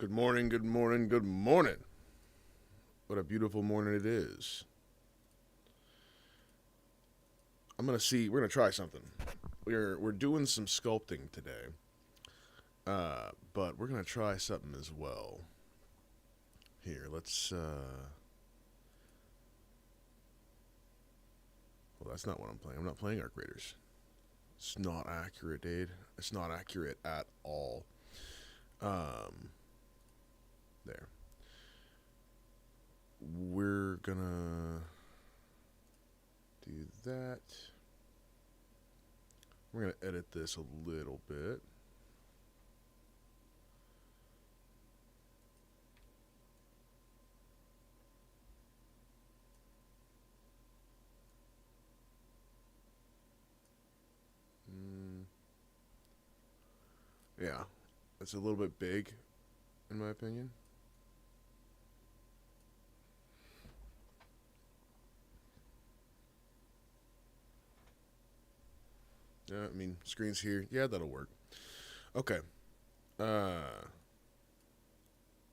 Good morning, good morning, good morning. What a beautiful morning it is. We're gonna try something. We're doing some sculpting today. But we're gonna try something as well. Here, well, that's not what I'm playing. I'm not playing Arc Raiders. It's not accurate, dude. It's not accurate at all. Um there. We're gonna do that. We're gonna edit this a little bit. Yeah, it's a little bit big, in my opinion. Yeah, I mean, screen's here. Yeah, that'll work. Okay. Uh,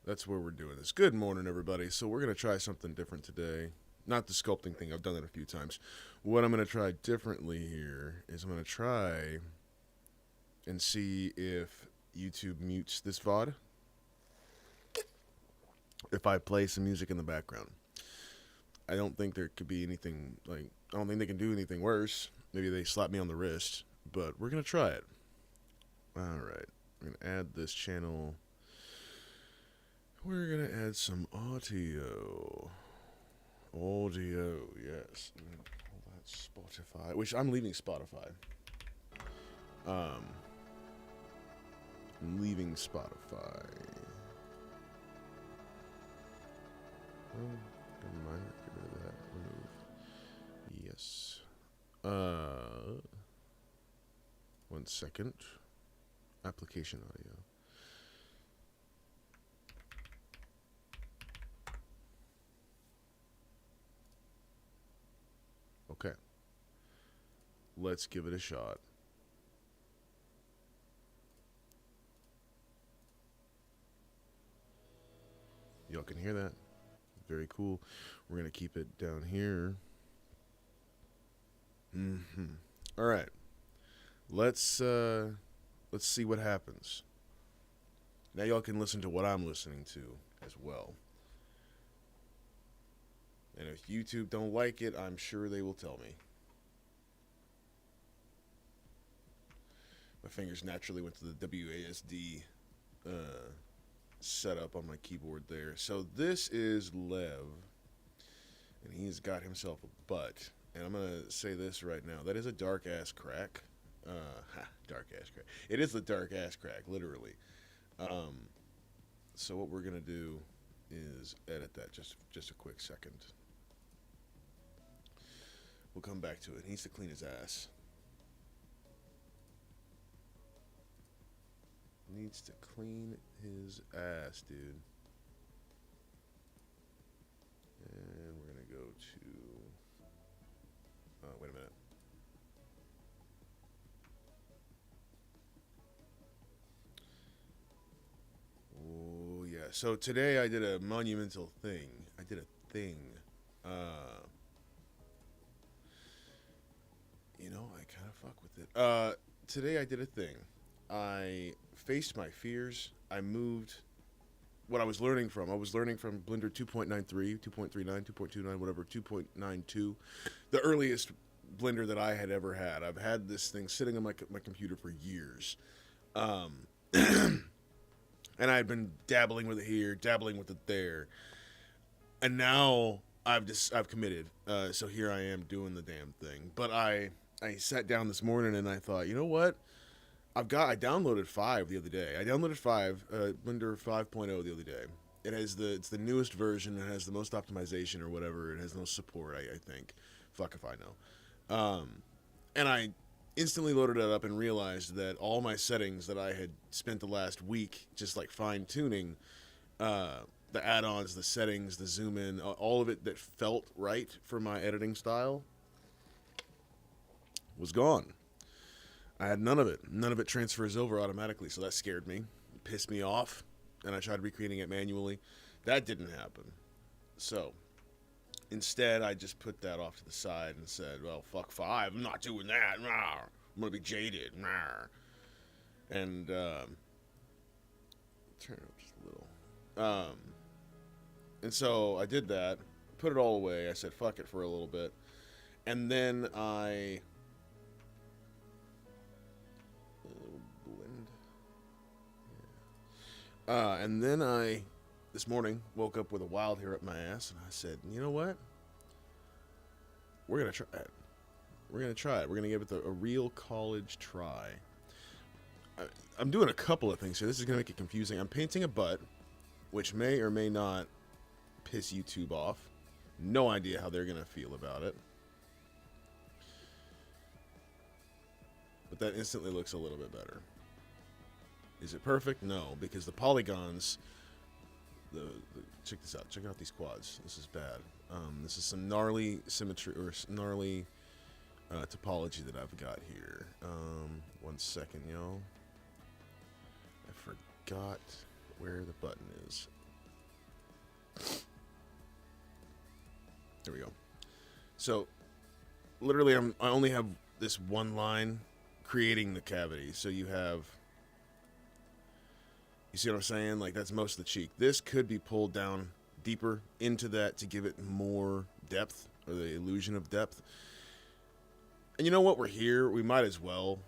that's where we're doing this. Good morning, everybody. So we're gonna try something different today. Not the sculpting thing. I've done that a few times. What I'm gonna try differently here is I'm gonna try and see if YouTube mutes this VOD if I play some music in the background. I don't think there could be anything like I don't think they can do anything worse. Maybe they slap me on the wrist, but we're gonna try it. All right, we're gonna add this channel. We're gonna add some audio. Audio, yes. Hold that Spotify, which I'm leaving Spotify. Um, I'm leaving Spotify. Oh, never mind. Get rid of that. Remove. Yes. 1 second. Application audio. Okay. Let's give it a shot. Y'all can hear that. Very cool. We're gonna keep it down here. All right. Let's see what happens. Now y'all can listen to what I'm listening to as well. And if YouTube don't like it, I'm sure they will tell me. My fingers naturally went to the WASD setup on my keyboard there. So this is Lev, and he's got himself a butt. And I'm gonna say this right now: that is a dark ass crack. Dark ass crack. It is the dark ass crack, literally. So what we're gonna do is edit that just a quick second. We'll come back to it. He needs to clean his ass. Needs to clean his ass, dude. And we're gonna go to. Wait a minute. Oh yeah. So today I did a monumental thing. I did a thing. I kind of fuck with it. Today I did a thing. I faced my fears. I moved what I was learning from. I was learning from Blender 2.93, 2.39, 2.29, whatever, 2.92. The earliest Blender that I had ever had. I've had this thing sitting on my computer for years. And I had been dabbling with it here, dabbling with it there. And now I've committed. So here I am doing the damn thing. But I sat down this morning and I thought, you know what? I downloaded 5 the other day. I downloaded 5, Blender 5.0 the other day. It's the newest version. It has the most optimization or whatever. It has no support, I think. Fuck if I know. And I instantly loaded it up and realized that all my settings that I had spent the last week just like fine tuning, the add-ons, the settings, the zoom in, all of it that felt right for my editing style was gone. I had none of it. None of it transfers over automatically, so that scared me. It pissed me off. and I tried recreating it manually. That didn't happen. So instead, I just put that off to the side and said, well, fuck 5. I'm not doing that. I'm going to be jaded. And turn it up just a little. And so I did that, put it all away. I said, fuck it for a little bit. And then I blend. And then I, this morning, woke up with a wild hair up my ass, and I said, you know what? We're going to try it. We're going to try it. We're going to give it a real college try. I'm doing a couple of things here. This is going to make it confusing. I'm painting a butt, which may or may not piss YouTube off. No idea how they're going to feel about it. But that instantly looks a little bit better. Is it perfect? No, because the polygons... check this out. Check out these quads. This is bad. This is some gnarly symmetry or gnarly topology that I've got here. 1 second, yo. I forgot where the button is. There we go. So, literally, I only have this one line creating the cavity. So you have... You see what I'm saying? Like, that's most of the cheek. This could be pulled down deeper into that to give it more depth, or the illusion of depth. And you know what? We're here. We might as well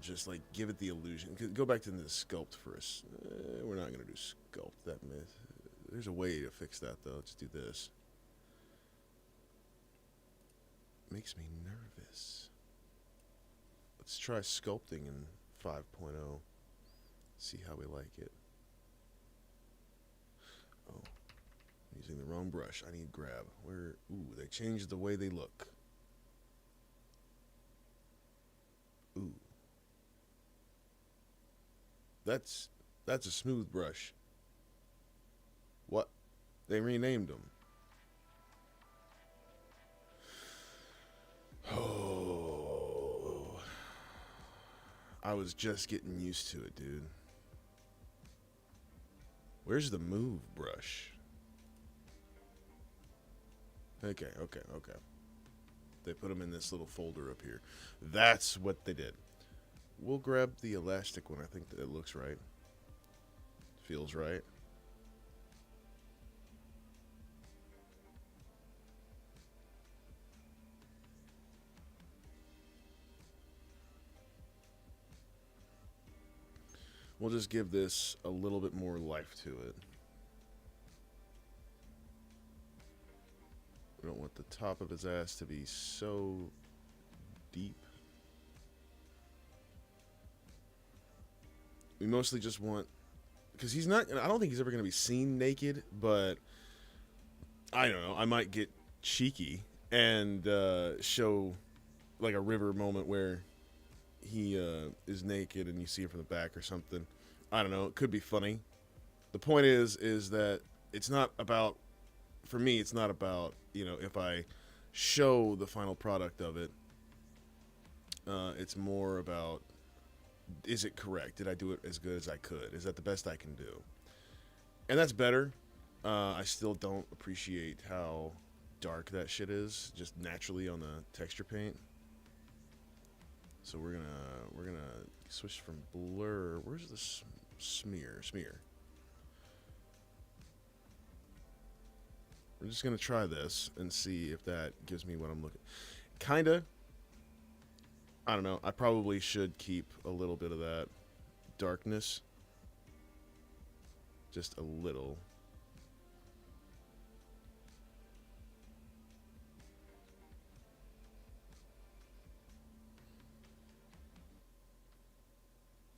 just, like, give it the illusion. Go back to the sculpt first. We're not going to do sculpt. There's a way to fix that, though. Let's do this. Makes me nervous. Let's try sculpting in 5.0. See how we like it. Oh, I'm using the wrong brush. I need grab. Ooh, they changed the way they look. Ooh. That's a smooth brush. What? They renamed them. Oh. I was just getting used to it, dude. Where's the move brush? Okay. They put them in this little folder up here. That's what they did. We'll grab the elastic one. I think that it looks right. Feels right. We'll just give this a little bit more life to it. We don't want the top of his ass to be so deep. We mostly just want... Because he's not... I don't think he's ever going to be seen naked, but... I don't know. I might get cheeky and show like a River moment where he is naked and you see him from the back or something. I don't know. It could be funny. The point is that it's not about... For me, it's not about, you know, if I show the final product of it. It's more about, is it correct? Did I do it as good as I could? Is that the best I can do? And that's better. I still don't appreciate how dark that shit is, just naturally on the texture paint. So we're gonna switch from blur. Where's the smear? We're just going to try this and see if that gives me what I'm looking. Kinda. I don't know. I probably should keep a little bit of that darkness. Just a little.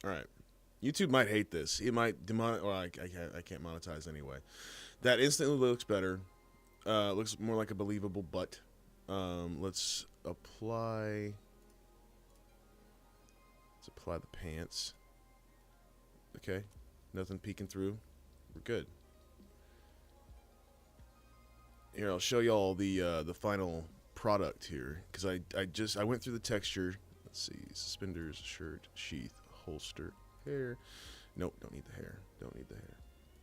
Alright. YouTube might hate this. It might demonetize. Well, I can't monetize anyway. That instantly looks better. Looks more like a believable butt. Let's apply the pants. Okay, nothing peeking through. We're good. Here, I'll show y'all the final product here, because I went through the texture. Let's see, suspenders, shirt, sheath, holster, hair, Nope, don't need the hair. Don't need the hair.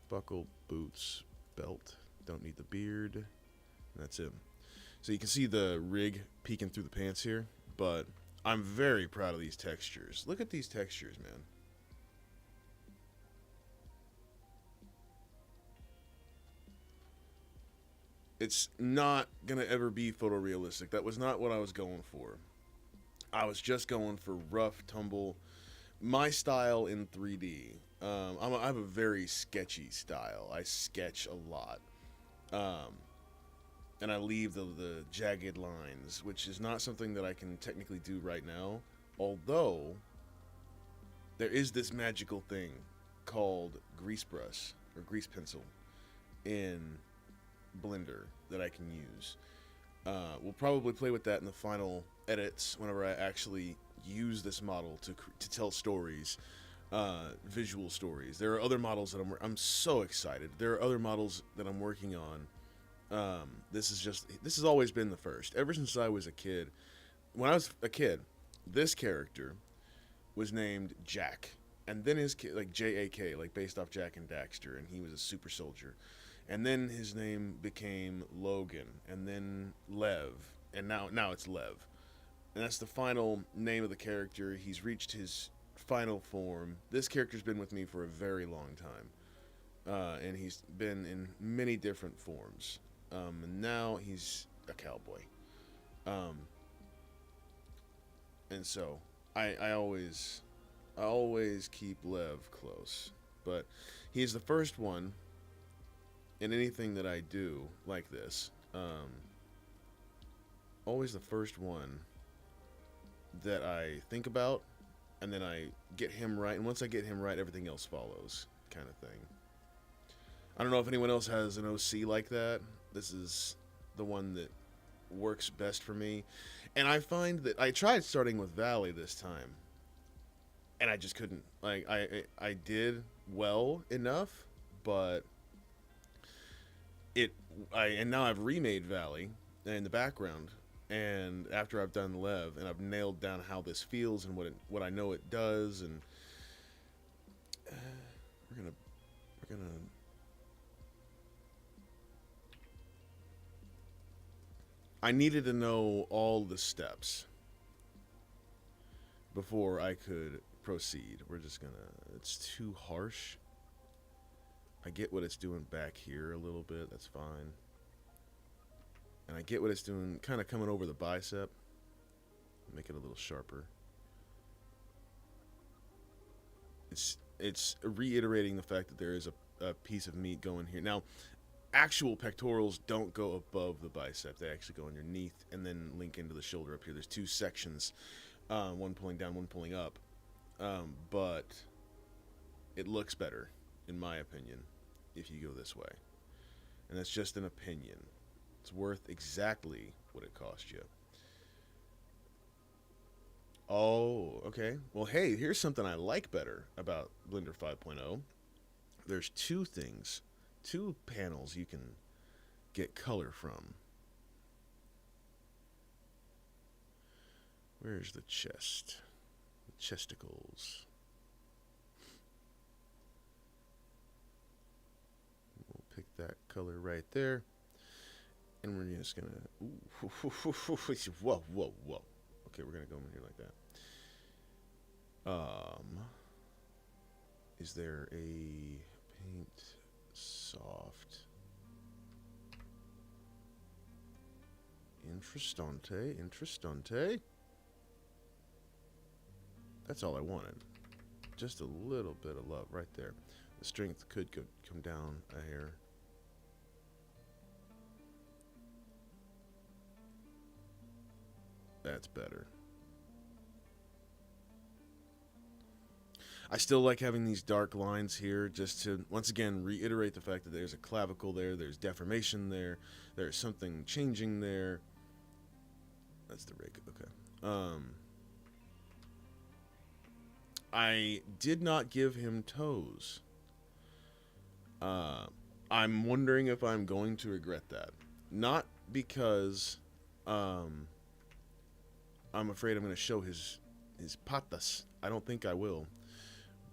Buckle, boots, belt. Don't need the beard. And that's him. So you can see the rig peeking through the pants here, but I'm very proud of these textures. Look at these textures, man. It's not gonna ever be photorealistic. That was not what I was going for. I was just going for rough, tumble, my style in 3D. I have a very sketchy style. I sketch a lot, um, and I leave the jagged lines, which is not something that I can technically do right now. Although there is this magical thing called grease brush or grease pencil in Blender that I can use. We'll probably play with that in the final edits whenever I actually use this model to tell stories, visual stories. There are other models that I'm so excited. There are other models that I'm working on. This has always been the first. Ever since I was a kid. When I was a kid, this character was named Jack, and then his kid, like J-A-K, like based off Jack and Daxter, and he was a super soldier. And then his name became Logan, and then Lev, and now it's Lev. And that's the final name of the character. He's reached his final form. This character's been with me for a very long time, and he's been in many different forms. And now he's a cowboy. And so I always keep Lev close, but he's the first one in anything that I do like this. Always the first one that I think about, and then I get him right, and once I get him right, everything else follows, kind of thing. I don't know if anyone else has an OC like that. This is the one that works best for me. And I find that I tried starting with Valley this time, and I just couldn't. Like, I did well enough, but and now I've remade Valley in the background, and after I've done Lev, and I've nailed down how this feels and what I know it does, and we're gonna I needed to know all the steps before I could proceed. It's too harsh. I get what it's doing back here a little bit, that's fine. And I get what it's doing, kind of coming over the bicep. Make it a little sharper. It's reiterating the fact that there is a piece of meat going here. Now, actual pectorals don't go above the bicep. They actually go underneath and then link into the shoulder up here. There's two sections, one pulling down, one pulling up. But it looks better, in my opinion, if you go this way. And that's just an opinion. It's worth exactly what it cost you. Oh, okay. Well, hey, here's something I like better about Blender 5.0. There's two panels you can get color from. Where's the chest? The chesticles. We'll pick that color right there. And we're just gonna, whoa. Okay, we're gonna go in here like that. Is there a paint soft? Intrastante. That's all I wanted. Just a little bit of love right there. The strength could come down a hair. That's better. I still like having these dark lines here just to, once again, reiterate the fact that there's a clavicle there, there's deformation there, there's something changing there. That's the rig, okay. I did not give him toes. I'm wondering if I'm going to regret that. Not because I'm afraid I'm going to show his patas. I don't think I will.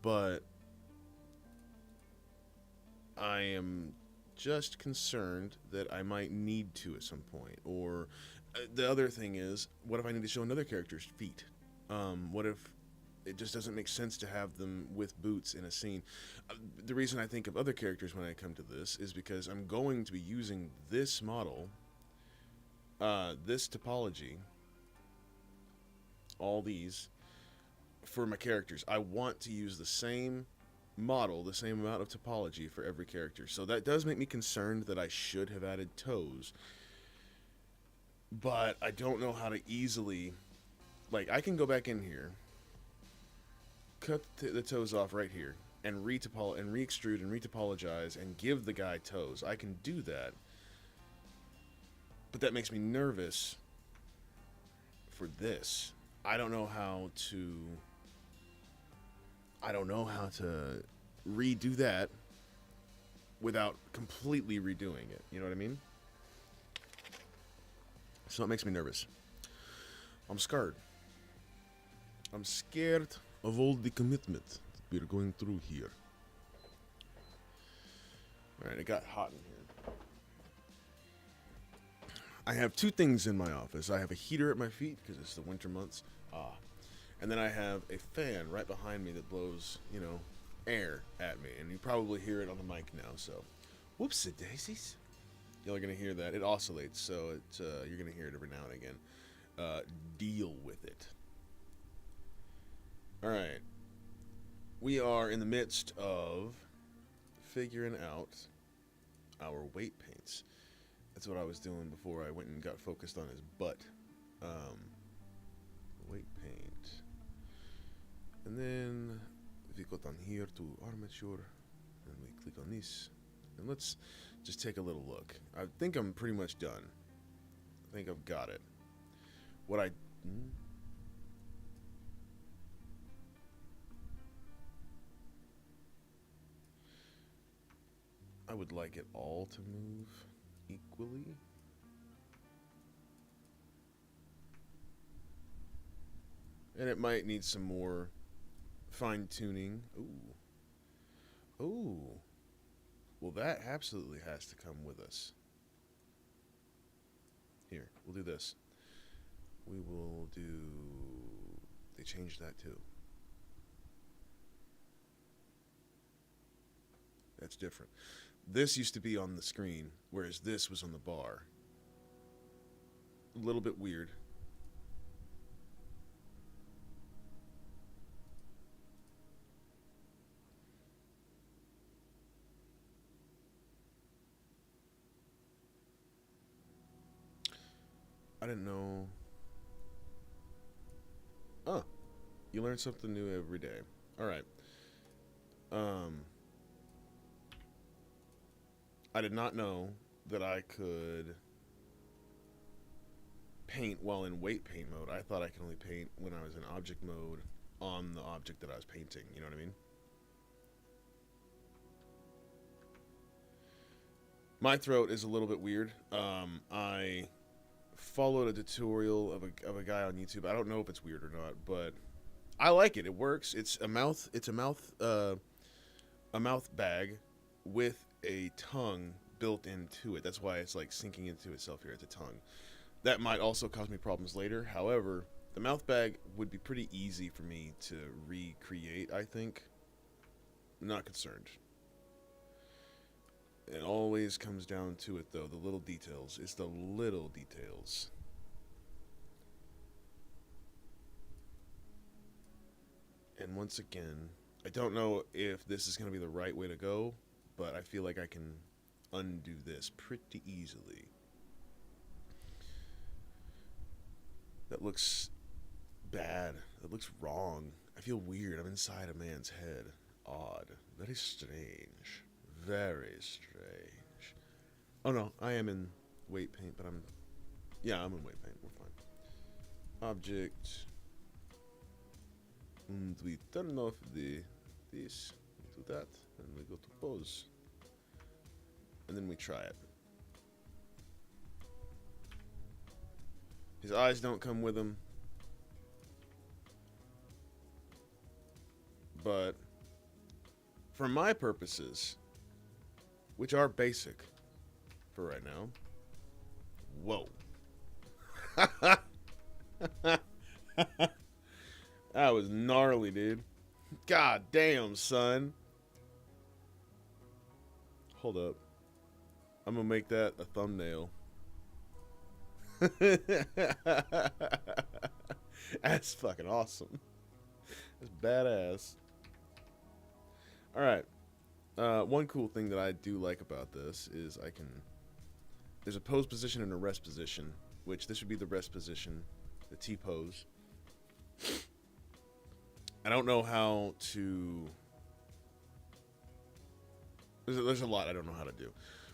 But I am just concerned that I might need to at some point. Or the other thing is, what if I need to show another character's feet? What if it just doesn't make sense to have them with boots in a scene? The reason I think of other characters when I come to this is because I'm going to be using this model, this topology, all these, for my characters. I want to use the same model, the same amount of topology for every character. So that does make me concerned that I should have added toes. But I don't know how to easily... Like, I can go back in here, cut the toes off right here, and re-extrude and retopologize and give the guy toes. I can do that. But that makes me nervous for this. I don't know how to redo that without completely redoing it. You know what I mean? So it makes me nervous. I'm scared. I'm scared of all the commitment that we're going through here. Alright, it got hot in here. I have two things in my office. I have a heater at my feet because it's the winter months. And then I have a fan right behind me that blows, air at me. And you probably hear it on the mic now, so. Whoopsie daisies. Y'all are going to hear that. It oscillates, so you're going to hear it every now and again. Deal with it. Alright. We are in the midst of figuring out our weight paints. That's what I was doing before I went and got focused on his butt. Weight paint. And then we go down here to armature, and we click on this. And let's just take a little look. I think I'm pretty much done. I think I've got it. I would like it all to move equally. And it might need some more fine-tuning. Ooh. Ooh. Well, that absolutely has to come with us. Here, we'll do this. We will do... They changed that too. That's different. This used to be on the screen, whereas this was on the bar. A little bit weird. I didn't know. Oh, you learn something new every day. All right. I did not know that I could paint while in weight paint mode. I thought I could only paint when I was in object mode on the object that I was painting. You know what I mean? My throat is a little bit weird. I followed a tutorial of a guy on YouTube. I don't know if it's weird or not, but I like it. It works. It's a mouth bag with a tongue built into it. That's why it's like sinking into itself here. It's a tongue. That might also cause me problems later. However, the mouth bag would be pretty easy for me to recreate, I think. I'm not concerned. It always comes down to it, though, the little details. It's the little details. And once again, I don't know if this is going to be the right way to go, but I feel like I can undo this pretty easily. That looks bad. That looks wrong. I feel weird. I'm inside a man's head. Odd. Very strange. Very strange. Oh no, I am in weight paint, but I'm in weight paint. We're fine. Object. And we turn off this, we do that, and we go to pose. And then we try it. His eyes don't come with him. But for my purposes, which are basic for right now. Whoa. That was gnarly, dude. God damn, son. Hold up. I'm gonna make that a thumbnail. That's fucking awesome. That's badass. Alright. One cool thing that I do like about this is I can... There's a pose position and a rest position, which this would be the rest position, the T-pose. I don't know how to... There's a lot I don't know how to do.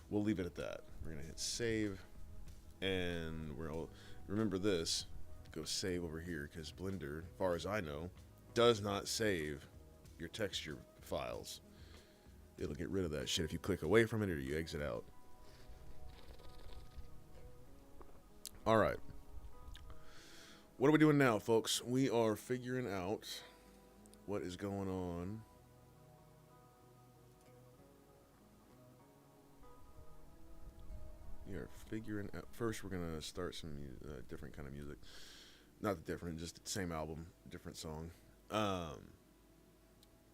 We'll leave it at that. We're going to hit save, and we'll remember this. Go save over here, because Blender, as far as I know, does not save your texture files. It'll get rid of that shit if you click away from it or you exit out. Alright. What are we doing now, folks? We are figuring out what is going on. We are figuring out. First, we're going to start some different kind of music. Not different, just the same album, different song.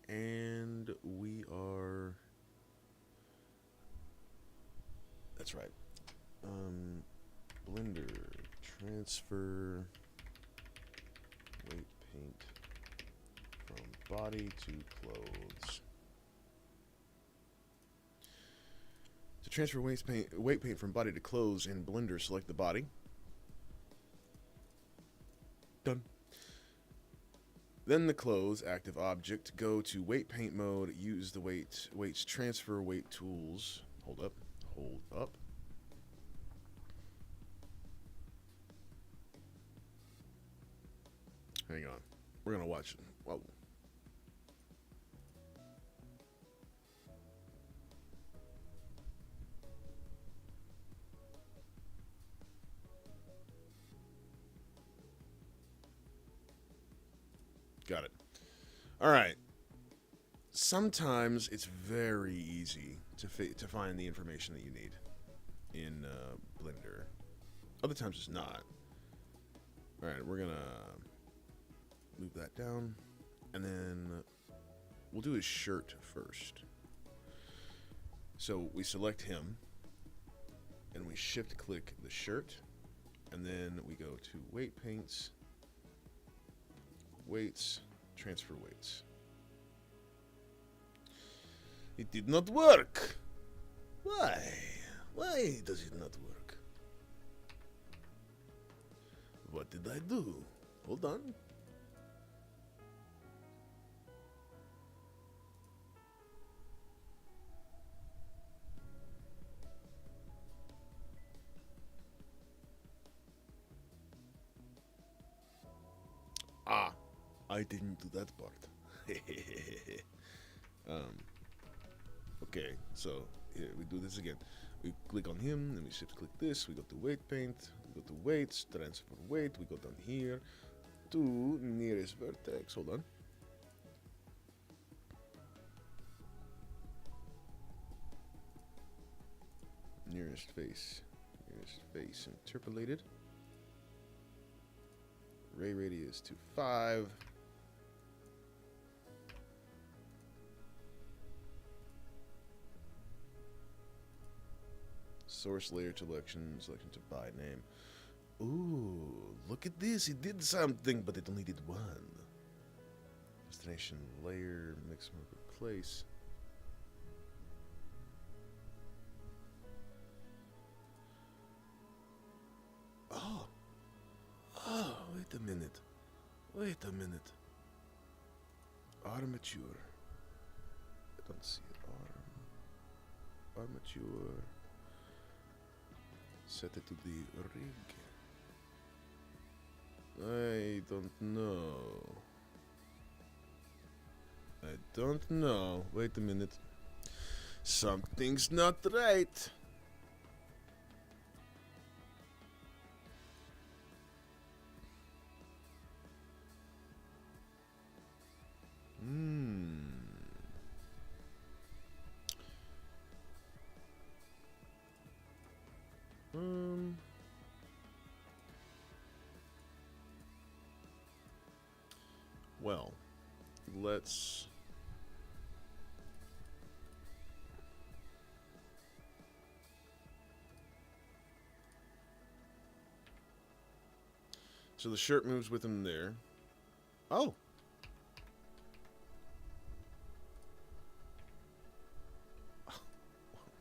And we are... That's right. Blender, transfer, weight paint from body to clothes. To transfer weight paint from body to clothes in Blender, select the body. Done. Then the clothes active object. Go to weight paint mode. Use the weights transfer weight tools. Hold up. Hang on. We're gonna watch it. Whoa. Got it. All right. Sometimes it's very easy to find the information that you need in Blender. Other times it's not. All right, we're gonna move that down, and then we'll do his shirt first. So we select him, and we shift click the shirt, and then we go to weight paints, weights, transfer weights. It did not work. Why? Why does it not work? What did I do? Hold on. Ah, I didn't do that part. Okay, so here we do this again. We click on him, and we shift click this. We go to weight paint, we go to weights, transfer weight. We go down here to nearest vertex. Hold on. Nearest face interpolated. Ray radius to 5. Source layer selection to by name. Ooh, look at this. He did something, but it only did one. Destination layer, mix marker place. Oh, wait a minute. Armature. I don't see it. Armature. Set it to the rig. I don't know. Wait a minute. Something's not right. well, let's... So the shirt moves with him there. Oh!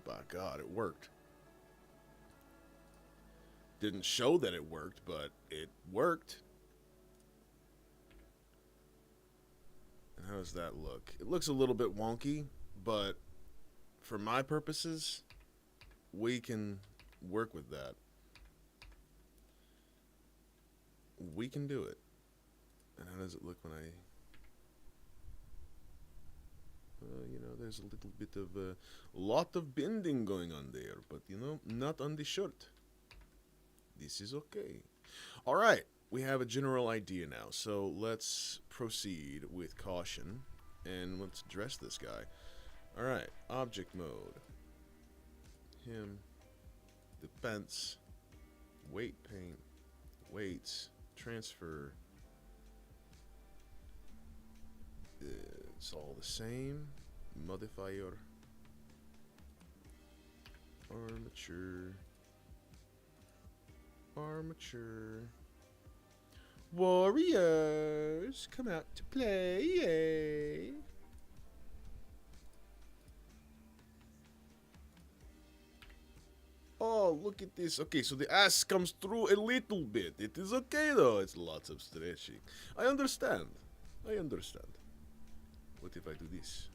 By God, it worked. Didn't show that it worked, but it worked. And how does that look? It looks a little bit wonky, but for my purposes, we can work with that. We can do it. And how does it look when I... you know, there's a little bit of a lot of bending going on there, but you know, not on the shirt. This is okay. All right, we have a general idea now, so let's proceed with caution and let's dress this guy. All right, object mode. Him, the pants, weight paint, weights, transfer. It's all the same. Modifier. Armature. Armature. Warriors, come out to play, yay! Oh, look at this. Okay, so the ass comes through a little bit. It is okay, though. It's lots of stretching. I understand. I understand. What if I do this?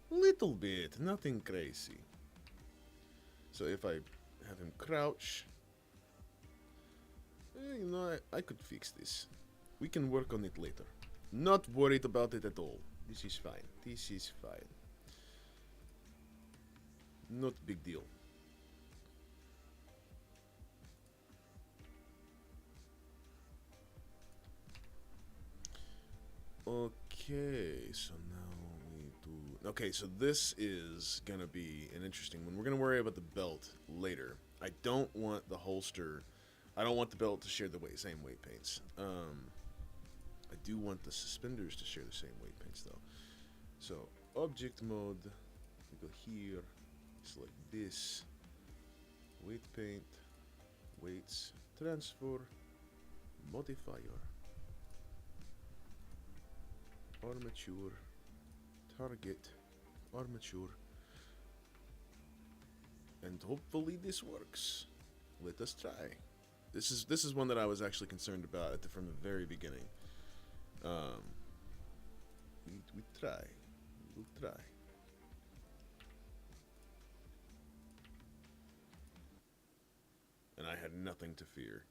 Little bit, nothing crazy. So if I have him crouch, you know, I could fix this. We can work on it later. Not worried about it at all. This is fine. This is fine. Not big deal. Okay, so now we do... Okay, so this is gonna be an interesting one. We're gonna worry about the belt later. I don't want the holster... I don't want the belt to share the same weight paints. I do want the suspenders to share the same weight paints, though. So, object mode. We go here. Select this. Weight paint. Weights. Transfer. Modifier. Armature. Target. Armature. And hopefully this works. Let us try. This is one that I was actually concerned about from the very beginning. We try. We'll try. And I had nothing to fear.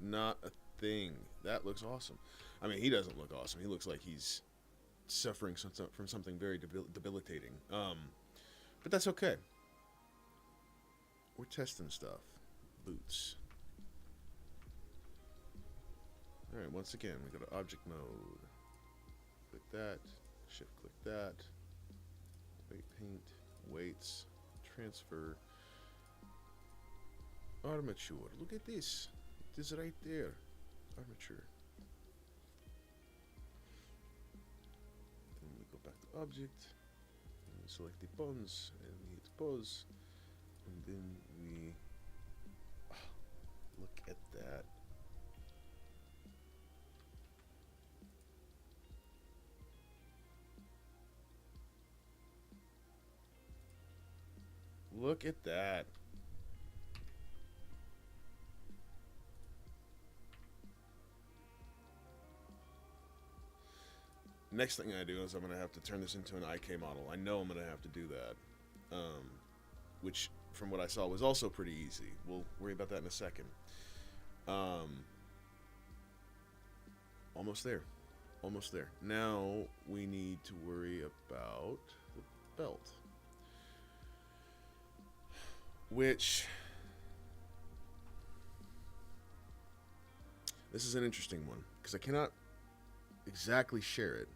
Not a thing. That looks awesome. I mean, he doesn't look awesome. He looks like he's suffering from something very debilitating. But that's okay. We're testing stuff. Boots. Alright, once again, we go to object mode. Click that. Shift click that. Weight paint. Weights. Transfer. Armature. Look at this. It is right there. Armature. Then we go back to object. And we select the buttons. And we hit pause. And then we... look at that. Look at that. Next thing I do is I'm going to have to turn this into an IK model. I know I'm going to have to do that. Which, from what I saw, was also pretty easy. We'll worry about that in a second. Almost there. Almost there. Now we need to worry about the belt. Which... this is an interesting one, because I cannot exactly share it.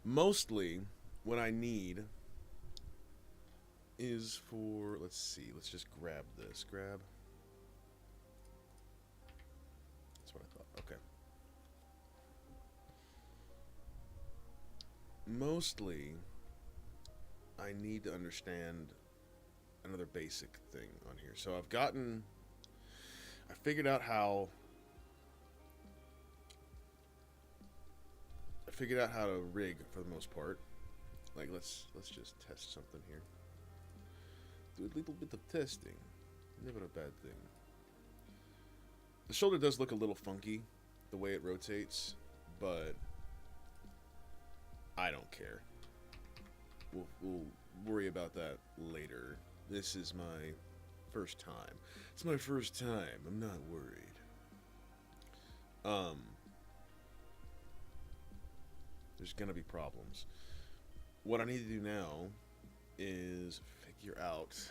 Mostly, what I need is for, let's see, let's just grab this. Grab. That's what I thought. Okay. Mostly, I need to understand another basic thing on here. So I figured out how to rig for the most part. Like let's just test something here. Do a little bit of testing. Never a bad thing. The shoulder does look a little funky, the way it rotates, but I don't care. We'll worry about that later. This is my first time. It's my first time. I'm not worried. There's gonna be problems. What I need to do now is figure out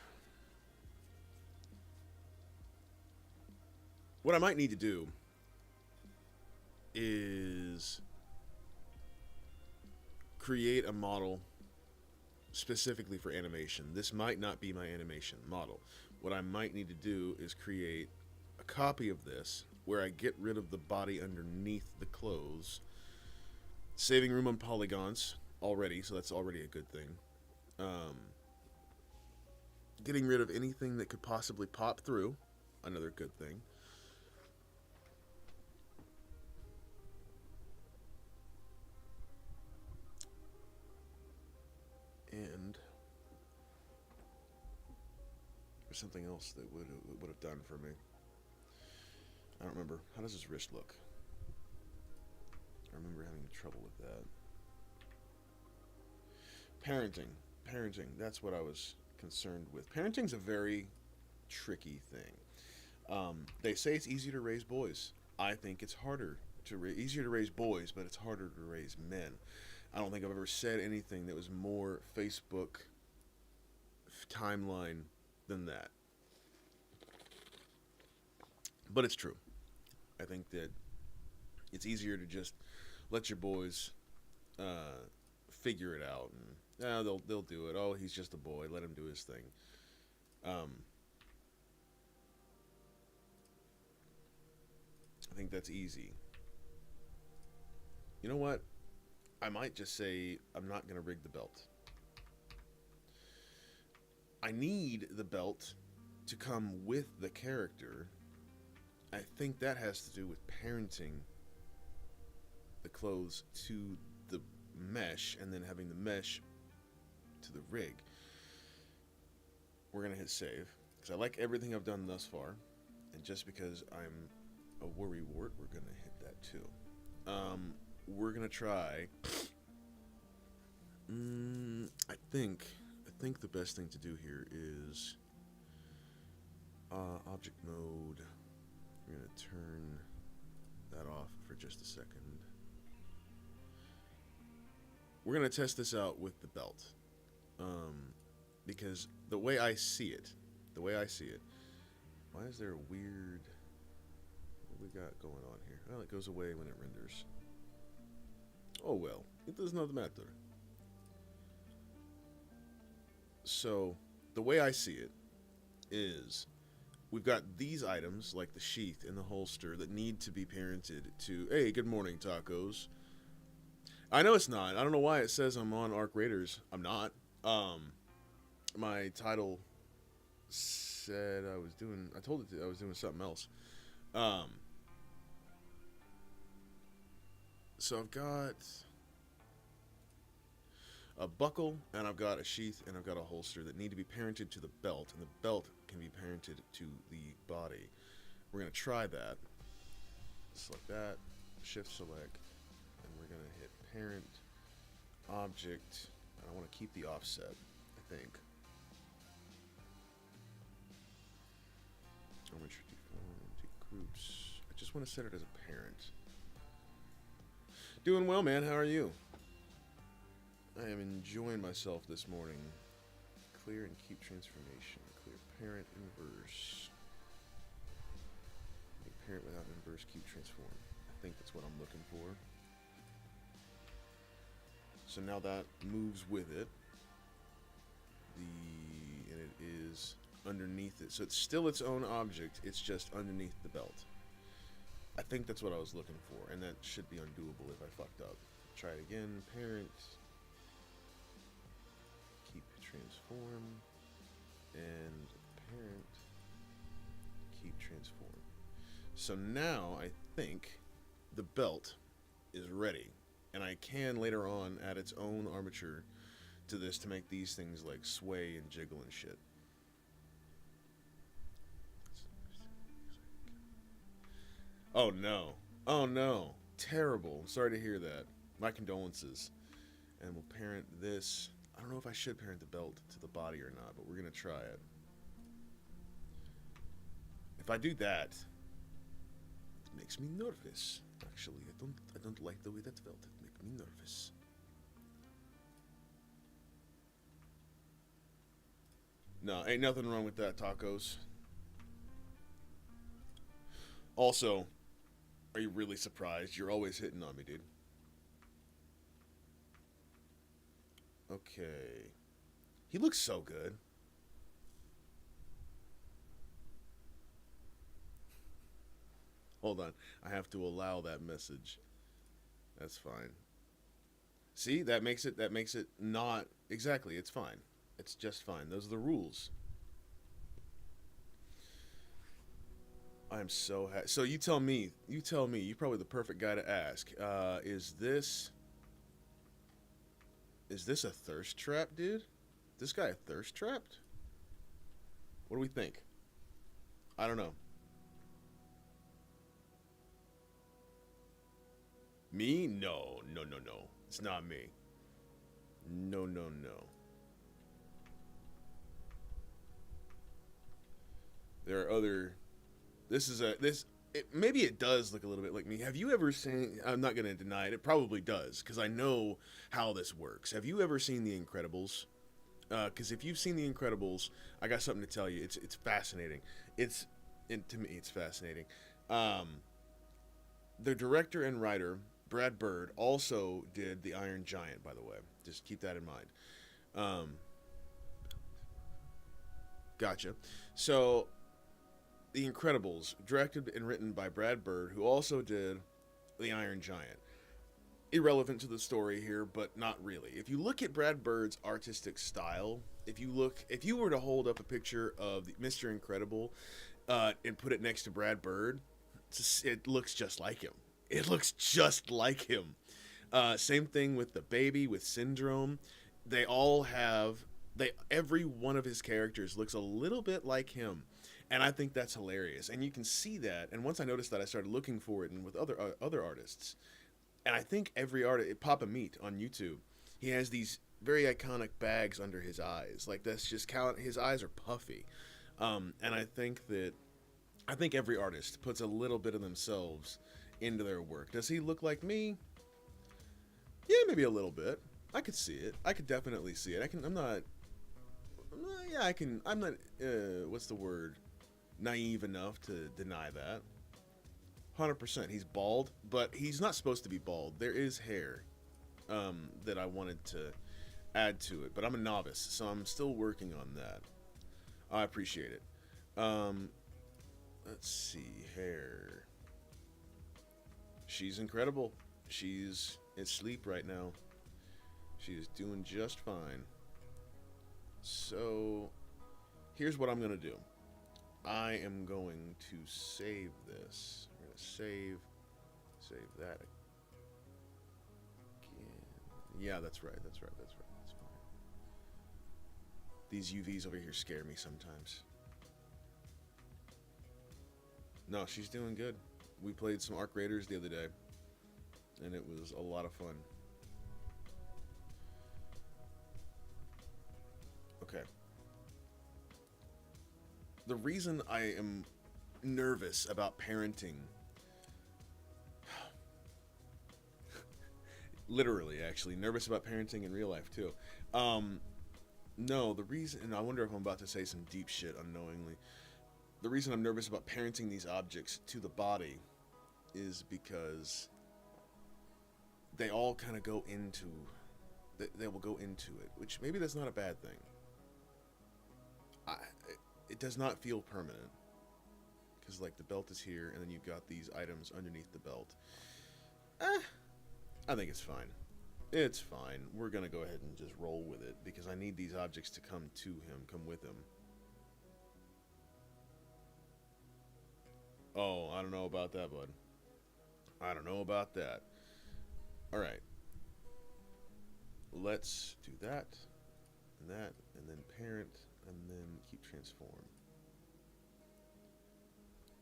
what I might need to do is create a model specifically for animation. This might not be my animation model. What I might need to do is create a copy of this where I get rid of the body underneath the clothes, saving room on polygons already, so that's already a good thing. Getting rid of anything that could possibly pop through, another good thing. And there's something else that would have done for me. I don't remember. How does his wrist look? I remember having trouble with that. Parenting. That's what I was concerned with. Parenting's a very tricky thing. They say it's easier to raise boys. I think it's easier to raise boys, but it's harder to raise men. I don't think I've ever said anything that was more Facebook timeline than that. But it's true. I think that it's easier to just let your boys figure it out, and they'll do it. Oh, he's just a boy. Let him do his thing. I think that's easy. You know what? I might just say I'm not going to rig the belt. I need the belt to come with the character. I think that has to do with parenting the clothes to the mesh and then having the mesh to the rig. We're going to hit save because I like everything I've done thus far. And just because I'm a worrywart, we're going to hit that too. We're going to try. I think the best thing to do here is object mode. We're going to turn that off for just a second. We're going to test this out with the belt. Because the way I see it, why is there a weird, what we got going on here? Well, it goes away when it renders. Oh well, it does not matter. So, the way I see it is we've got these items, like the sheath and the holster, that need to be parented to, hey, good morning, tacos. I know it's not. I don't know why it says I'm on Arc Raiders. I'm not. My title said I told it I was doing something else. So I've got a buckle, and I've got a sheath, and I've got a holster that need to be parented to the belt, and the belt can be parented to the body. We're going to try that. Select that, shift select, and we're going to hit parent, object, and I want to keep the offset, I think. Geometry deform, groups. I just want to set it as a parent. Doing well, man. How are you? I am enjoying myself this morning. Clear and keep transformation. Clear parent inverse. Make parent without inverse, keep transform. I think that's what I'm looking for. So now that moves with it. The is underneath it. So it's still its own object, it's just underneath the belt. I think that's what I was looking for, and that should be undoable if I fucked up. Try it again. Parent. Keep transform. And parent. Keep transform. So now I think the belt is ready. And I can later on add its own armature to this to make these things like sway and jiggle and shit. Oh no. Oh no. Terrible. I'm sorry to hear that. My condolences. And we'll parent this. I don't know if I should parent the belt to the body or not, but we're gonna try it. If I do that, it makes me nervous. Actually, I don't like the way that felt. It makes me nervous. No, ain't nothing wrong with that, tacos. Also, are you really surprised? You're always hitting on me, dude. Okay. He looks so good. Hold on. I have to allow that message. That's fine. See, that makes it not exactly. It's fine. It's just fine. Those are the rules. I am so happy. So you tell me. You tell me. You're probably the perfect guy to ask. Is this a thirst trap, dude? This guy a thirst trapped? What do we think? I don't know. Me? No, no, no, no. It's not me. No, no, no. There are other. This is a this. Maybe it does look a little bit like me. Have you ever seen? I'm not going to deny it. It probably does because I know how this works. Have you ever seen The Incredibles? Because if you've seen The Incredibles, I got something to tell you. It's fascinating. To me, it's fascinating. Um, the director and writer Brad Bird also did The Iron Giant. By the way, just keep that in mind. Um, Gotcha. So the Incredibles, directed and written by Brad Bird, who also did The Iron Giant. Irrelevant to the story here, but not really. If you look at Brad Bird's artistic style, if you were to hold up a picture of Mr. Incredible and put it next to Brad Bird, it looks just like him. It looks just like him. Same thing with the baby, with Syndrome. Every one of his characters looks a little bit like him. And I think that's hilarious. And you can see that. And once I noticed that, I started looking for it and with other artists. And I think every artist, Papa Meat on YouTube, he has these very iconic bags under his eyes. Like that's just his eyes are puffy. And I think every artist puts a little bit of themselves into their work. Does he look like me? Yeah, maybe a little bit. I could see it. I could definitely see it. I'm not, what's the word? Naive enough to deny that. 100%. He's bald, but he's not supposed to be bald. There is hair that I wanted to add to it, but I'm a novice, so I'm still working on that. I appreciate it. Let's see. Hair. She's incredible. She's asleep right now. She is doing just fine. So, here's what I'm going to do. I am going to save this. We're going to save that again. Yeah, that's right. That's fine. These UVs over here scare me sometimes. No, she's doing good. We played some Arc Raiders the other day, and it was a lot of fun. Okay. The reason I am nervous about parenting, literally, actually, nervous about parenting in real life, too. No, the reason, and I wonder if I'm about to say some deep shit unknowingly. The reason I'm nervous about parenting these objects to the body is because they all kind of go into, they will go into it, which maybe that's not a bad thing. I, it does not feel permanent because like the belt is here, and then you've got these items underneath the belt. I think it's fine. It's fine. We're gonna go ahead and just roll with it because I need these objects to come to him, come with him. Oh, I don't know about that, bud. I don't know about that. All right. Let's do that, and then parent, and then keep transform.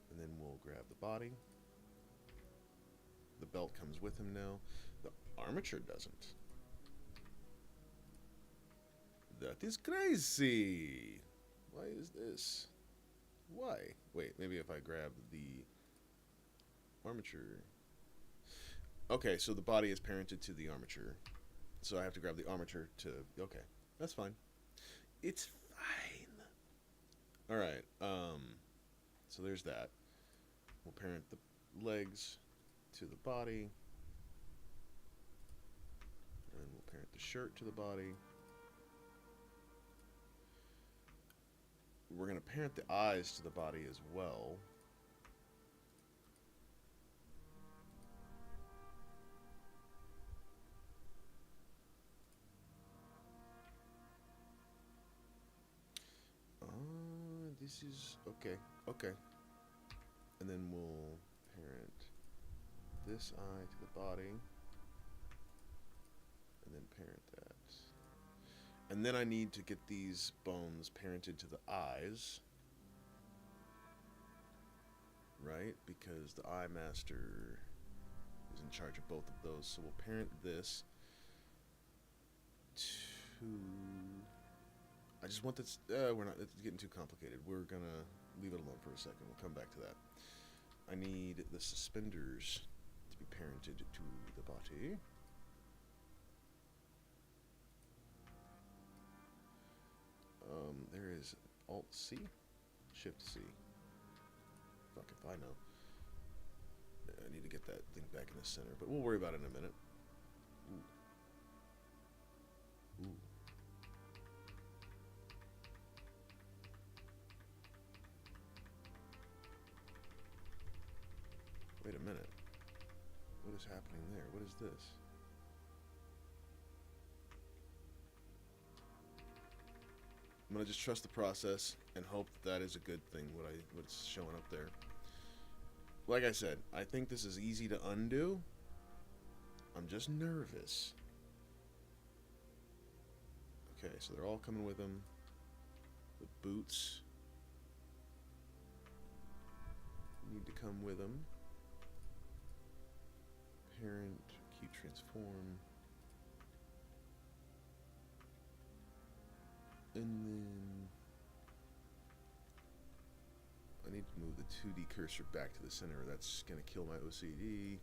And then we'll grab the body. The belt comes with him now. The armature doesn't. That is crazy. Why is this? Why? Wait, maybe if I grab the armature. Okay, so the body is parented to the armature. So I have to grab the armature to... Okay, that's fine. It's fine. Alright, so there's that. We'll parent the legs to the body. And we'll parent the shirt to the body. We're going to parent the eyes to the body as well. This is... Okay, okay. And then we'll parent this eye to the body. And then parent that. And then I need to get these bones parented to the eyes. Right? Because the eye master is in charge of both of those. So we'll parent this to... I just want this... we're not... It's getting too complicated. We're gonna leave it alone for a second. We'll come back to that. I need the suspenders to be parented to the body. There is Alt-C, Shift-C. Fuck if I know. I need to get that thing back in the center, but we'll worry about it in a minute. Ooh. Ooh. Wait a minute. What is happening there? What is this? I'm gonna just trust the process and hope that is a good thing, what's showing up there. Like I said, I think this is easy to undo. I'm just nervous. Okay, so they're all coming with him. The boots need to come with him. Parent, keep transform. And then I need to move the 2D cursor back to the center. That's gonna kill my OCD.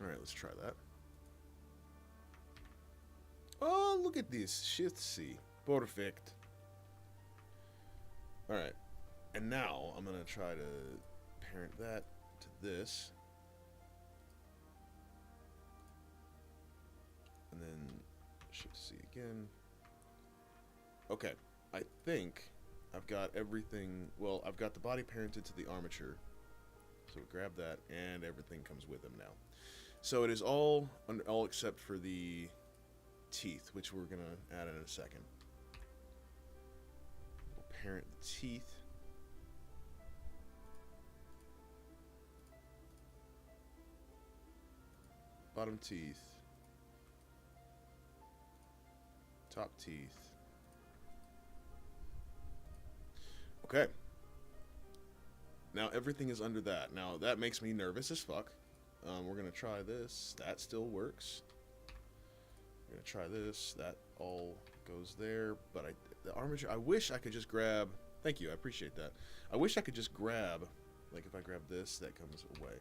Alright, let's try that. Oh, look at this. Shift-C. Perfect. Alright. And now, I'm going to try to parent that to this. And then Shift-C again. Okay. I think I've got everything... Well, I've got the body parented to the armature. So we grab that, and everything comes with them now. So it is all except for the teeth, which we're going to add in a second. We'll parent the teeth. Bottom teeth. Top teeth. Okay. Now everything is under that. Now that makes me nervous as fuck. We're going to try this. That still works. We're going to try this. That all goes there. But the armature, I wish I could just grab... Thank you, I appreciate that. I wish I could just grab... Like if I grab this, that comes away.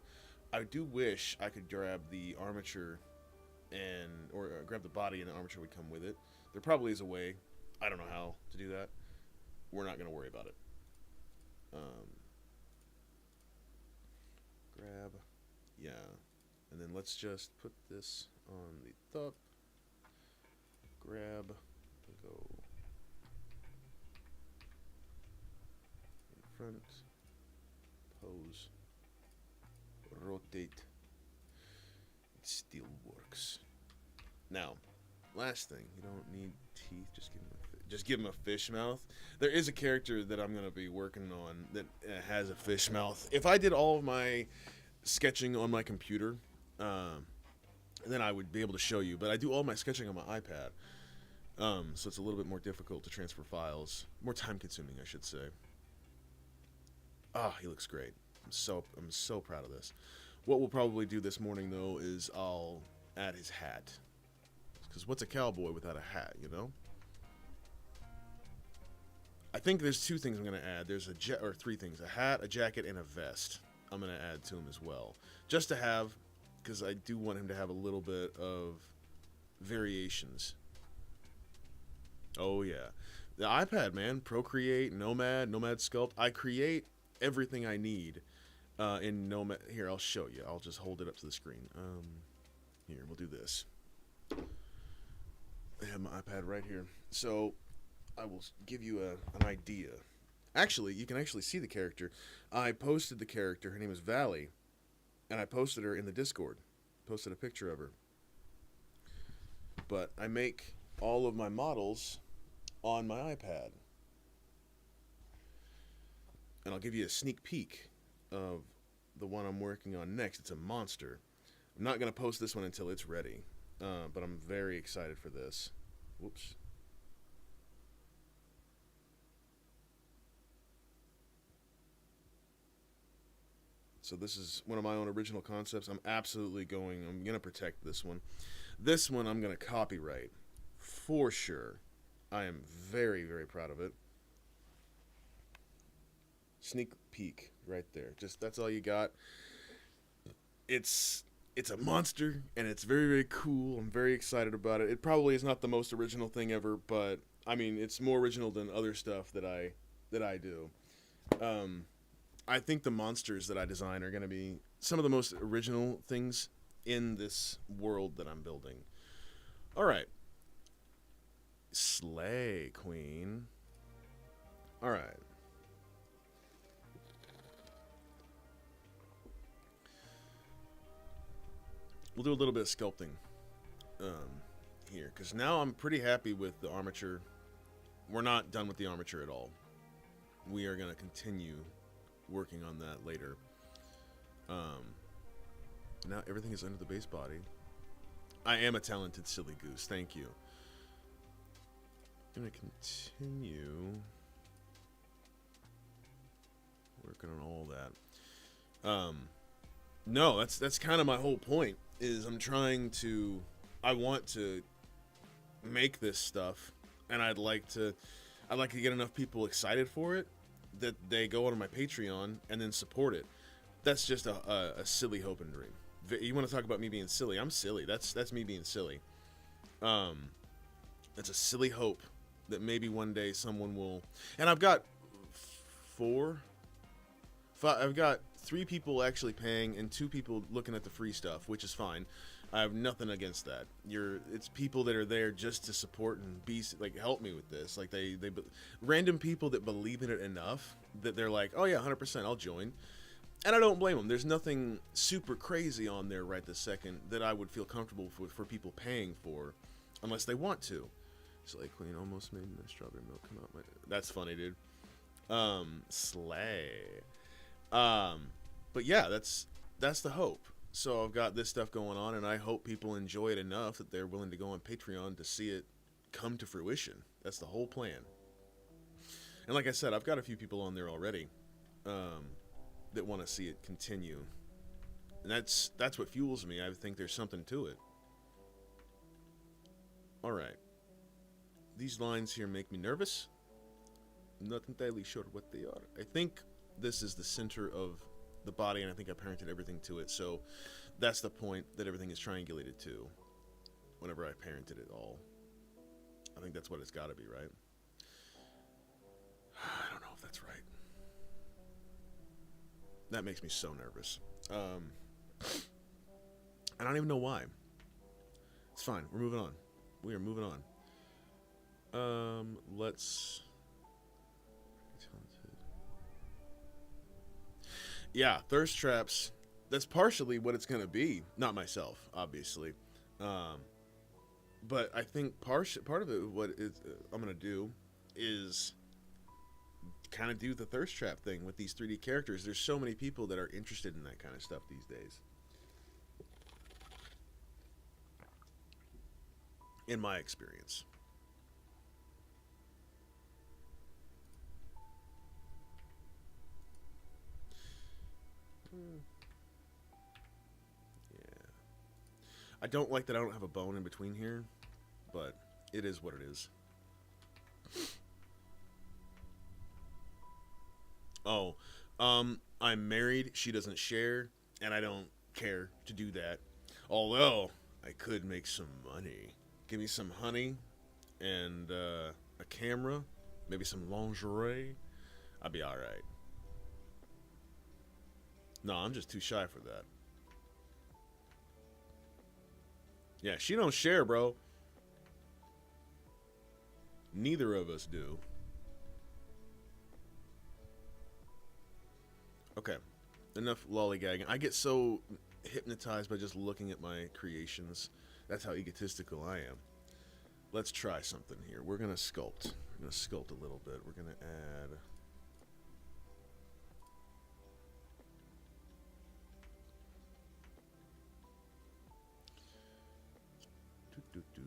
I do wish I could grab the armature and... Or grab the body and the armature would come with it. There probably is a way. I don't know how to do that. we're not going to worry about it. Grab, yeah, and then let's just put this on the top. Grab, go in front, pose, rotate. It still works. Now, last thing, you don't need teeth. Just give him a fish mouth. There is a character that I'm gonna be working on that has a fish mouth. If I did all of my sketching on my computer, then I would be able to show you. But I do all my sketching on my iPad, so it's a little bit more difficult to transfer files, more time consuming, I should say. He looks great. I'm so proud of this. What we'll probably do this morning though is I'll add his hat, because what's a cowboy without a hat, you know? I think there's two things I'm going to add. There's three things: a hat, a jacket, and a vest. I'm going to add to him as well, just to have, because I do want him to have a little bit of variations. Oh yeah, the iPad, man. Procreate, Nomad Sculpt. I create everything I need in Nomad. Here, I'll show you. I'll just hold it up to the screen. Here, we'll do this. I have my iPad right here, so I will give you an idea. Actually, you can actually see the character. I posted the character. Her name is Valley, and I posted her in the Discord. Posted a picture of her. But I make all of my models on my iPad. And I'll give you a sneak peek of the one I'm working on next. It's a monster. I'm not going to post this one until it's ready, but I'm very excited for this. Whoops. So this is one of my own original concepts. I'm going to protect this one. This one I'm going to copyright for sure. I am very, very proud of it. Sneak peek right there. Just, that's all you got. It's a monster, and it's very, very cool. I'm very excited about it. It probably is not the most original thing ever, but I mean, it's more original than other stuff that I do. I think the monsters that I design are going to be some of the most original things in this world that I'm building. All right. Slay, Queen. All right. We'll do a little bit of sculpting here, because now I'm pretty happy with the armature. We're not done with the armature at all. We are going to continue working on that later. Now everything is under the base body. I am a talented silly goose. Thank you. I'm gonna continue working on all that. No, that's kind of my whole point. Is I want to make this stuff, and I'd like to get enough people excited for it that they go onto my Patreon and then support it. That's just a silly hope and dream. You want to talk about me being silly? I'm silly. That's me being silly. It's a silly hope that maybe one day someone will. And I've got I've got 3 people actually paying and 2 people looking at the free stuff, which is fine. I have nothing against that. It's people that are there just to support and be like, help me with this. Like they random people that believe in it enough that they're like, oh yeah, 100%, I'll join. And I don't blame them. There's nothing super crazy on there right this second that I would feel comfortable for people paying for, unless they want to. Slay Queen almost made my strawberry milk come out. That's funny, dude. Slay. But yeah, that's the hope. So I've got this stuff going on, and I hope people enjoy it enough that they're willing to go on Patreon to see it come to fruition. That's the whole plan. And like I said, I've got a few people on there already that want to see it continue. And that's what fuels me. I think there's something to it. All right. These lines here make me nervous. I'm not entirely sure what they are. I think this is the center of the body, and I think I parented everything to it. So that's the point that everything is triangulated to whenever I parented it all. I think that's what it's got to be, right? That makes me so nervous. I don't even know why. It's fine. We're moving on. We are moving on. Let's. Yeah, thirst traps. That's partially what it's gonna be. Not myself, obviously. But I think part of it, I'm gonna do, is kind of do the thirst trap thing with these 3D characters. There's so many people that are interested in that kind of stuff these days. In my experience. Yeah. I don't like that I don't have a bone in between here, but it is what it is. Oh, I'm married. She doesn't share, and I don't care to do that. Although I could make some money. Give me some honey and a camera, maybe some lingerie. I'll be all right. No, I'm just too shy for that. Yeah, she don't share, bro. Neither of us do. Okay, enough lollygagging. I get so hypnotized by just looking at my creations. That's how egotistical I am. Let's try something here. We're gonna sculpt. We're gonna sculpt a little bit. We're gonna add. Doo-doo-doo.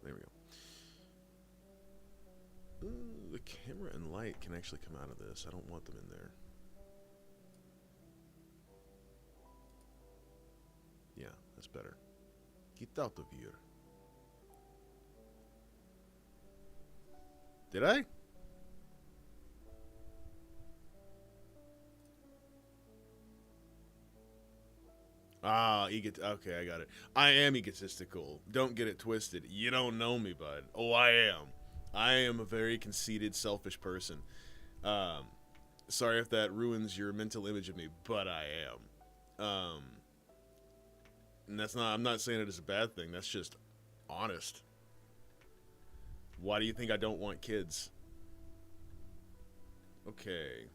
There we go. Ooh, the camera and light can actually come out of this. I don't want them in there. Yeah, that's better. Get out of here. Did I? Ah, okay, I got it. I am egotistical. Don't get it twisted. You don't know me, bud. Oh, I am. I am a very conceited, selfish person. Um, Sorry if that ruins your mental image of me, but I am. And that's not. I'm not saying it is a bad thing. That's just honest. Why do you think I don't want kids? Okay.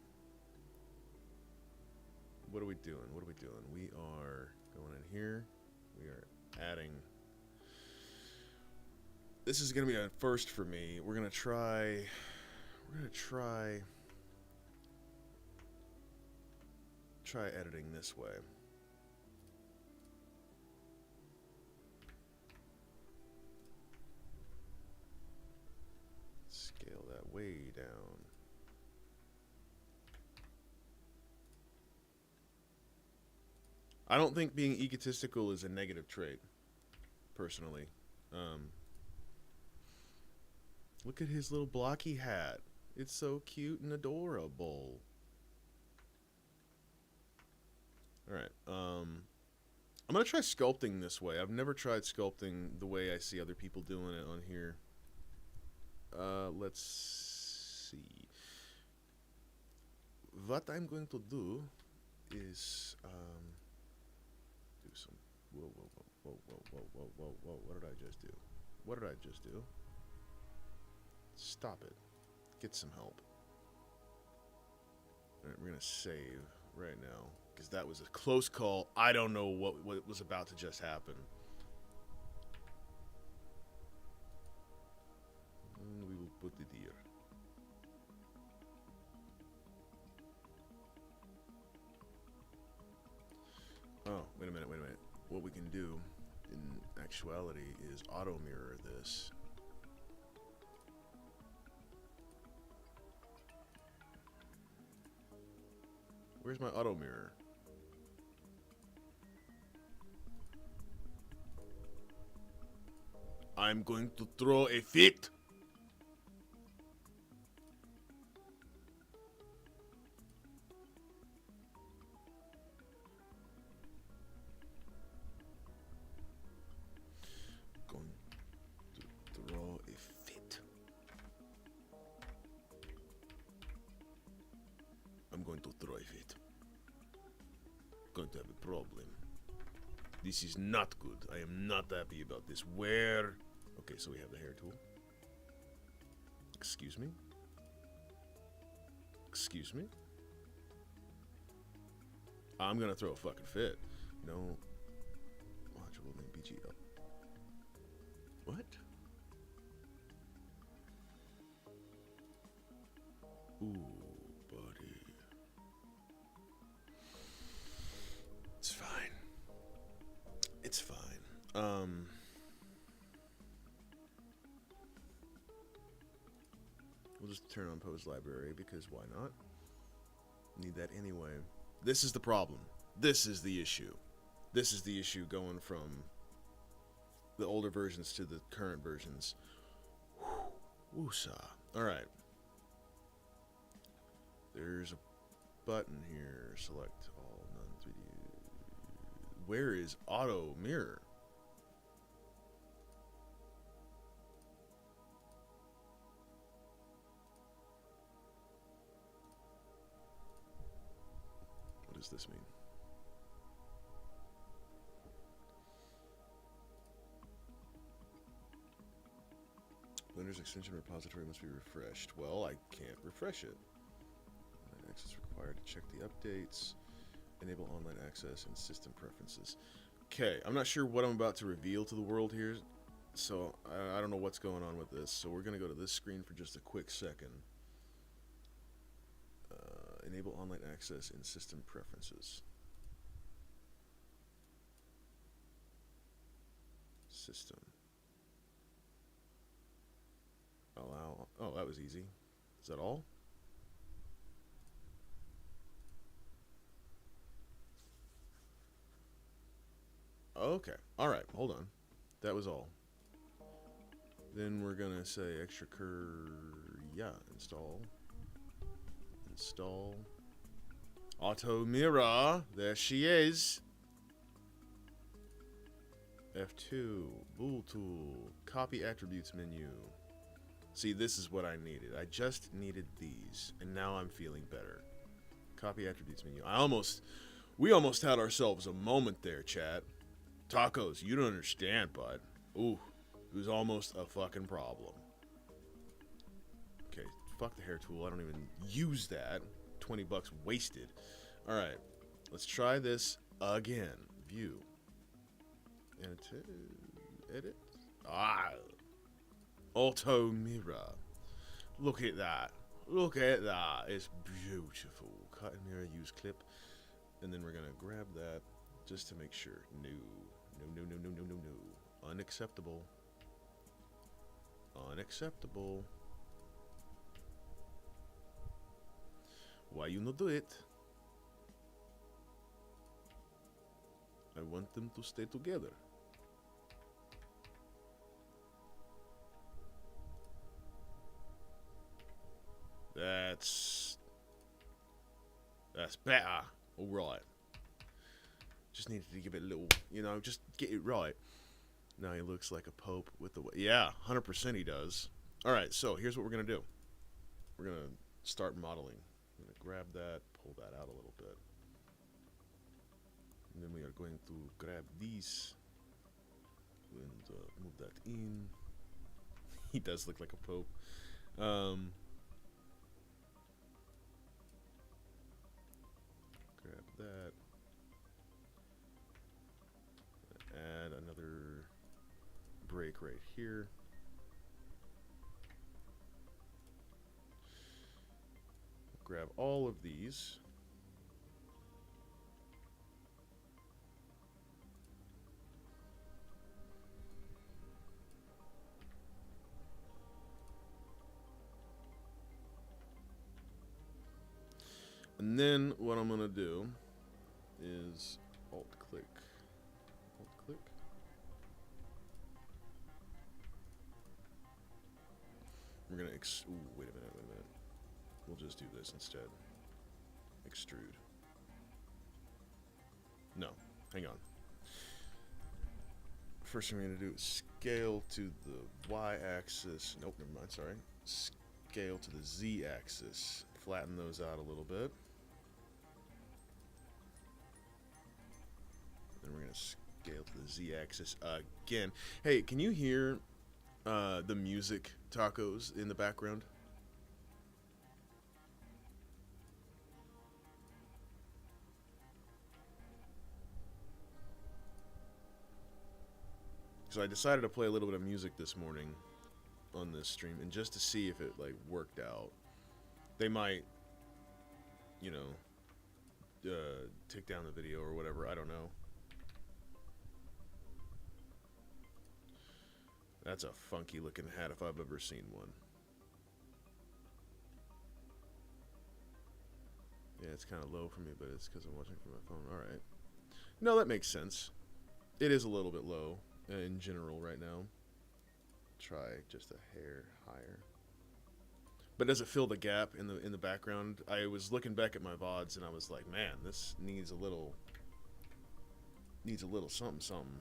What are we doing? What are we doing? We are going in here. We are adding. This is gonna be a first for me. We're gonna try. Try editing this way. Scale that way down. I don't think being egotistical is a negative trait, personally. Look at his little blocky hat. It's so cute and adorable. Alright, I'm gonna try sculpting this way. I've never tried sculpting the way I see other people doing it on here. Let's see. What I'm going to do is, do some. Whoa, whoa, whoa, whoa, whoa, whoa, whoa, whoa. What did I just do? What did I just do? Stop it. Get some help. Alright, we're gonna save right now. Because that was a close call. I don't know what was about to just happen. And we will put it here. Oh, wait a minute. What we can do, in actuality, is auto mirror this. Where's my auto mirror? I'm going to throw a fit. might have a problem. This is not good. I am not happy about this. Where? Okay, so we have the hair tool. Excuse me? Excuse me? I'm gonna throw a fucking fit. No. Module name BGL. What? Ooh, buddy. It's fine. It's fine. We'll just turn on Pose Library because why not? Need that anyway. This is the problem. This is the issue. This is the issue going from the older versions to the current versions. Woosah. Alright. There's a button here. Select all non-3D. Where is auto mirror? What does this mean? Blender's extension repository must be refreshed. Well, I can't refresh it. Online access required to check the updates. Enable online access and system preferences. Okay, I'm not sure what I'm about to reveal to the world here, so I don't know what's going on with this. So we're going to go to this screen for just a quick second. Enable online access and system preferences. System. Allow. Oh, that was easy. Is that all? Okay. All right. Hold on. That was all. Then we're gonna say extra yeah, install. Install. Auto mirror. There she is. F2. Bool tool. Copy attributes menu. See, this is what I needed. I just needed these, and now I'm feeling better. Copy attributes menu. We almost had ourselves a moment there, chat. Tacos, you don't understand, bud. Ooh, it was almost a fucking problem. Okay, fuck the hair tool. I don't even use that. 20 bucks wasted. All right, let's try this again. View. Edit. Auto mirror. Look at that. Look at that. It's beautiful. Cut and mirror, use clip. And then we're going to grab that just to make sure. No. Unacceptable. Unacceptable. Why you not do it? I want them to stay together. That's better. All right. Just needed to give it a little, just get it right. Now he looks like a pope with the... Yeah, 100% he does. All right, so here's what we're going to do. We're going to start modeling. I'm going to grab that, pull that out a little bit. And then we are going to grab these and move that in. He does look like a pope. Grab that. Add another break right here. Grab all of these. And then what I'm going to do is alt-click. Alt-click. We're going to wait a minute. We'll just do this instead. Extrude. No, hang on. First thing we're going to do is scale to the y-axis. Nope, never mind, sorry. Scale to the z-axis. Flatten those out a little bit. And we're going to scale to the Z-axis again. Hey, can you hear the music tacos in the background? So I decided to play a little bit of music this morning on this stream, and just to see if it like worked out. They might, you know, take down the video or whatever. I don't know. That's a funky looking hat if I've ever seen one. Yeah, it's kind of low for me, but it's because I'm watching from my phone. All right. No, that makes sense. It is a little bit low in general right now. Try just a hair higher. But does it fill the gap in the background? I was looking back at my VODs and I was like, man, this needs a little something something.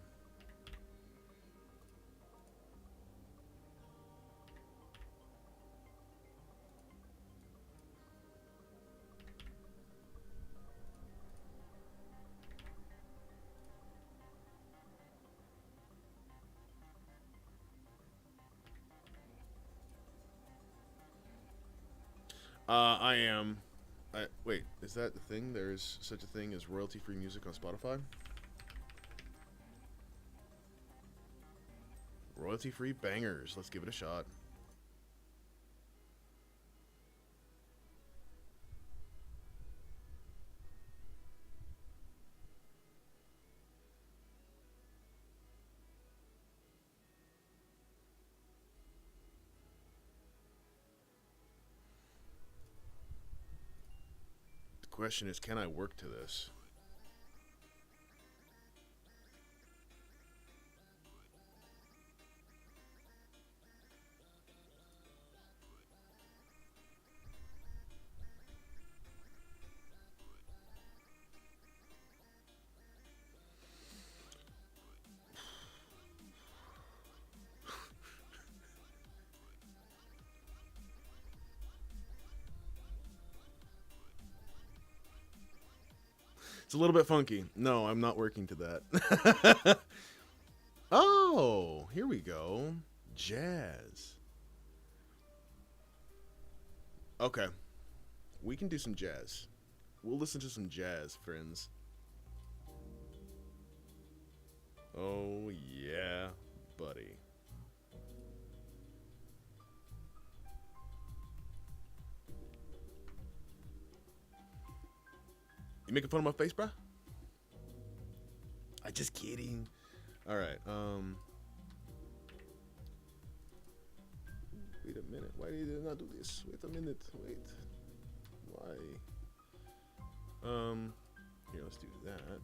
I am. Wait, is that the thing? There's such a thing as royalty-free music on Spotify? Royalty-free bangers. Let's give it a shot. The question is, can I work to this? It's a little bit funky. No, I'm not working to that. Oh, here we go. Jazz. Okay. We can do some jazz. We'll listen to some jazz, friends. Oh, yeah, buddy. You making fun of my face, bruh? I just kidding. All right. Wait a minute. Why did I not do this? Wait a minute. Wait. Why? Here, let's do that.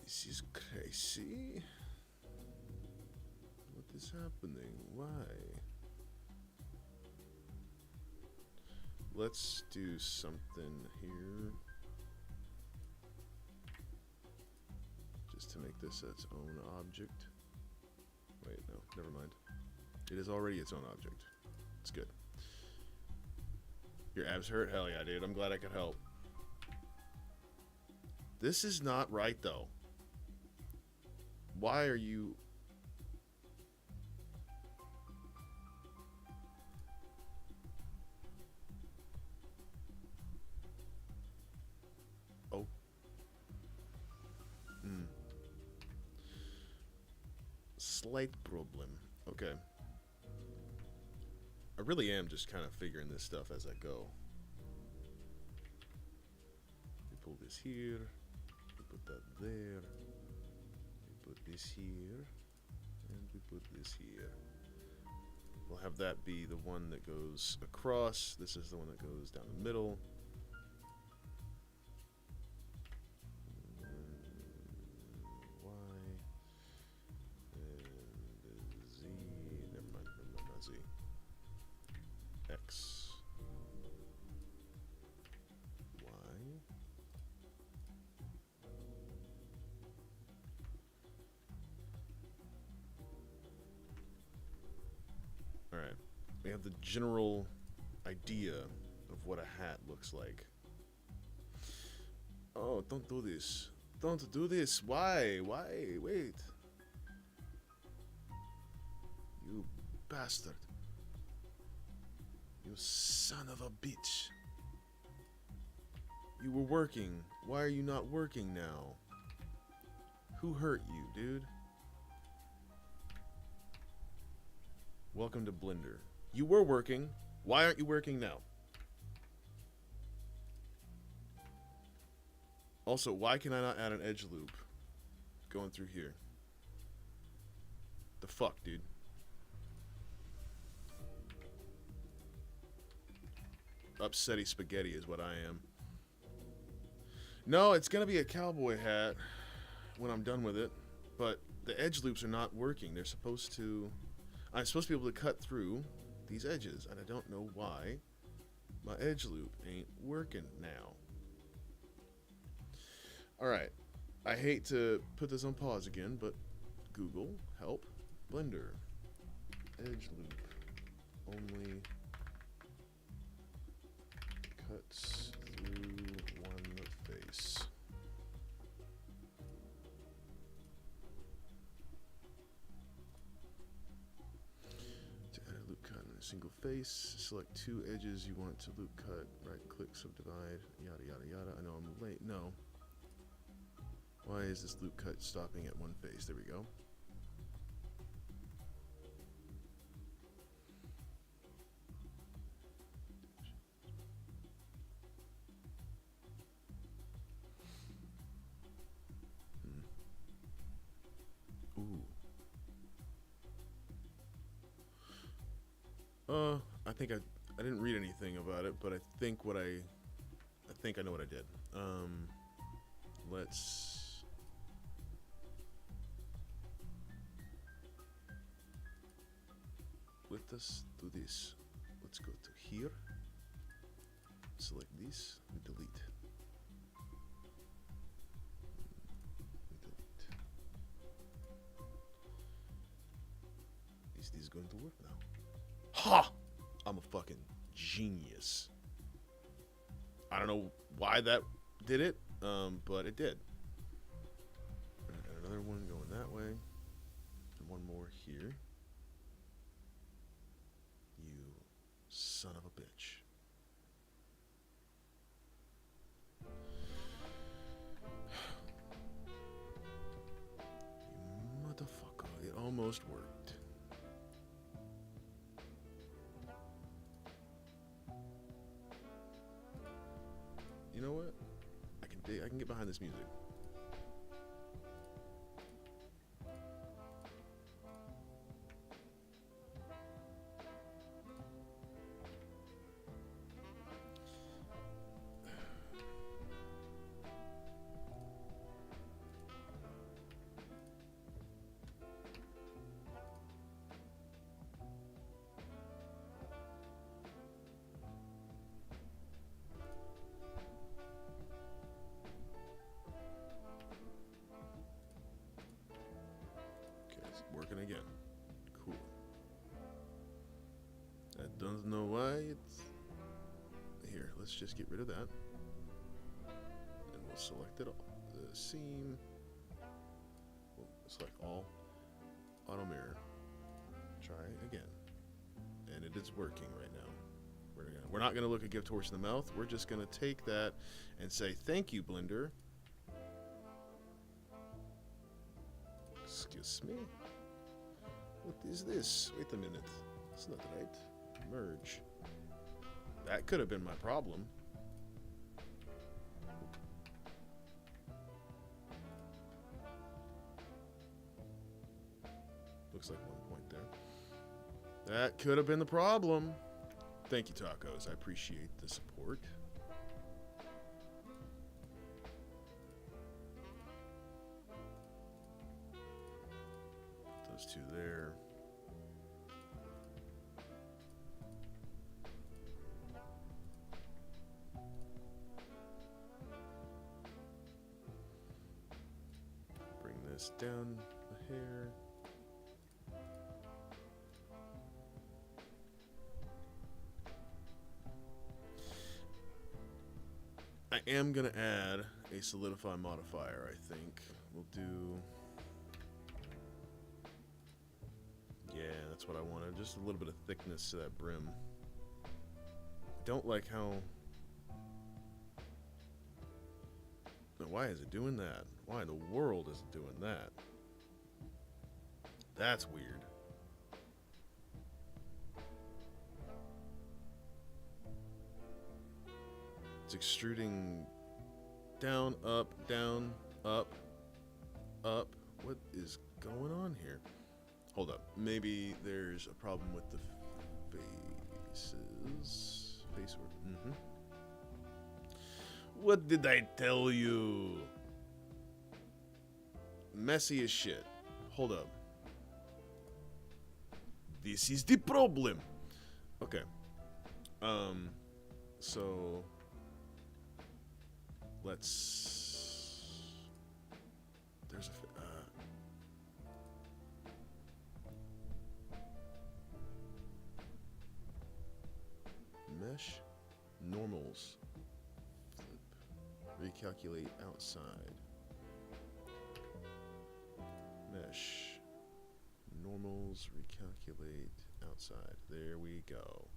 This is crazy. What is happening? Why? Let's do something here. Just to make this its own object. Wait, no, never mind. It is already its own object. It's good. Your abs hurt? Hell yeah, dude. I'm glad I could help. This is not right, though. Why are you... Oh. Slight problem. Okay. I really am just kind of figuring this stuff as I go. We pull this here. We put that there. We put this here. And we put this here. We'll have that be the one that goes across. This is the one that goes down the middle. Y. And Z. Never mind, not Z. X. Y. We have the general idea of what a hat looks like. Oh, don't do this. Don't do this. Why? Why? Wait. You bastard. You son of a bitch. You were working. Why are you not working now? Who hurt you, dude? Welcome to Blender. You were working. Why aren't you working now? Also, why can I not add an edge loop going through here? The fuck, dude? Upsetty spaghetti is what I am. No, it's gonna be a cowboy hat when I'm done with it, but the edge loops are not working. They're supposed to... I'm supposed to be able to cut through these edges, and I don't know why my edge loop ain't working now. Alright, I hate to put this on pause again, but Google, help, Blender, edge loop, only cuts through one face. To add a loop cut in a single face, select two edges you want to loop cut, right click, subdivide, yada yada yada. I know I'm late, no. Why is this loop cut stopping at one face? There we go. Ooh. I think I didn't read anything about it, but I think I know what I did. Let us do this. Let's go to here. Select this and delete. Is this going to work now? Ha! I'm a fucking genius. I don't know why that did it, but it did. And another one going that way. And one more here. You son of a bitch. You motherfucker. It almost worked. You know what? I can get behind this music. Working again. Cool. I don't know why it's... Here, let's just get rid of that. And we'll select it all. The seam. We'll select all. Auto mirror. Try again. And it is working right now. We're not going to look a gift horse in the mouth. We're just going to take that and say, thank you, Blender. Excuse me. What is this? Wait a minute. It's not right. Merge. That could have been my problem. Looks like 1 point there. That could have been the problem. Thank you, Tacos. I appreciate the support. Those two there. Bring this down the hair. am going to add a solidify modifier, I think. We'll do... Yeah, that's what I wanted. Just a little bit of thickness to that brim. Don't like how... Now, why is it doing that? Why in the world is it doing that? That's weird. It's extruding down, up, up. What is going on here? Hold up. Maybe there's a problem with the faces. Face work. Mm-hmm. What did I tell you? Messy as shit. Hold up. This is the problem. Okay. So let's. There's a. Mesh. Normals. Flip. Recalculate outside. Mesh. Normals. Recalculate outside. There we go.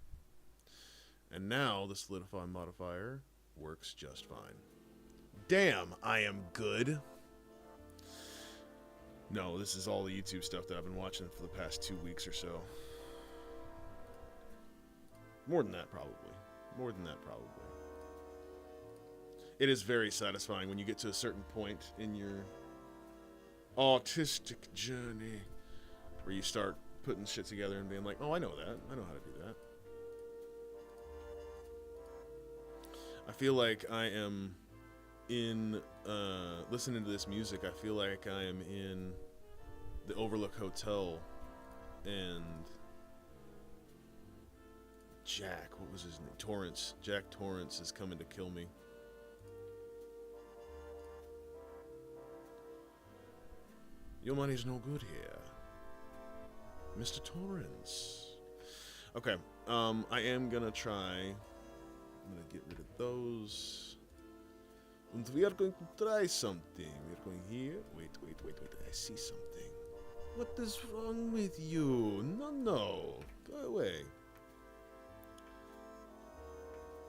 And now the solidify modifier works just fine. Damn, I am good. No, this is all the YouTube stuff that I've been watching for the past 2 weeks or so. More than that, probably. More than that, probably. It is very satisfying when you get to a certain point in your autistic journey where you start putting shit together and being like, oh, I know that. I know how to do that. I feel like I am in, listening to this music, I feel like I am in the Overlook Hotel and Jack, what was his name? Torrance. Jack Torrance is coming to kill me. Your money's no good here, Mr. Torrance. Okay, I am gonna try. I'm gonna get rid of those. And we are going to try something. We're going here. Wait. I see something. What is wrong with you? No. Go away.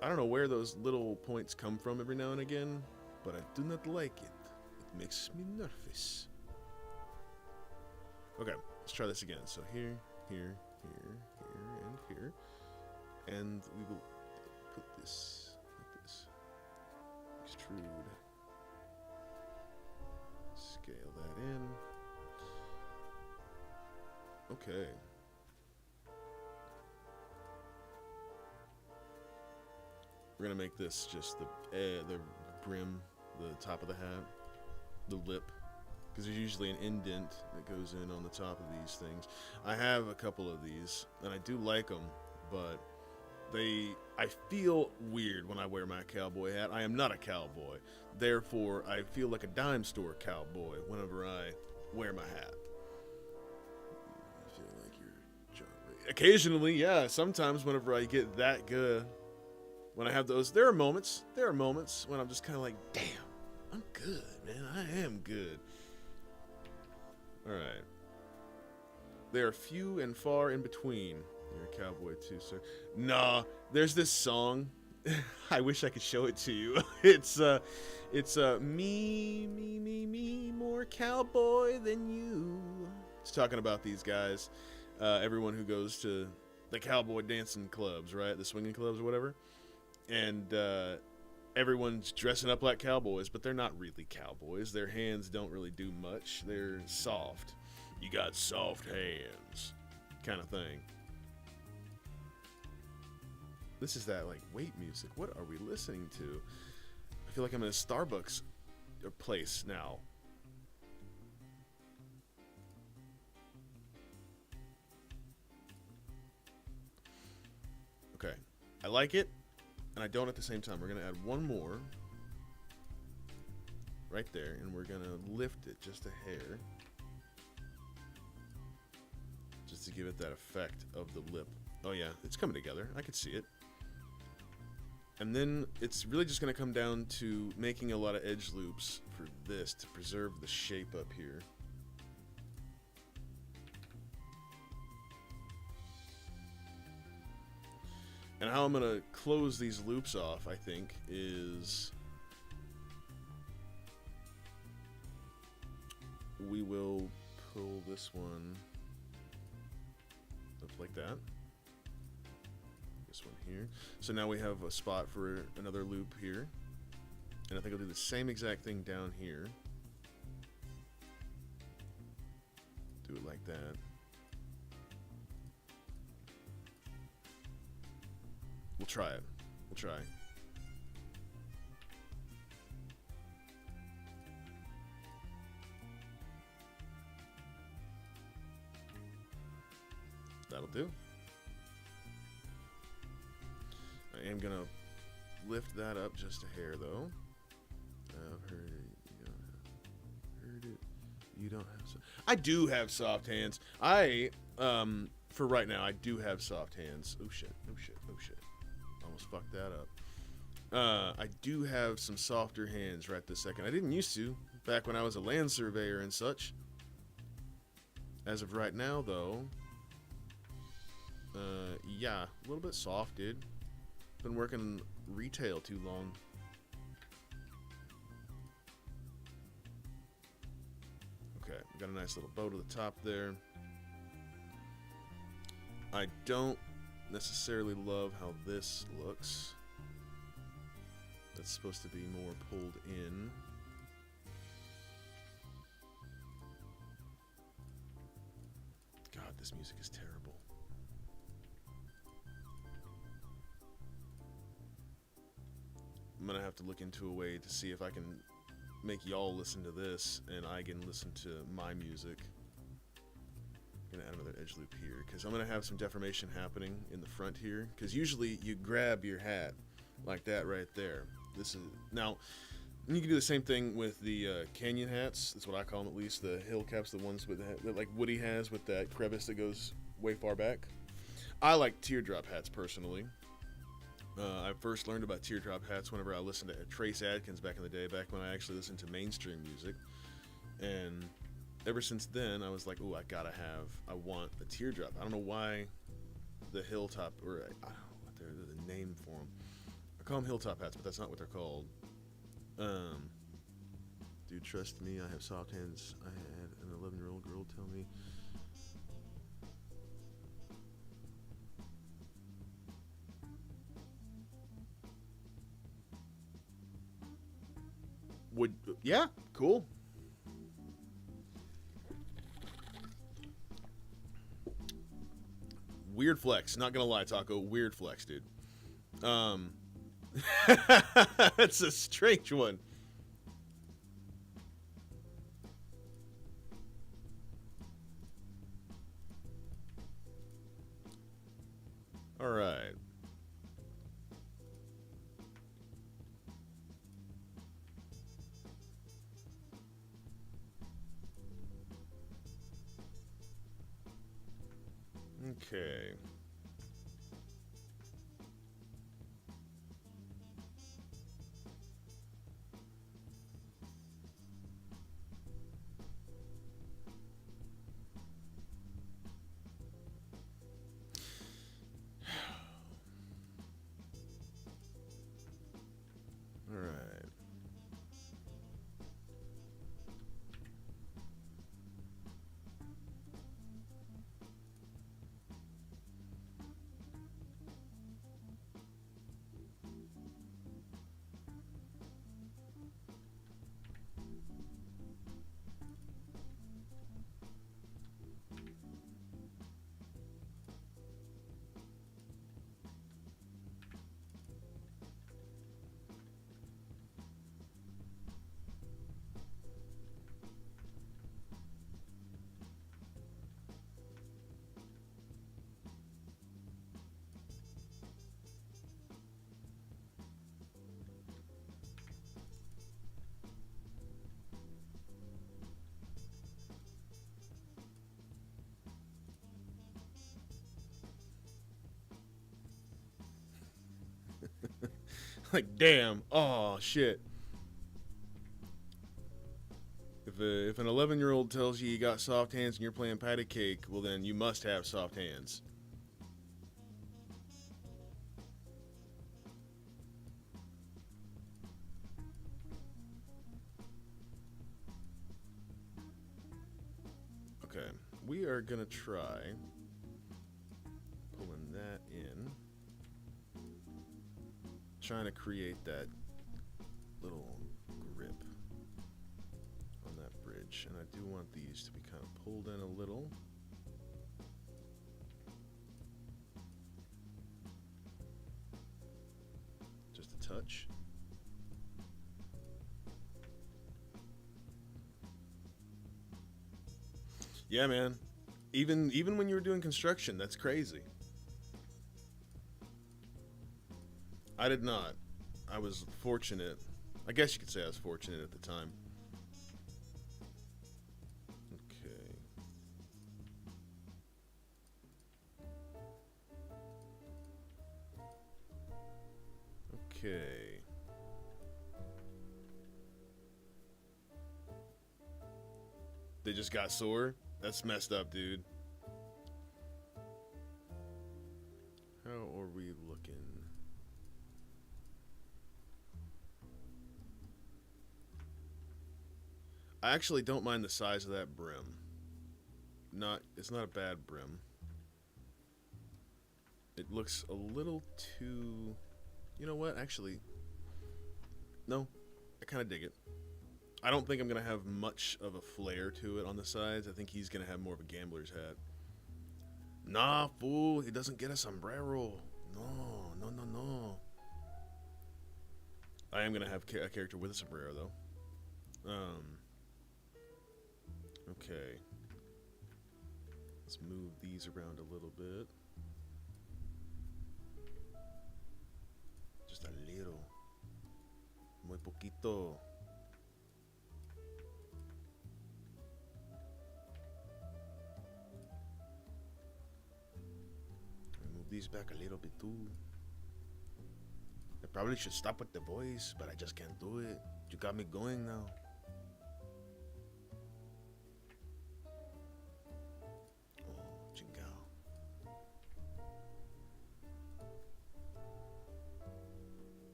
I don't know where those little points come from every now and again, but I do not like it. It makes me nervous. Okay, let's try this again. So here, and here. And we will put this like this. Extrude. Scale that in. Okay. We're gonna make this just the brim, the top of the hat, the lip, because there's usually an indent that goes in on the top of these things. I have a couple of these, and I do like them, but I feel weird when I wear my cowboy hat. I am not a cowboy, therefore I feel like a dime store cowboy whenever I wear my hat. I feel like you're John Ray. Occasionally, yeah, sometimes whenever I get that good. When I have those, there are moments when I'm just kind of like, damn, I'm good, man. I am good. All right. They are few and far in between. You're a cowboy too, sir. Nah, there's this song. I wish I could show it to you. It's me, more cowboy than you. It's talking about these guys. Everyone who goes to the cowboy dancing clubs, right? The swinging clubs or whatever. And everyone's dressing up like cowboys, but they're not really cowboys. Their hands don't really do much. They're soft. You got soft hands, kind of thing. This is that, like, wait music. What are we listening to? I feel like I'm in a Starbucks place now. Okay. I like it. And I don't at the same time. We're going to add one more right there, and we're going to lift it just a hair just to give it that effect of the lip. Oh yeah, it's coming together. I can see it. And then it's really just going to come down to making a lot of edge loops for this to preserve the shape up here. And how I'm going to close these loops off, I think, is we will pull this one up like that. This one here. So now we have a spot for another loop here. And I think I'll do the same exact thing down here. Do it like that. We'll try it. We'll try. That'll do. I am gonna lift that up just a hair, though. I've heard it. You don't have. Heard it. You don't have. I do have soft hands. For right now, I do have soft hands. Oh shit! Oh shit! Oh shit! Almost fucked that up. I do have some softer hands right this second. I didn't used to back when I was a land surveyor and such. As of right now, though, yeah, a little bit soft, dude. Been working retail too long. Okay, got a nice little bow to the top there. I don't necessarily love how this looks. That's supposed to be more pulled in. God, this music is terrible. I'm gonna have to look into a way to see if I can make y'all listen to this and I can listen to my music. I'm gonna add another edge loop here because I'm gonna have some deformation happening in the front here, because usually you grab your hat like that right there. This is now you can do the same thing with the canyon hats. That's what I call them, at least the hill caps, the ones with that like Woody has with that crevice that goes way far back. I like teardrop hats personally. I first learned about teardrop hats whenever I listened to Trace Adkins back in the day, back when I actually listened to mainstream music. And ever since then, I was like, "Ooh, I want a teardrop." I don't know why the hilltop, or I don't know what there's a name for them. I call them hilltop hats, but that's not what they're called. Dude, trust me, I have soft hands. I had an 11-year-old girl tell me. Yeah, cool. Weird flex. Not gonna lie, Taco. Weird flex, dude. It's a strange one. All right. Okay. All right. Like, damn. Oh, shit. If an 11-year-old tells you got soft hands and you're playing patty cake, well, then you must have soft hands. Okay, we are gonna try pulling that in, trying to create that little grip on that bridge, and I do want these to be kind of pulled in a little. Just a touch. Yeah, man. Even when you were doing construction, that's crazy. I did not. I was fortunate. I guess you could say I was fortunate at the time. Okay. Okay. They just got sore? That's messed up, dude. How are we looking? I actually don't mind the size of that brim. It's not a bad brim. It looks a little too... You know what? Actually, no. I kind of dig it. I don't think I'm going to have much of a flare to it on the sides. I think he's going to have more of a gambler's hat. Nah, fool. He doesn't get a sombrero. No, no, no, no. I am going to have a character with a sombrero, though. Okay. Let's move these around a little bit. Just a little. Muy poquito. Move these back a little bit too. I probably should stop with the voice, but I just can't do it. You got me going now.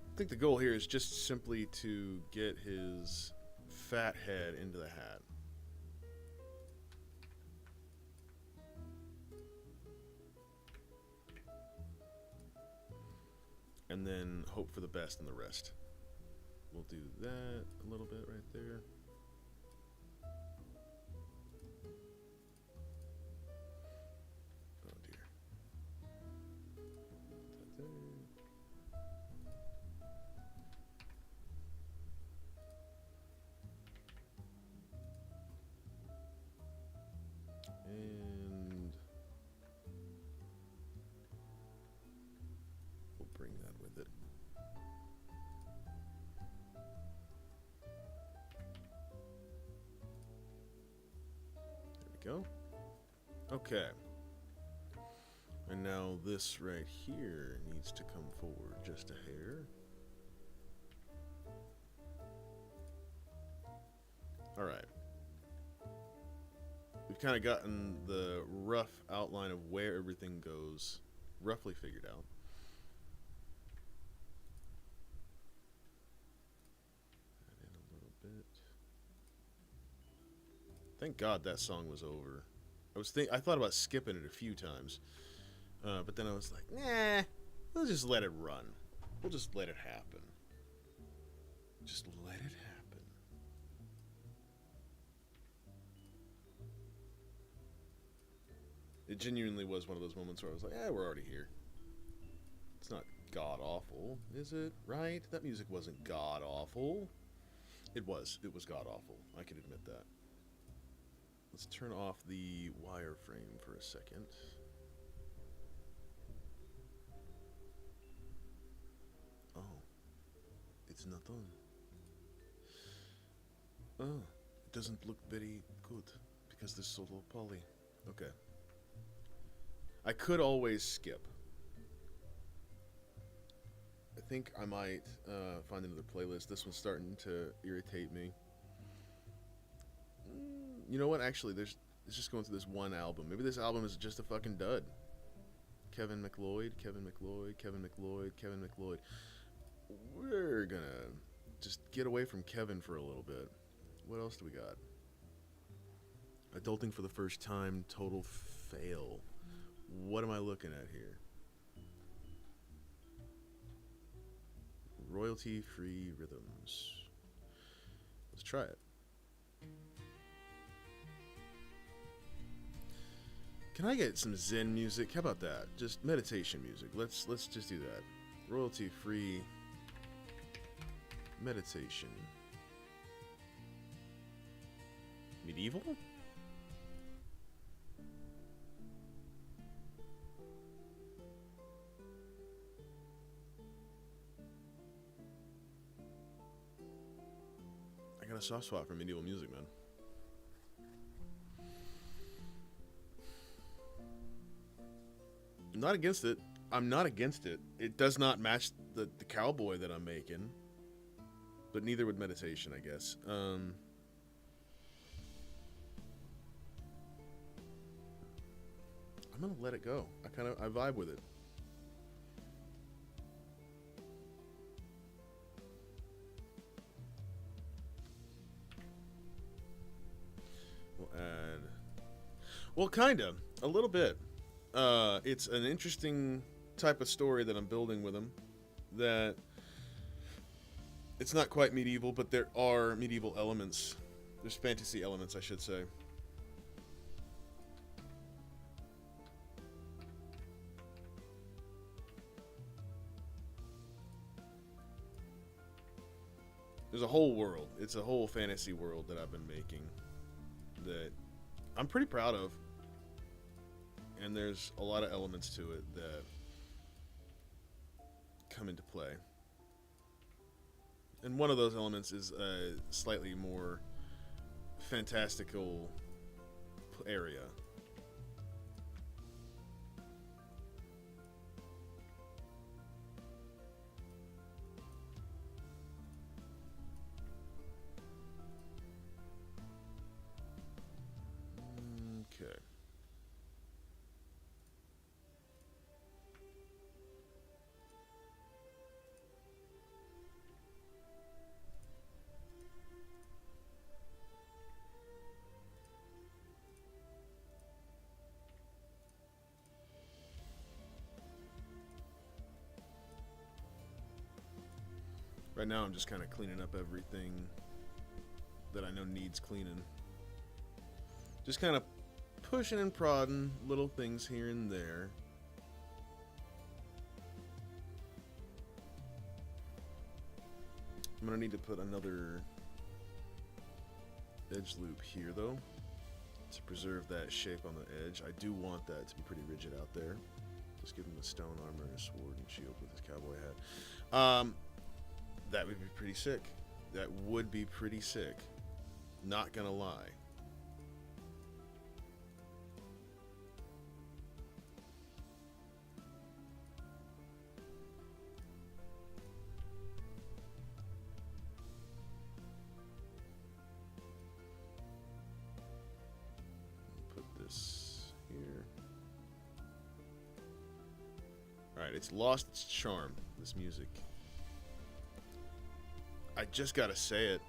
I think the goal here is just simply to get his fat head into the hat. And then hope for the best in the rest. We'll do that a little bit right there. Oh dear. That there. And we'll bring that with it. There we go. Okay. And now this right here needs to come forward just a hair. All right. We've kind of gotten the rough outline of where everything goes roughly figured out. Add in a little bit. Thank God that song was over. I thought about skipping it a few times, but then I was like, nah, we'll just let it run. We'll just let it happen. Just let it happen. It genuinely was one of those moments where I was like, we're already here. It's not god-awful, is it? Right? That music wasn't god-awful. It was. It was god-awful. I can admit that. Let's turn off the wireframe for a second. Oh. It's not on. Oh. doesn't look very good because there's so little poly. Okay. I could always skip. I think I might find another playlist. This one's starting to irritate me. You know what? Actually, it's just going through this one album. Maybe this album is just a fucking dud. Kevin MacLeod, Kevin MacLeod, Kevin MacLeod, Kevin MacLeod. We're gonna just get away from Kevin for a little bit. What else do we got? Adulting for the first time, total fail. What am I looking at here? Royalty-free rhythms. Let's try it. Can I get some Zen music? How about that? Just meditation music. Let's just do that. Royalty-free meditation. Medieval? I got a soft spot for medieval music, man. I'm not against it. I'm not against it. It does not match the cowboy that I'm making. But neither would meditation, I guess. I'm gonna let it go. I vibe with it. We'll add. Well, kinda. A little bit. It's an interesting type of story that I'm building with him. That it's not quite medieval, but there are medieval elements. There's fantasy elements, I should say. There's a whole world. It's a whole fantasy world that I've been making that I'm pretty proud of. And there's a lot of elements to it that come into play. And one of those elements is a slightly more fantastical area. Okay. Right now I'm just kind of cleaning up everything that I know needs cleaning. Just kind of pushing and prodding little things here and there. I'm gonna need to put another edge loop here though to preserve that shape on the edge. I do want that to be pretty rigid out there. Just give him a stone armor and a sword and shield with his cowboy hat. That would be pretty sick. That would be pretty sick. Not gonna lie. Put this here. Alright, it's lost its charm, this music. I just gotta say it.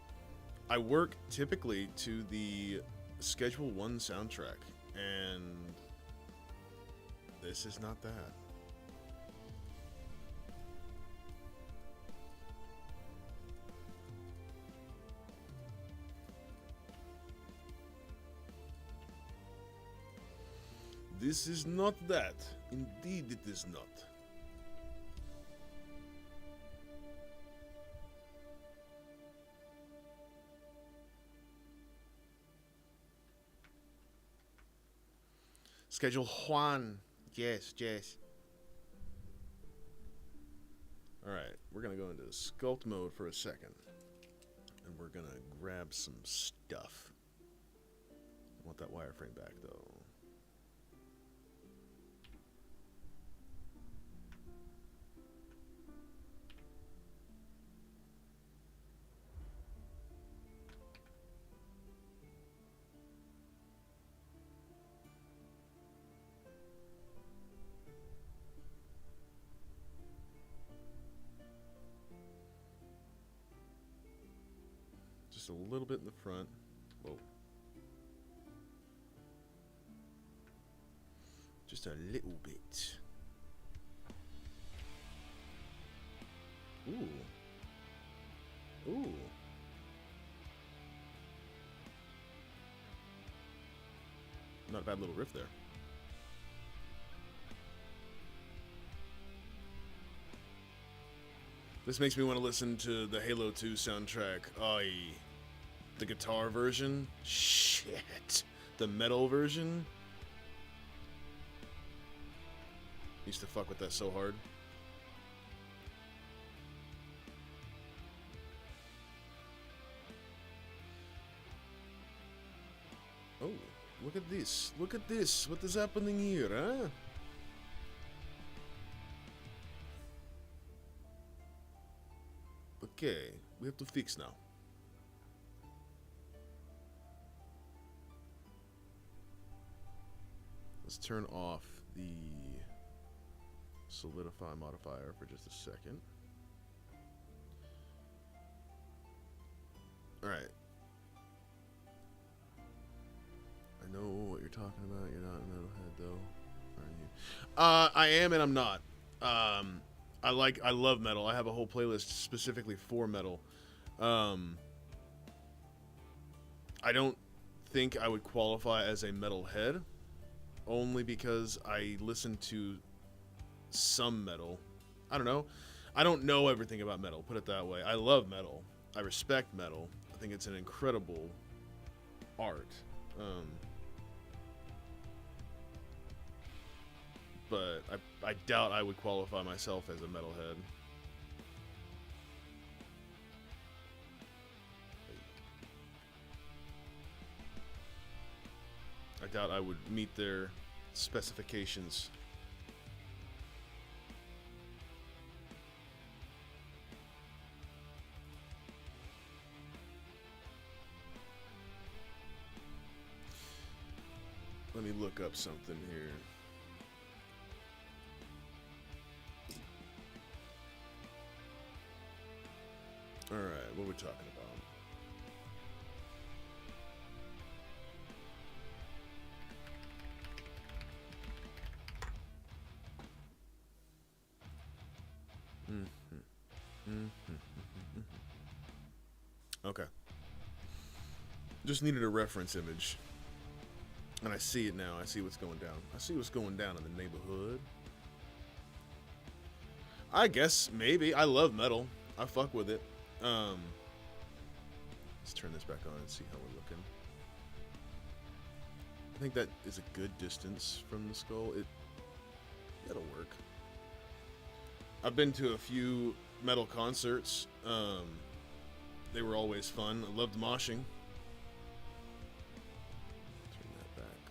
I work typically to the Schedule 1 soundtrack, and this is not that. This is not that. Indeed, it is not. Schedule Juan. Yes, yes. Alright, we're going to go into sculpt mode for a second. And we're gonna grab some stuff. I want that wireframe back though. Just a little bit in the front. Whoa. Just a little bit. Ooh. Ooh. Not a bad little riff there. This makes me want to listen to the Halo 2 soundtrack. Aye. The guitar version? Shit. The metal version? Used to fuck with that so hard. Oh, look at this. Look at this. What is happening here, huh? Okay, we have to fix now. Let's turn off the solidify modifier for just a second. Alright. I know what you're talking about. You're not a metalhead though, are you? I am and I'm not. I love metal. I have a whole playlist specifically for metal. I don't think I would qualify as a metalhead, only because I listen to some metal. I don't know. I don't know everything about metal, put it that way. I love metal. I respect metal. I think it's an incredible art. But I doubt I would qualify myself as a metalhead. I doubt I would meet their specifications. Let me look up something here. Alright, what are we talking about? Okay. Just needed a reference image. And I see it now. I see what's going down. I see what's going down in the neighborhood. I guess, maybe. I love metal. I fuck with it. Let's turn this back on and see how we're looking. I think that is a good distance from the skull. That'll work. I've been to a few metal concerts. They were always fun. I loved moshing. Turn that back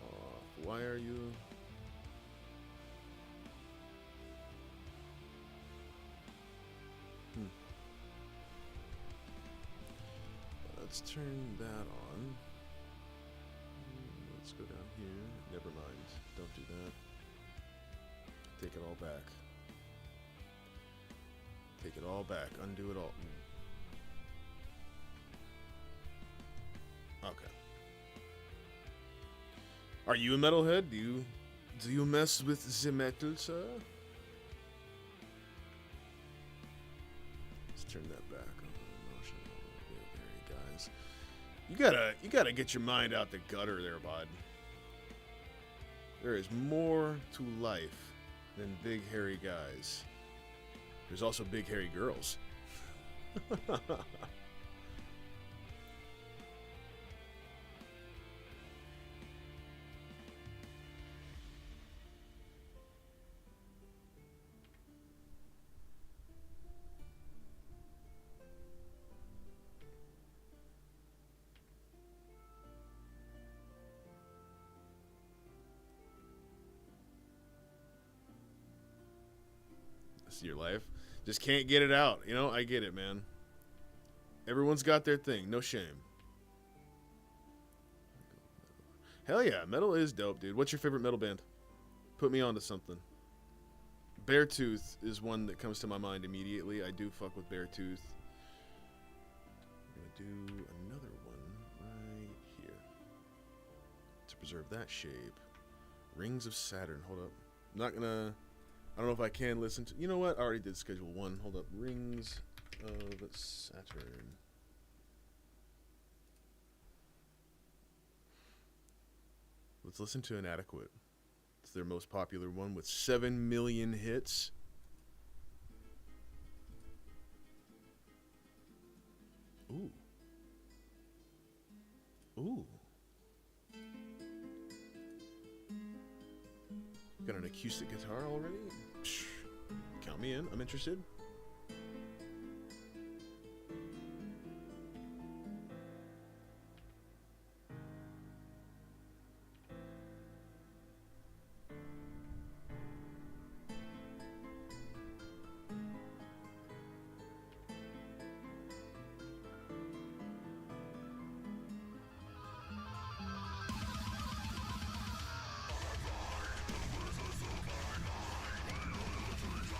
off. Why are you... Let's turn that on. Let's go down here. Never mind. Don't do that. Take it all back. Take it all back. Undo it all. Okay. Are you a metalhead? Do you mess with the metal, sir? Let's turn that back on. Guys, you gotta get your mind out the gutter there, bud. There is more to life than big hairy guys. There's also big hairy girls. rest of your life. Just can't get it out. You know, I get it, man. Everyone's got their thing. No shame. Hell yeah, metal is dope, dude. What's your favorite metal band? Put me onto something. Beartooth is one that comes to my mind immediately. I do fuck with Beartooth. I'm gonna do another one right here to preserve that shape. Rings of Saturn. Hold up. I'm not gonna. I don't know if I can listen to. You know what? I already did schedule one. Hold up. Rings of Saturn. Let's listen to Inadequate. It's their most popular one with 7 million hits. Ooh. Ooh. Got an acoustic guitar already? Psh, count me in. I'm interested.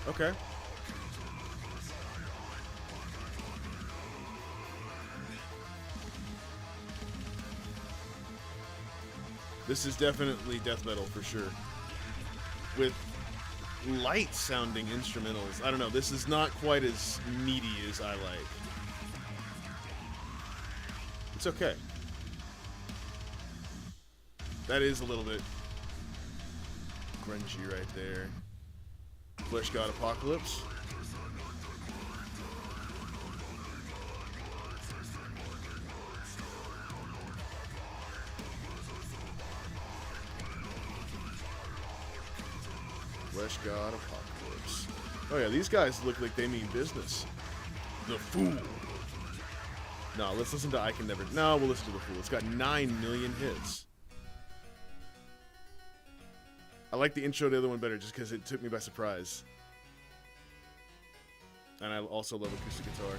Okay. This is definitely death metal for sure. With light sounding instrumentals. I don't know, this is not quite as meaty as I like. It's okay. That is a little bit grungy right there. Fleshgod Apocalypse. Fleshgod Apocalypse. Oh yeah, these guys look like they mean business. The Fool. No, let's listen to I Can Never. No, we'll listen to The Fool. It's got 9 million hits. I like the intro to the other one better just because it took me by surprise. And I also love acoustic guitar.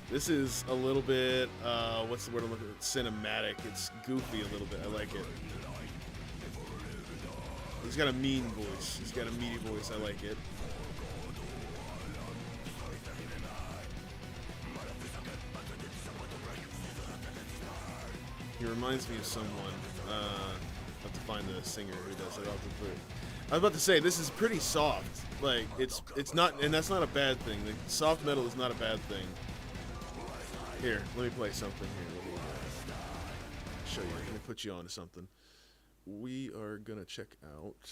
This is a little bit, what's the word I'm looking at? Cinematic. It's goofy a little bit. I like it. He's got a mean voice. He's got a meaty voice. I like it. He reminds me of someone. I'll have to find the singer who does it. I was about to say, this is pretty soft. Like, it's not, and that's not a bad thing. Like, soft metal is not a bad thing. Here, let me play something here. Let me show you. Let me put you on to something. We are going to check out...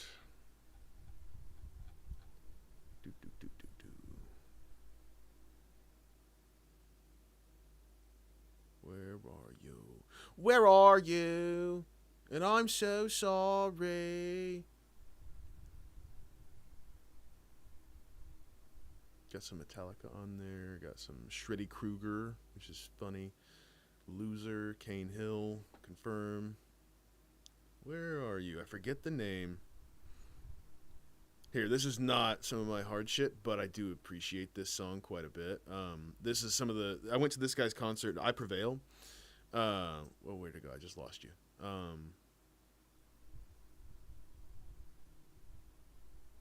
Where are you? Where are you? And I'm so sorry. Got some Metallica on there. Got some Shreddy Krueger, which is funny. Loser, Cane Hill, Confirm. Where are you? I forget the name. Here, this is not some of my hard shit, but I do appreciate this song quite a bit. This is some of the... I went to this guy's concert, I Prevail. Well, where'd it go? I just lost you.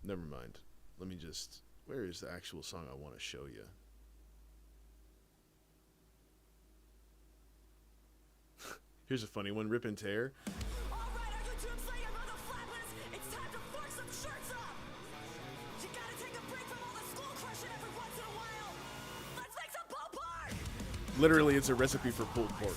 Never mind. Let me just... Where is the actual song I want to show you? Here's a funny one, Rip and Tear. Literally, it's a recipe for pulled pork.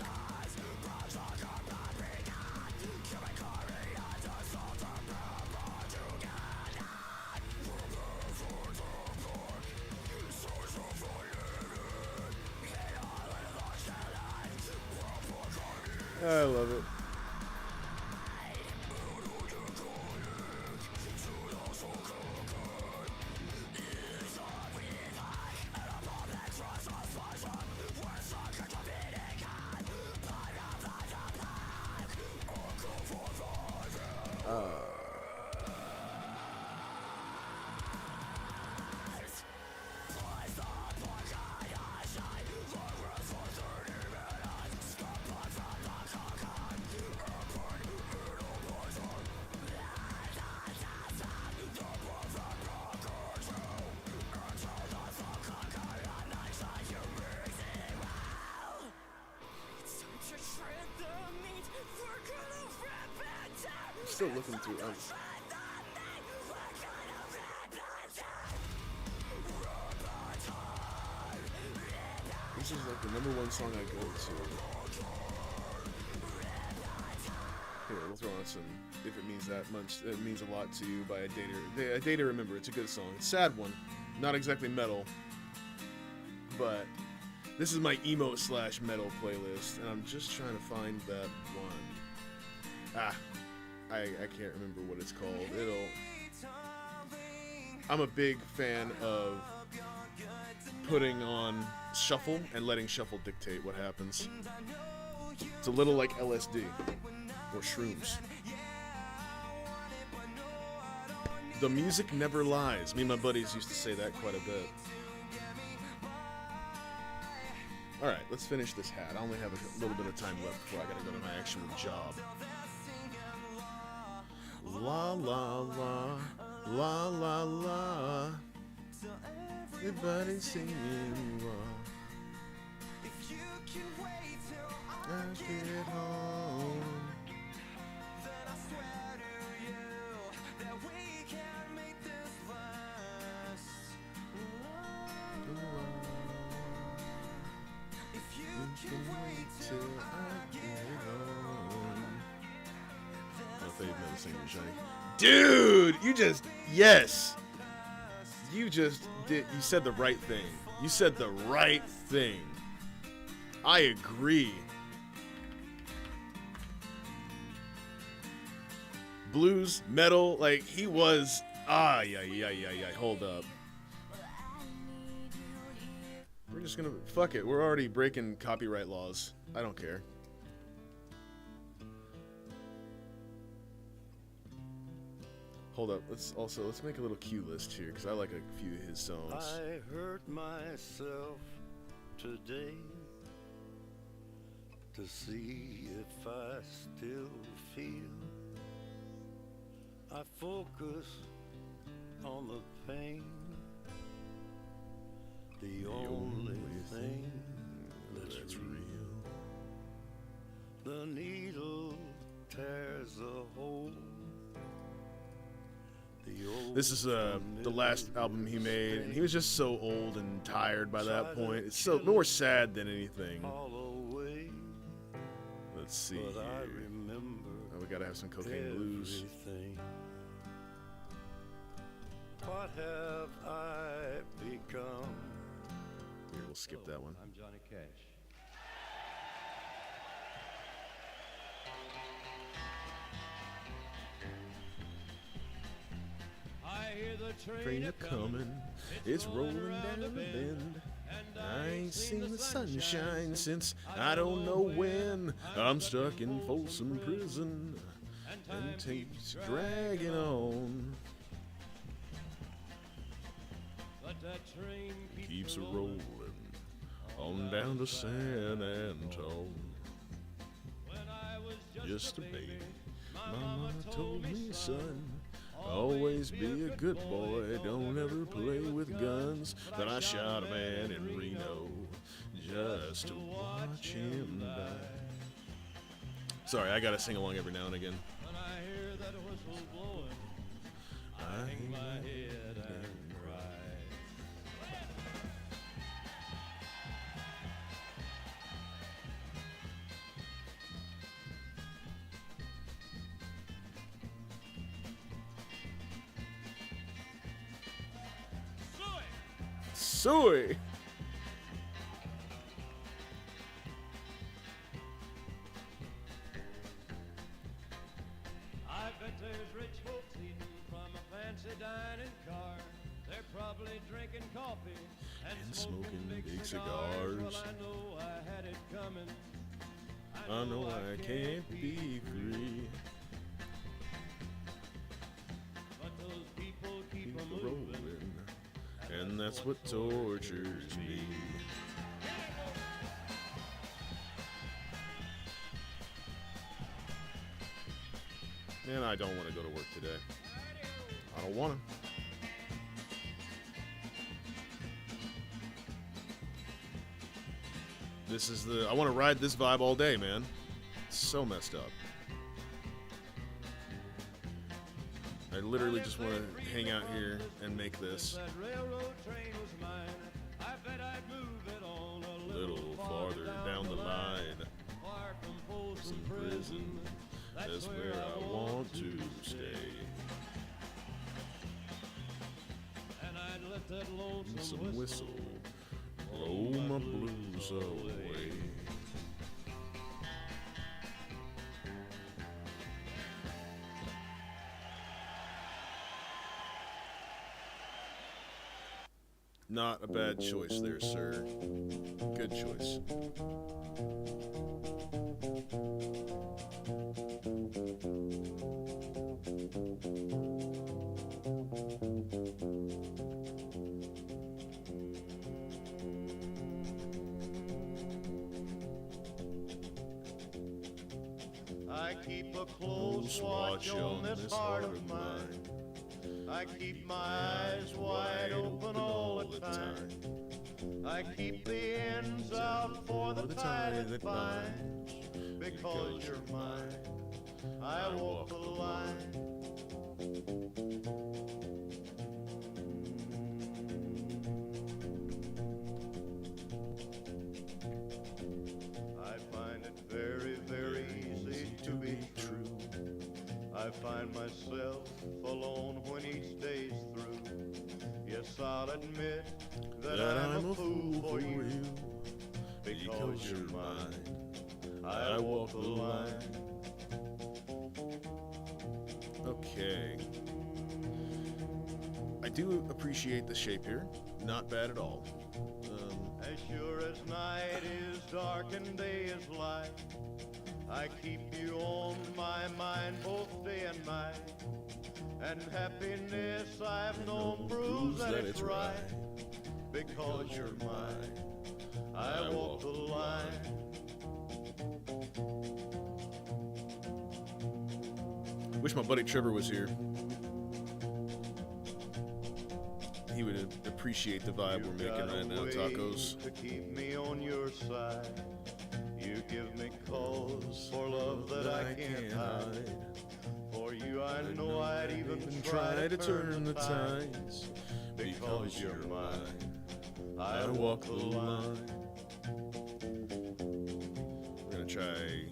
I love it. still looking through. This is like the #1 song I go to. Here, we'll throw on some. If it means that much, it means a lot to you by A Day to Remember. It's a good song. It's a sad one, not exactly metal, but this is my emo / metal playlist, and I'm just trying to find that one. I can't remember what it's called. I'm a big fan of putting on shuffle and letting shuffle dictate what happens. It's a little like LSD or shrooms. The music never lies. Me and my buddies used to say that quite a bit. Alright, let's finish this hat. I only have a little bit of time left before I gotta go to my actual job. La la la, la la la. Everybody singing I get home. You can wait till I get home. I thought you'd never sing it, Johnny. Dude, you just did. You said the right thing. You said the right thing. I agree. Blues, metal, like he was. Yeah. Hold up. We're just gonna fuck it. We're already breaking copyright laws. I don't care. Hold up. Let's make a little cue list here because I like a few of his songs. I hurt myself today to see if I still feel. I focus on the pain, the only thing that's real. The needle tears a hole. This is the last album he made, and he was just so old and tired by that point. It's so more sad than anything. Let's see here. Oh, we gotta have some Cocaine Blues. What have I become? Here, we'll skip that one. I'm Johnny Cash. I hear the Train a-comin', it's rolling down the bend. I ain't seen the sunshine since I don't know when. I'm stuck in Folsom Prison, and tape's dragging on. Keeps rolling on down to San Antone. Just a baby, my mama told me, son, always be a good boy, don't ever play with guns. But I shot a man in Reno just to watch him die. Sorry, I gotta sing along every now and again. When I hear that whistle blowing, I hang my head and cry. Suey! I bet there's rich folks eating from a fancy dining car. They're probably drinking coffee and smoking big cigars. Well, I know I had it coming. I know I can't be free. But those people keep Keep a moving. and that's what tortures me. Man, I don't want to go to work today. I don't want to. This is I want to ride this vibe all day, man. It's so messed up. I literally just want to hang out here and make this. That railroad train was mine. I bet I'd move it on a Little farther down the line. Far from Folsom Some Prison. prison. That's where I want to stay. And I'd let that lonesome Some whistle blow my blues away. Not a bad choice there, sir. Good choice. I keep a close watch on this heart of mine. I keep my eyes wide open all the time. I keep the ends out for the tie that binds. Because you're mine, I walk the line. I find it very, very easy to be true. I find myself alone when each day's through. Yes, I'll admit that I'm a fool for you. Because you're mine, I walk the line. Okay. I do appreciate the shape here. Not bad at all. As sure as night is dark and day is light, I keep you on my mind both day and night. And happiness I've known proves that it's right. Because you're mine, I walk the line. Wish my buddy Trevor was here. He would appreciate the vibe we're making right now, tacos. To keep me on your side, you give me cause for love that I can't hide. For you, I know I'd even try to turn the tides. Because you're mine, I walk the line. We're gonna try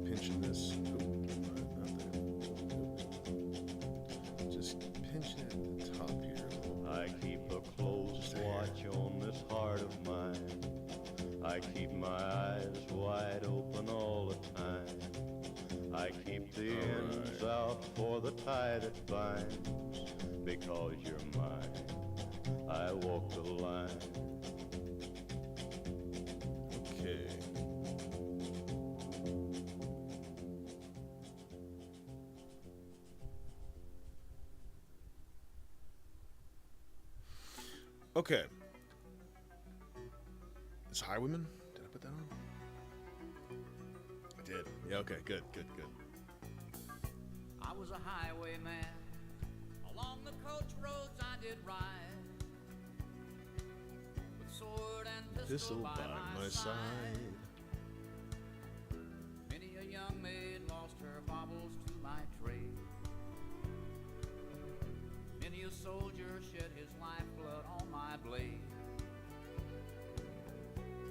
pinching this. Just pinch it at the top here. I keep a close watch on this heart of mine. I keep my eyes wide open all the time. I keep the ends out for the tie that binds. Because you're mine, I walk the line. Okay. Okay. Is Highwayman? Did I put that on? I did. Yeah, okay, good. I was a highwayman. Along the coach roads I did ride. With sword and pistol by my side. Many a young maid lost her baubles to my trade. Many a soldier shed his lifeblood on my blade.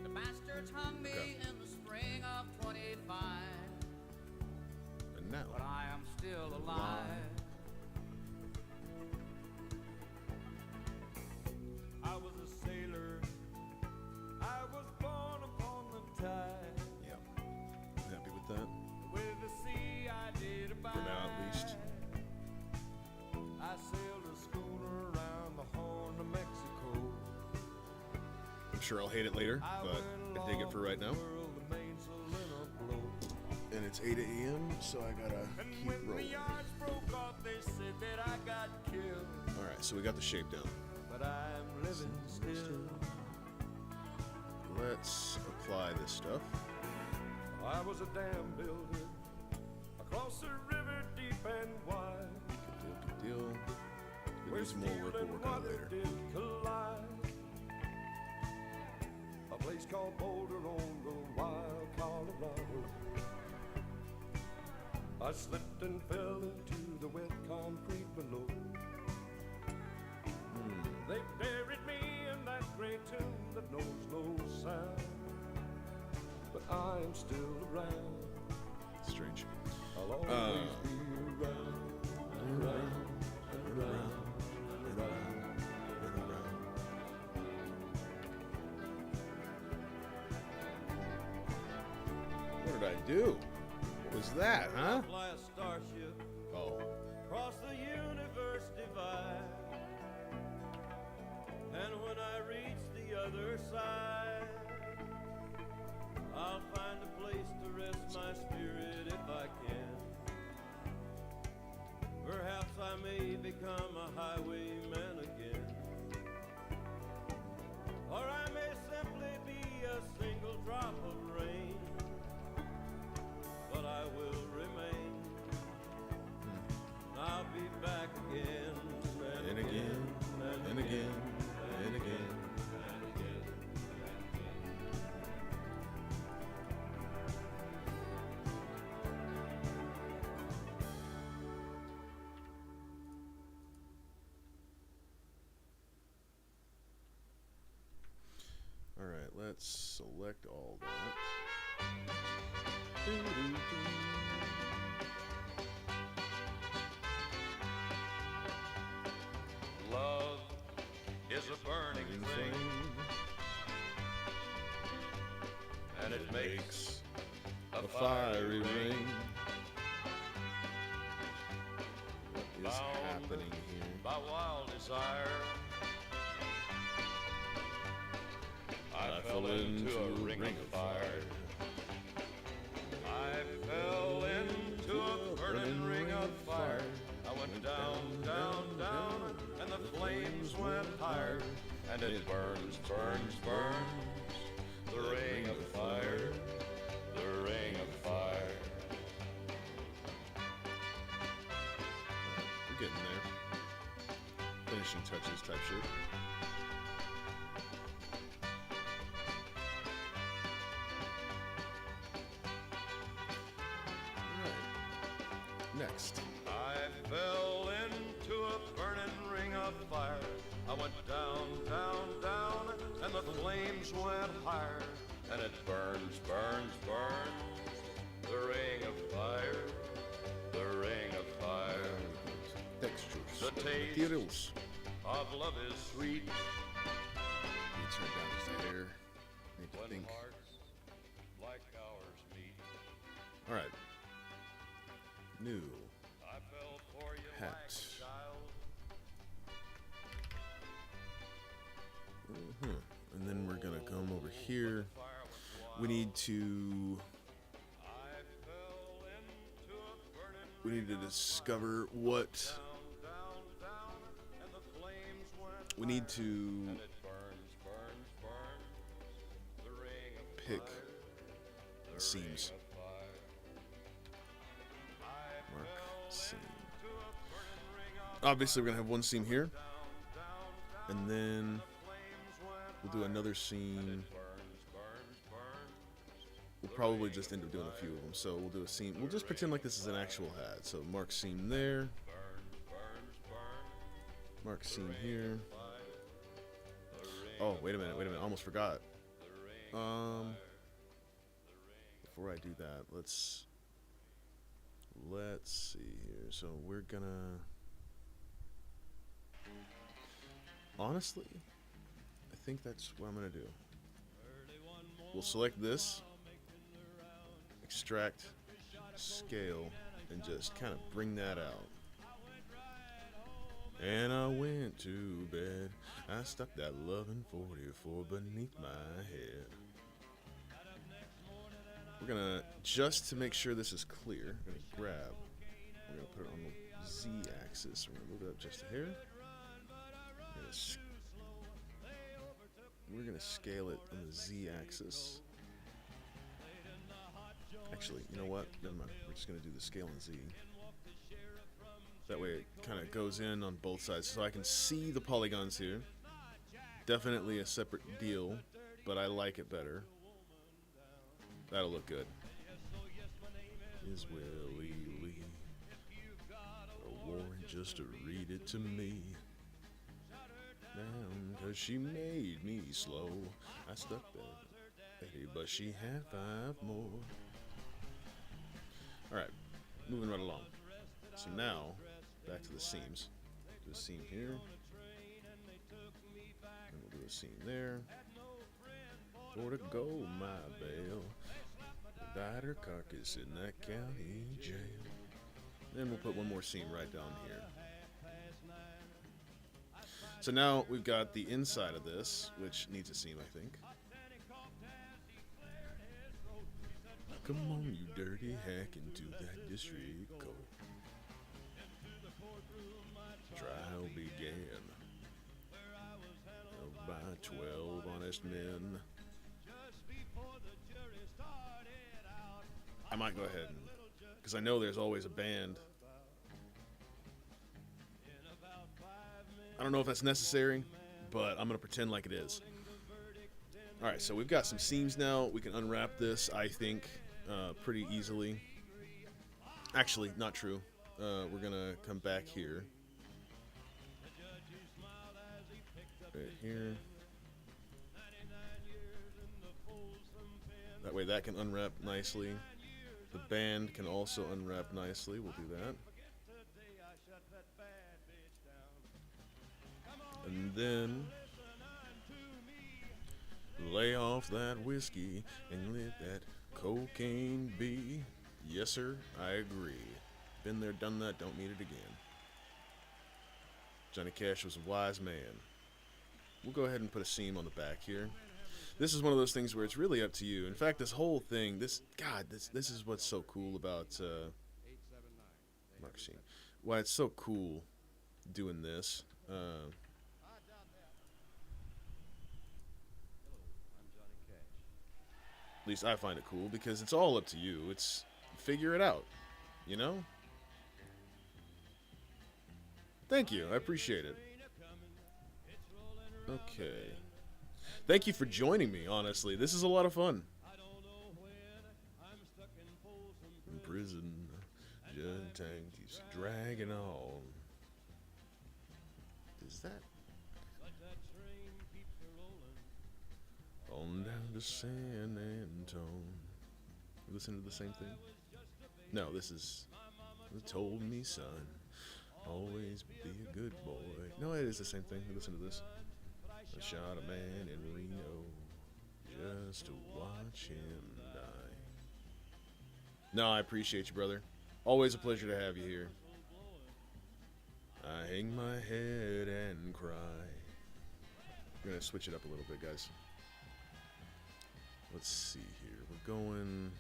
The bastards hung me in the spring of 25. And now. But I am still alive. I was a sailor. I was born upon the tide. Yep. Happy with that? With the sea I did abide. For now, at least. I sailed a schooner around the Horn of Mexico. I'm sure I'll hate it later, but I dig it for right now. And it's 8 a.m., so I gotta keep rolling. Alright, so we got the shape down. But I'm living still. Let's apply this stuff. I was a dam builder across the river deep and wide. Good deal. We'll do some more work, we'll work on it later. Did collide. A place called Boulder on the wild Colorado. I slipped and fell into the wet concrete below. They buried me in that gray tomb that knows no sound, but I am still around. Strange. I'll always be around. What did I do? What was that, huh? Fly a starship Oh. across the universe divide. And when I reach the other side, I'll find a place to rest my spirit if I can. Perhaps I may become a highwayman again. Or I may simply be a single drop of rain. But I will remain. I'll be back again And again, and again, and again. All right, let's select all that. Love is a burning thing, and it makes a fiery ring. What is Bound happening here? by wild desire. I fell into a ring of fire. I fell into a burning ring of fire. I went down, down, down, and the flames went higher. And it burns, burns, burns. The ring of fire, the ring of fire. We're getting there. Finishing touches type shit. Alright. Next. I fell into a burning ring of fire. I went down, down, down, and the flames went higher. And it burns, burns, burns. The ring of fire, the ring of fire. Textures. The taste. Materials. Of love is sweet. Need to turn down his hair. Need to When think. hearts like ours meet. Alright. New. I fell for you Hat. like a child. And then we're gonna come over here. Fire was wild. We need to. I fell into a burning We need to discover what. down, down, and the flames went We need to and it burns, burns, burns. The ring of pick fire, the seams. of fire. I Mark fell seam. into a burning ring of Obviously, we're gonna have one seam here, down, and then flames went we'll do another seam. burns, burns, burns. We'll probably just end up doing a few of them. So we'll do a seam. We'll just pretend like this is an actual hat. So Mark seam there. Burns, burns, burns. Mark seam here. Oh, wait a minute. Almost forgot. Before I do that, let's see here. So we're gonna. Honestly, I think that's what I'm gonna do. We'll select this, extract, scale, and just kind of bring that out. And I went to bed. I stuck that loving 44 beneath my head. We're gonna, just to make sure this is clear, we're gonna grab, we're gonna put it on the Z axis. We're gonna move it up just a hair. We're gonna scale it on the Z axis. Actually, you know what? Never mind. We're just gonna do the scale on Z. That way it kind of goes in on both sides, so I can see the polygons here. Definitely a separate deal, but I like it better. That'll look good. Is Willie Lee? just to read it to me. Down, 'cause she made me slow. I stuck that lady, but she had 5 more. Alright, moving right along. So now, back to the seams. Do a seam here. And we'll do a seam there. For to go, my belle. Died her carcass in that county jail. Then we'll put one more seam right down here. So now we've got the inside of this, which needs a seam, I think. Come on, you dirty hack, into that district court. Trial began by 12 honest men. I might go ahead and, because I know there's always a band. I don't know if that's necessary, but I'm going to pretend like it is. Alright, so we've got some seams now. We can unwrap this, I think, pretty easily. Actually, not true. We're going to come back here. Right here. That way that can unwrap nicely. The band can also unwrap nicely. We'll do that. And then lay off that whiskey and let that cocaine be. Yes, sir, I agree. Been there, done that, don't need it again. Johnny Cash was a wise man. We'll go ahead and put a seam on the back here. This is one of those things where it's really up to you. In fact, this whole thing, this is what's so cool about Mark Seam. Why it's so cool doing this. At least I find it cool because it's all up to you. It's figure it out, you know? Thank you. I appreciate it. Okay. Thank you for joining me, honestly. This is a lot of fun. In prison, Judd Tank keeps dragging on. Is that? On down to San Antone. You listen to the same thing? No, this is... You told me, son, always be a good boy. No, it is the same thing. Listen to this. I shot a man in Reno just to watch him die. No, I appreciate you, brother. Always a pleasure to have you here. I hang my head and cry. We're going to switch it up a little bit, guys. Let's see here. We're going...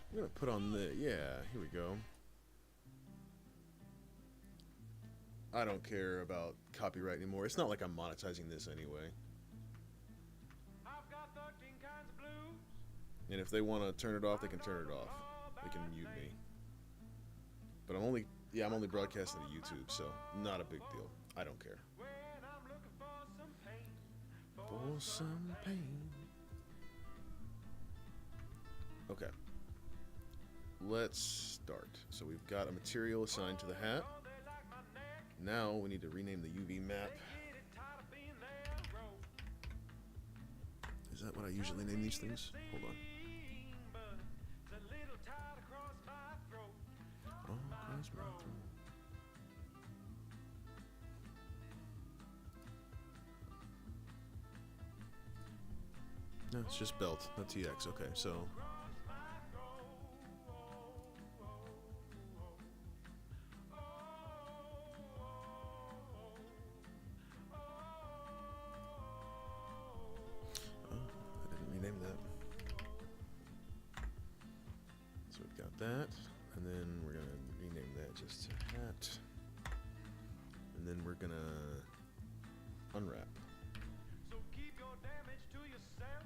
I'm going to put on the... Yeah, here we go. I don't care about copyright anymore. It's not like I'm monetizing this anyway. I've got 13 kinds of blues. And if they want to turn it off, they can turn it off. They can mute me. But I'm only broadcasting to YouTube, so not a big deal. I don't care. When I'm looking for some pain, For some pain. Okay. Let's start. So we've got a material assigned to the hat. Now we need to rename the UV map. Is that what I usually name these things? Hold on. Oh, across my throat. No, it's just belt, no TX. Okay, so... that, and then we're gonna rename that just to hat, and then we're gonna unwrap. So keep your damage to yourself.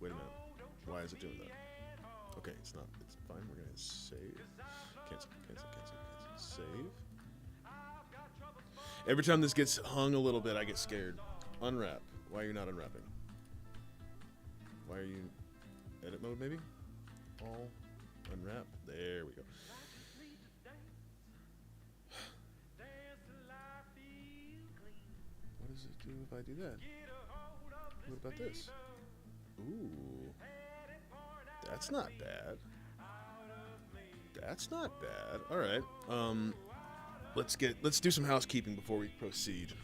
Wait a minute, why is it doing that? Okay, it's not, it's fine, we're gonna save, cancel, save. Every time this gets hung a little bit, I get scared. Unwrap, why are you not unwrapping? Why are you edit mode? Maybe all unwrap. There we go. What does it do if I do that? What about this? Ooh, that's not bad. That's not bad. All right. Let's do some housekeeping before we proceed.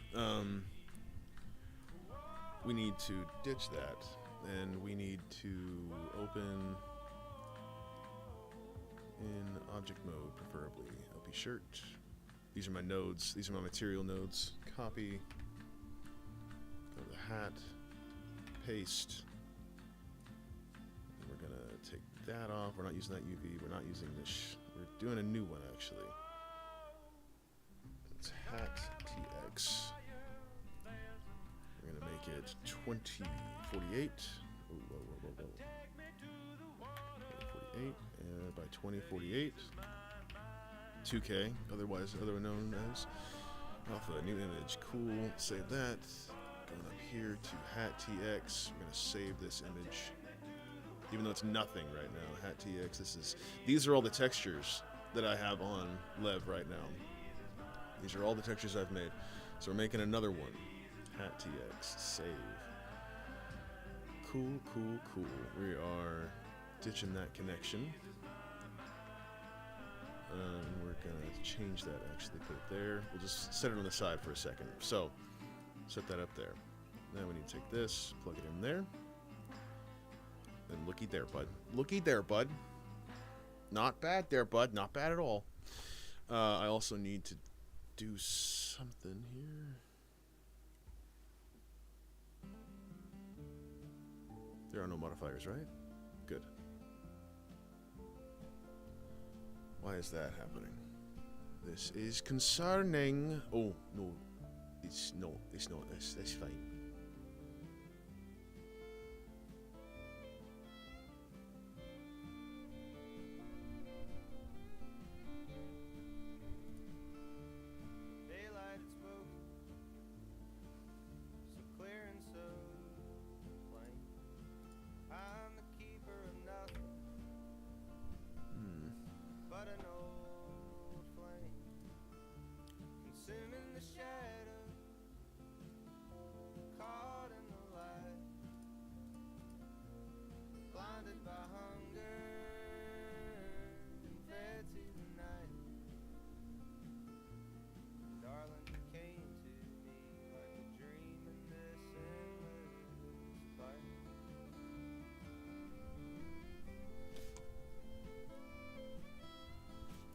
We need to ditch that, and we need to open in object mode, preferably. LP shirt. These are my nodes. These are my material nodes. Copy. Go to the hat. Paste. And we're gonna take that off. We're not using that UV. We're not using this. We're doing a new one actually. It's hat TX. We're gonna make it 2048. Ooh, whoa, whoa, whoa, whoa. 2048 by 2048. 2K, otherwise known as. Alpha, new image. Cool. Save that. Going up here to hat TX. We're gonna save this image, even though it's nothing right now. Hat TX. These are all the textures that I have on Lev right now. These are all the textures I've made. So we're making another one. Hat TX. Save. Cool, cool, cool. We are ditching that connection. We're gonna change that, actually put it there. We'll just set it on the side for a second. So, set that up there. Now we need to take this, plug it in there. And looky there, bud. Looky there, bud. Not bad there, bud. Not bad at all. I also need to do something here. There are no modifiers, right? Good. Why is that happening? This is concerning. Oh, no. It's not. That's fine. Daylight had spoken, so clear and so plain. I'm the keeper of nothing but an old flame, consuming the shadow, caught in the light, blinded by hunger and fed to the night. Darling, you came to me like a dream in this endless fight.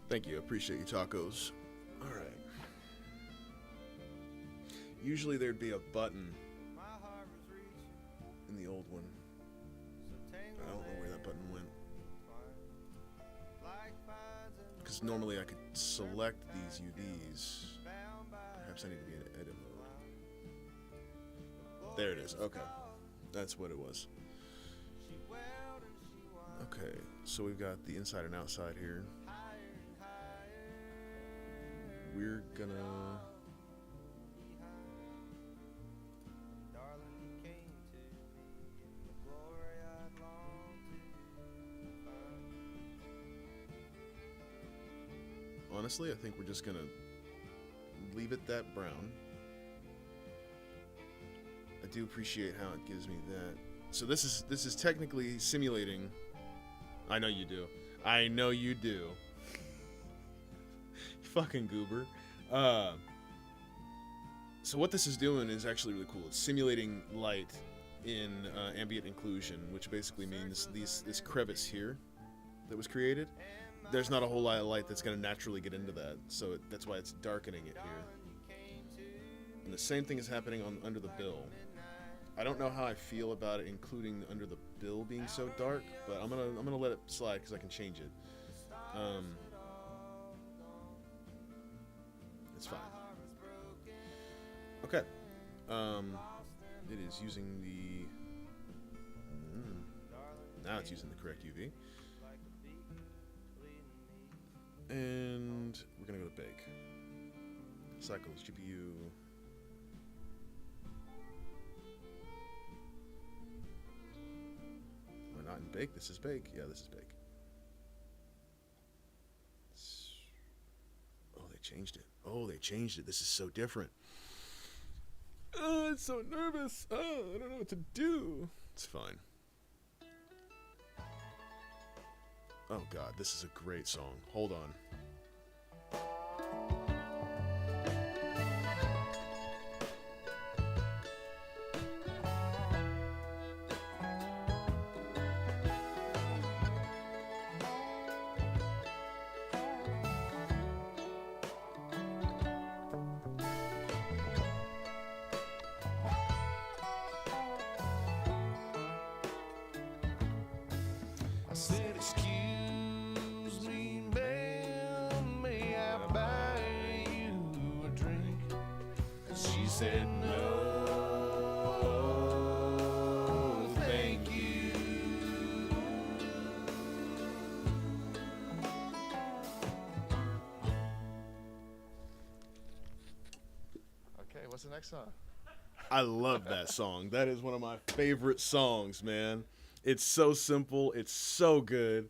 Thank you. Appreciate you, tacos. All right. Usually there'd be a button My heart was reaching, in the old one. so tangled I don't know where that button went. like vines in the Because normally I could select these UVs. bound by Perhaps I need to be in edit mode. There it is. Okay. That's what it was. she wailed and she whined Okay. So we've got the inside and outside here. higher and higher We're gonna... behind. Darling, you came to me in the glory I'd long to find. Honestly, I think we're just gonna leave it that brown. I do appreciate how it gives me that. So this is technically simulating. I know you do. I know you do. Fucking goober. So what this is doing is actually really cool. It's simulating light in ambient inclusion, which basically means this crevice here that was created. There's not a whole lot of light that's going to naturally get into that, so that's why it's darkening it here. And the same thing is happening under the bill. I don't know how I feel about it, including under the bill being so dark, but I'm gonna let it slide because I can change it. It's fine. Okay. It is using the. Now it's using the correct UV. And we're gonna go to bake. Cycles, GPU. Bake? This is Bake. Yeah, this is Bake. Oh, they changed it. Oh, they changed it. This is so different. I'm so nervous. Oh, I don't know what to do. It's fine. Oh, God, this is a great song. Hold on. I said, excuse me, ma'am, may I buy you a drink? She said, no, thank you. Okay, what's the next song? I love that song. That is one of my favorite songs, man. It's so simple. It's so good.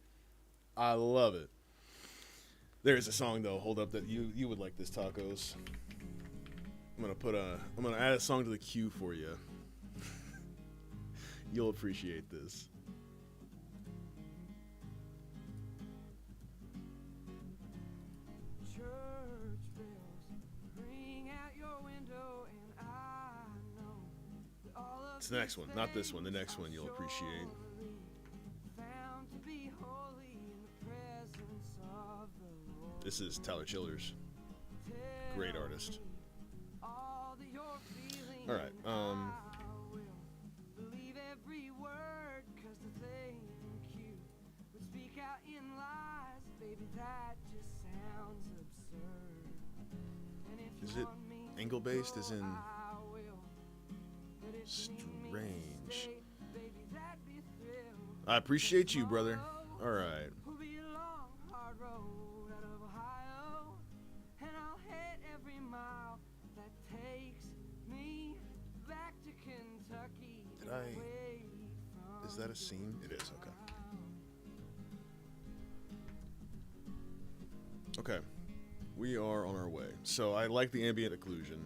I love it. There's a song though. Hold up, that you would like this, Tacos. I'm gonna add a song to the queue for you. You'll appreciate this. Church bells ring out your window, and I know that all of It's the next one, not this one. The next one you'll appreciate. found to be holy in the presence of the Lord. This is Tyler Childers. Great artist. All that you're feeling, All right. I will believe every word, 'cause to think you would speak out in lies, baby, that just sounds absurd. And if Is you it want me to angle-based go, as in I will. But if you need me to strange? stay, baby, that'd be a thrill. I appreciate you, brother. All right. Will be a long, hard road out of Ohio, and I'll hit every mile that takes me back to Kentucky. Did I- away Is from that a scene? It is. Okay. Okay. We are on our way. So I like the ambient occlusion.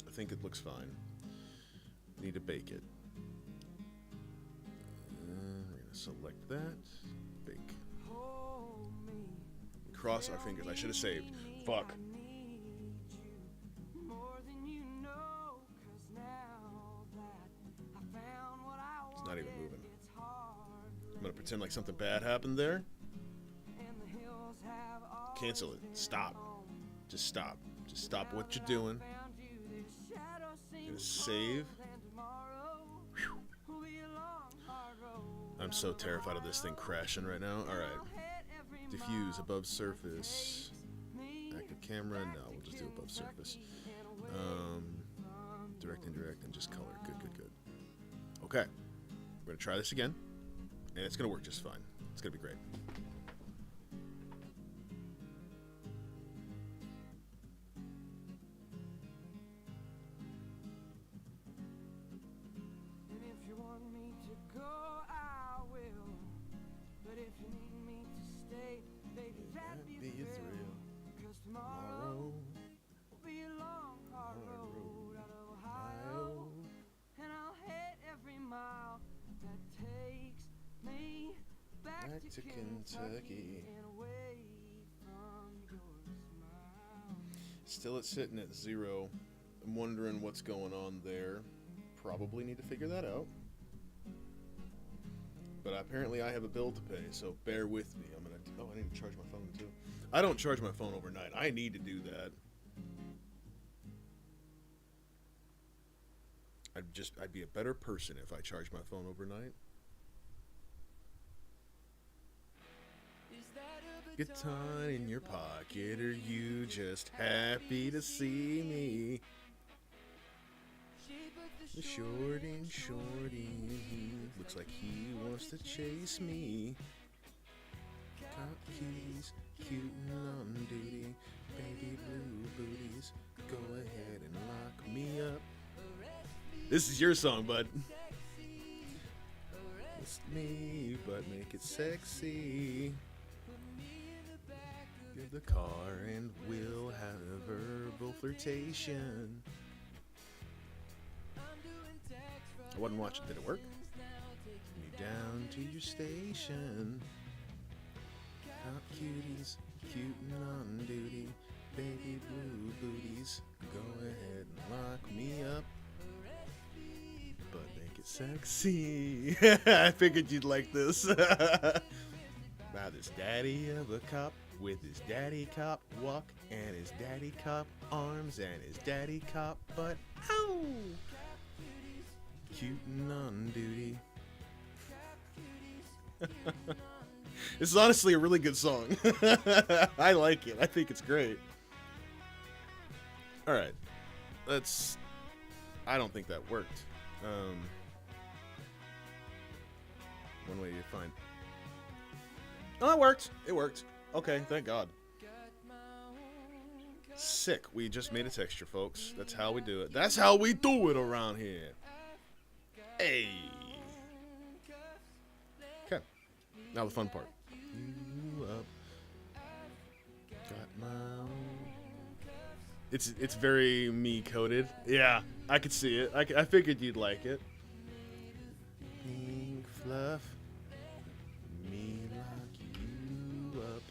I think it looks fine. Need to bake it. We're gonna select that. Bake. Hold me. Cross our fingers. I should have saved. Fuck. I need you more than you know, 'cause now that I found what I It's not even wanted, moving. it's hard I'm gonna pretend like something bad happened there. and the hills have always Cancel it. been Stop. home. Just stop. Just stop what you're Now that I doing. found you, this shadow seems save. cold, and tomorrow will be a long, hard road I'm so terrified of this thing crashing right now. All I'll right. hit every Diffuse mile above surface. me Active camera. back No, to we'll just do above surface. Kentucky and away Direct, indirect, and just color. Good, good, good. Okay. We're gonna try this again, and it's gonna work just fine. It's gonna be great. And if you want me to go, I will. But if you need me to stay, baby, that'd be a thrill. 'Cause tomorrow will be a long, hard road out of Ohio. And I'll hit every mile that takes me back to Kentucky and away from your smile. Still, it's sitting at 0. I'm wondering what's going on there. Probably need to figure that out. But apparently, I have a bill to pay, so bear with me. Oh, I need to charge my phone too. I don't charge my phone overnight. I need to do that. I'd be a better person if I charged my phone overnight. Guitar in your pocket, are you just happy to see me? The shorty, looks like he wants to chase me. Cop keys, cute and on duty, baby blue booties, go ahead and lock me up. This is your song, bud. Just me, but make it sexy. Give the car and we'll have a verbal flirtation. I wasn't watching. Did it work? You down to your station. Cop cuties, cutin' on duty. Baby blue booties. Go ahead and lock me up. But make it sexy. I figured you'd like this. About this daddy of a cop with his daddy cop walk and his daddy cop arms and his daddy cop butt. Ow! Cutin' on duty. This is honestly a really good song. I like it. I think it's great. All right. I don't think that worked. One way to find. Oh, it worked. It worked. Okay, thank God. Sick. We just made a texture, folks. That's how we do it. That's how we do it around here. Hey. Okay. Now the fun part. You up. Got my own. It's very me coded. Yeah, I could see it. I figured you'd like it. Pink fluff. Me lock you up.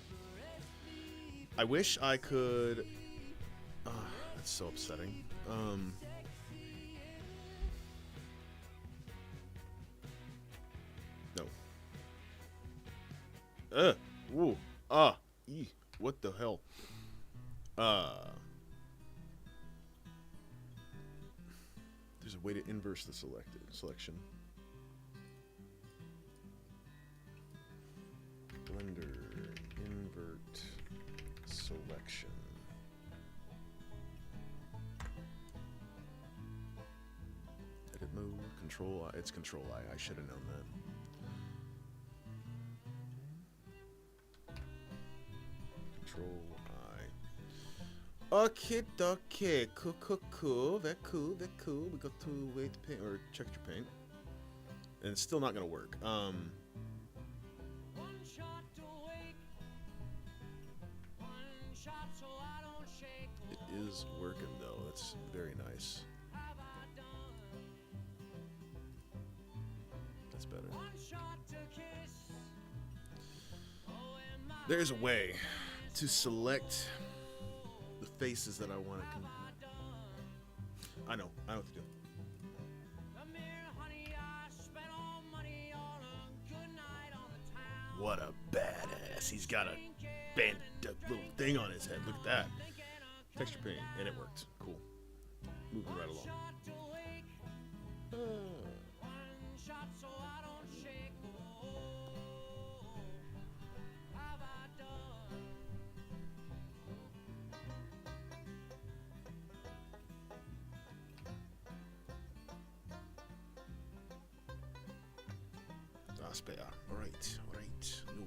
I wish I could. That's so upsetting. No. Ooh. What the hell? There's a way to inverse the selection. Blender invert selection. Edit mode, control I. It's control I. I should have known that. Control I. Okay, cool. That cool. We got to wait to paint or texture paint, and it's still not gonna work. It is working though. That's very nice. That's better. There's a way to select the faces that I want to. I know what to do. What a badass! He's got a little thing on his head. Look at that. Texture paint, and it worked. Cool. Moving right along. All right. No.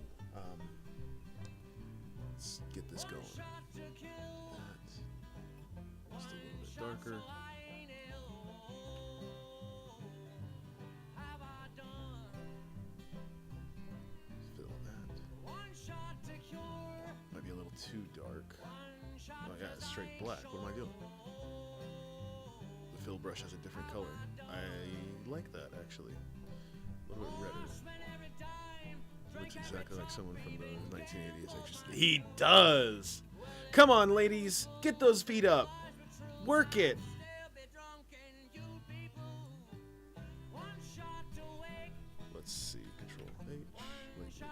Let's get this going. That's just a little bit darker. Fill that. Might be a little too dark. Oh yeah, it's straight black. What am I doing? The fill brush has a different color. I like that actually. A little bit redder. Looks exactly like someone from the 1980s. He does! Come on, ladies! Get those feet up! Work it! Let's see. Control H. Wait.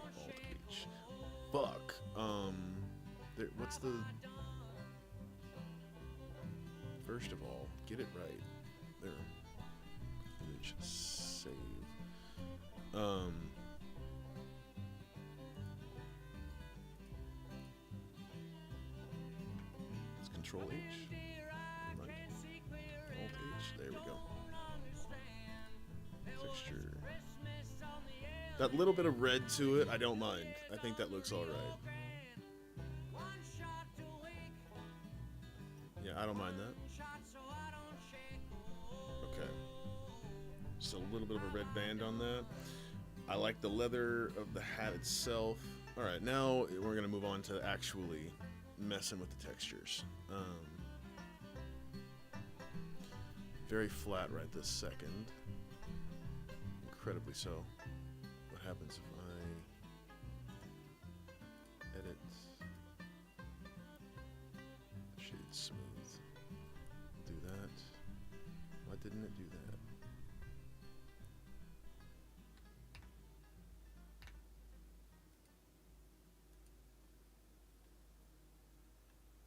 Alt H. Fuck. What's the... First of all, get it right. There. Image. Save. It's Control H. Alt H. There we go. Texture. That little bit of red to it, I don't mind. I think that looks all right. Yeah, I don't mind that. Okay. just a little bit of a red band on that. I like the leather of the hat itself. All right, now we're gonna move on to actually messing with the textures. Very flat right this second. Incredibly so. What happens if I edit shade smooth? Do that. Why didn't it do that?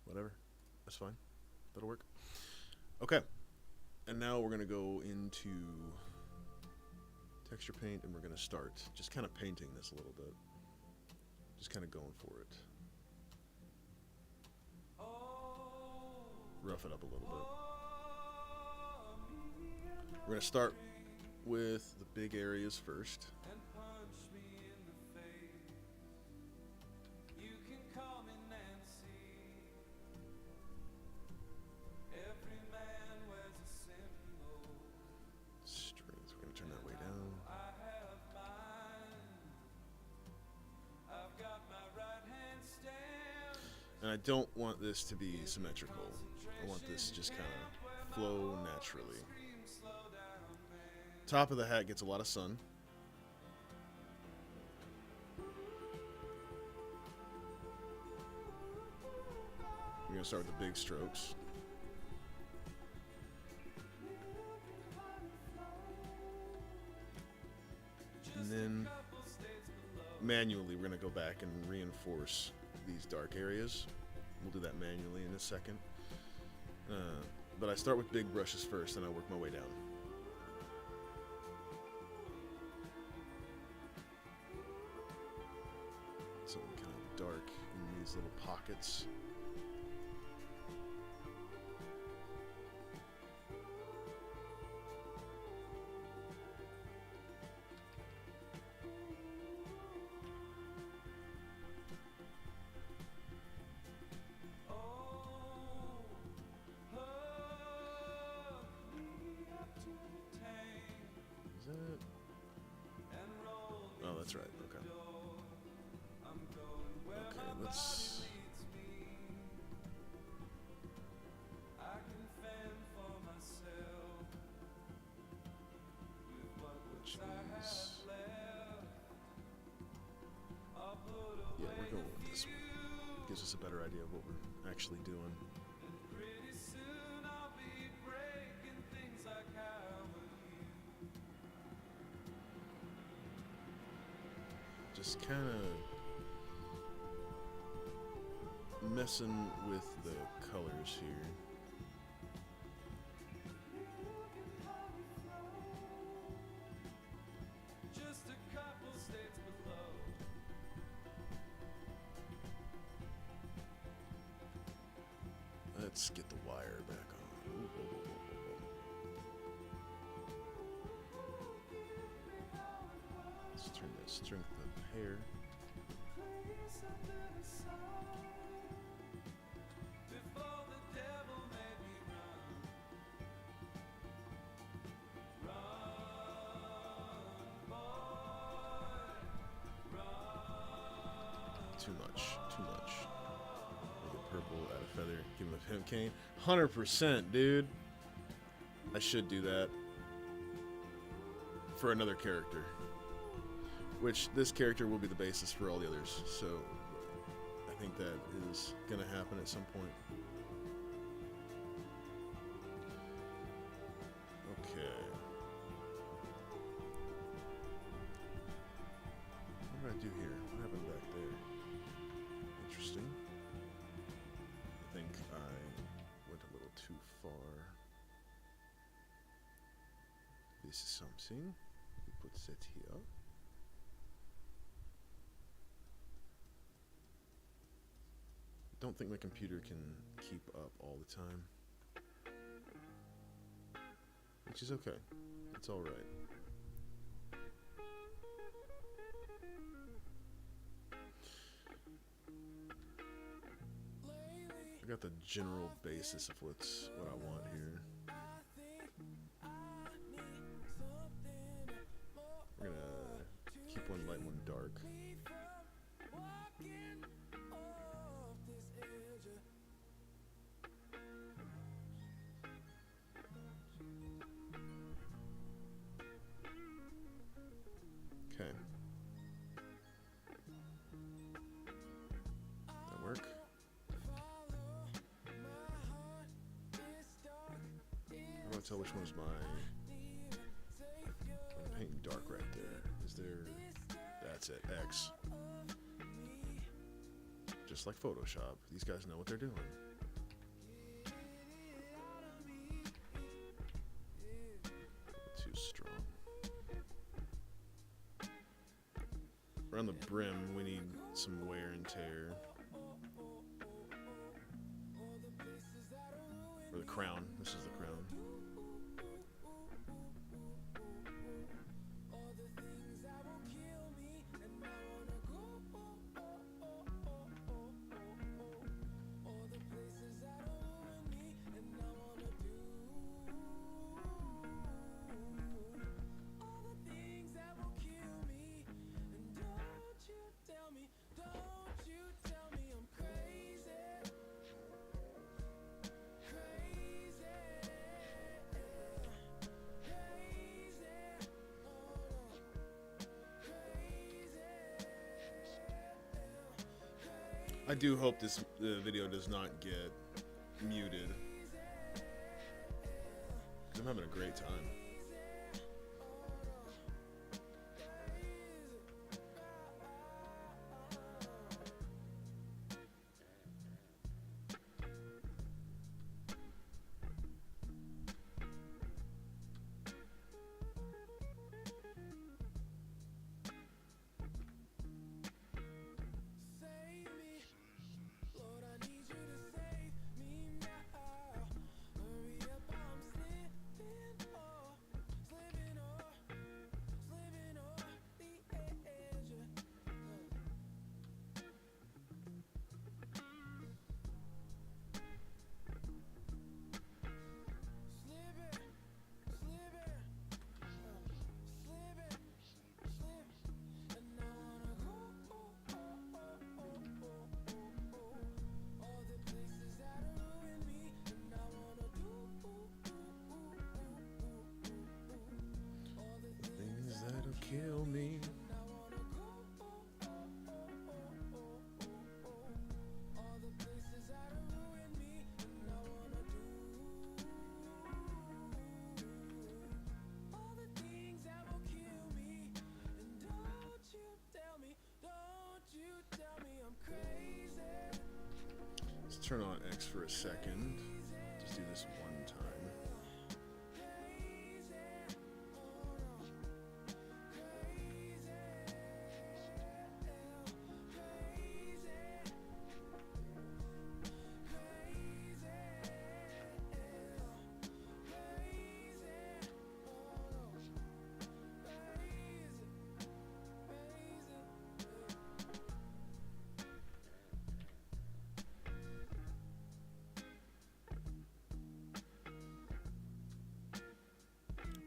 Whatever. That's fine. That'll work. Okay. And now we're going to go into texture paint, and we're going to start just kind of painting this a little bit. Just kind of going for it. Rough it up a little bit. We're going to start with the big areas first. Strings, we're going to turn that way down. And I don't want this to be symmetrical. I want this to just kind of flow naturally. Top of the hat gets a lot of sun. We're going to start with the big strokes. And then manually we're going to go back and reinforce these dark areas. We'll do that manually in a second. But I start with big brushes first, and I work my way down. Something kind of dark in these little pockets. Is that it? Oh, that's right. Okay. Okay, let's. Which means. Yeah, we're going with this one. Gives us a better idea of what we're actually doing. Just kind of messing with the colors here. Let's get the wire back on. Ooh, whoa, whoa, whoa, whoa. Let's turn that strength up here. Too much. Make it purple, add a feather, give him a pimp cane. 100%, dude. I should do that for another character. Which this character will be the basis for all the others, so I think that is gonna happen at some point. Okay. What did I do here? What happened back there? Interesting. I think I went a little too far. This is something. We put that here. Don't think my computer can keep up all the time, which is okay. It's all right. I got the general basis of what I want here. tell which one is my. I'm painting dark right there. Is there? That's it. X. Just like Photoshop, these guys know what they're doing. Too strong. Around the brim, we need some wear and tear. Or the crown. This is the crown. I do hope the video does not get muted. 'Cause I'm having a great time. Kill me. Let's turn on X for a second. Just do this one time.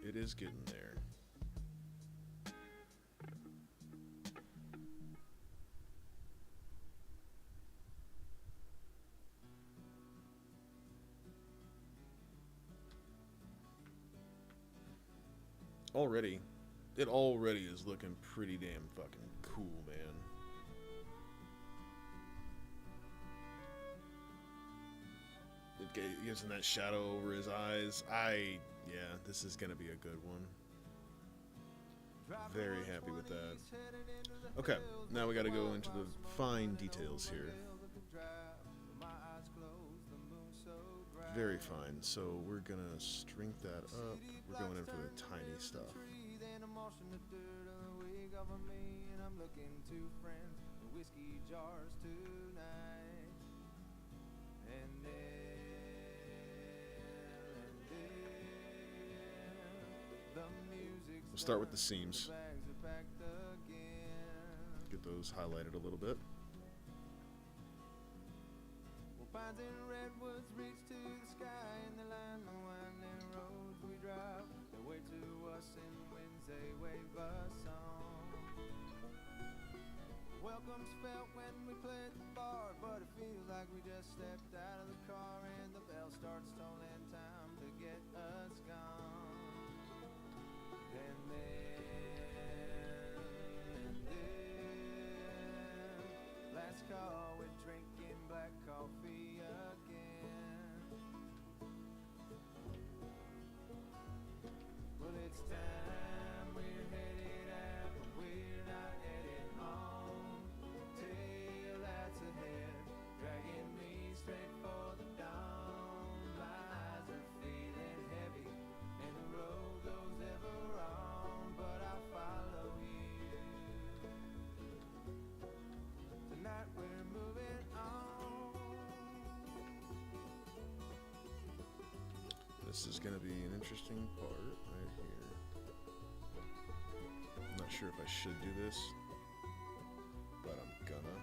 It is getting there. It already is looking pretty damn fucking cool, man. It gives him that shadow over his eyes. Yeah, this is gonna be a good one. Very happy with that. Okay, now we gotta go into the fine details here. Very fine, so we're gonna strength that up. We're going in for the tiny stuff. We'll start with the seams. Get those highlighted a little bit. Pines and redwoods reach to the sky, and they line the winding roads we drive. They wave to us in winds, they wave us on. Welcome's felt when we play at the bar, but it feels like we just stepped out of the car, and the bell starts tolling time to get us gone. And then, last call, we're drinking black coffee again. This is gonna be an interesting part right here. I'm not sure if I should do this, but I'm gonna.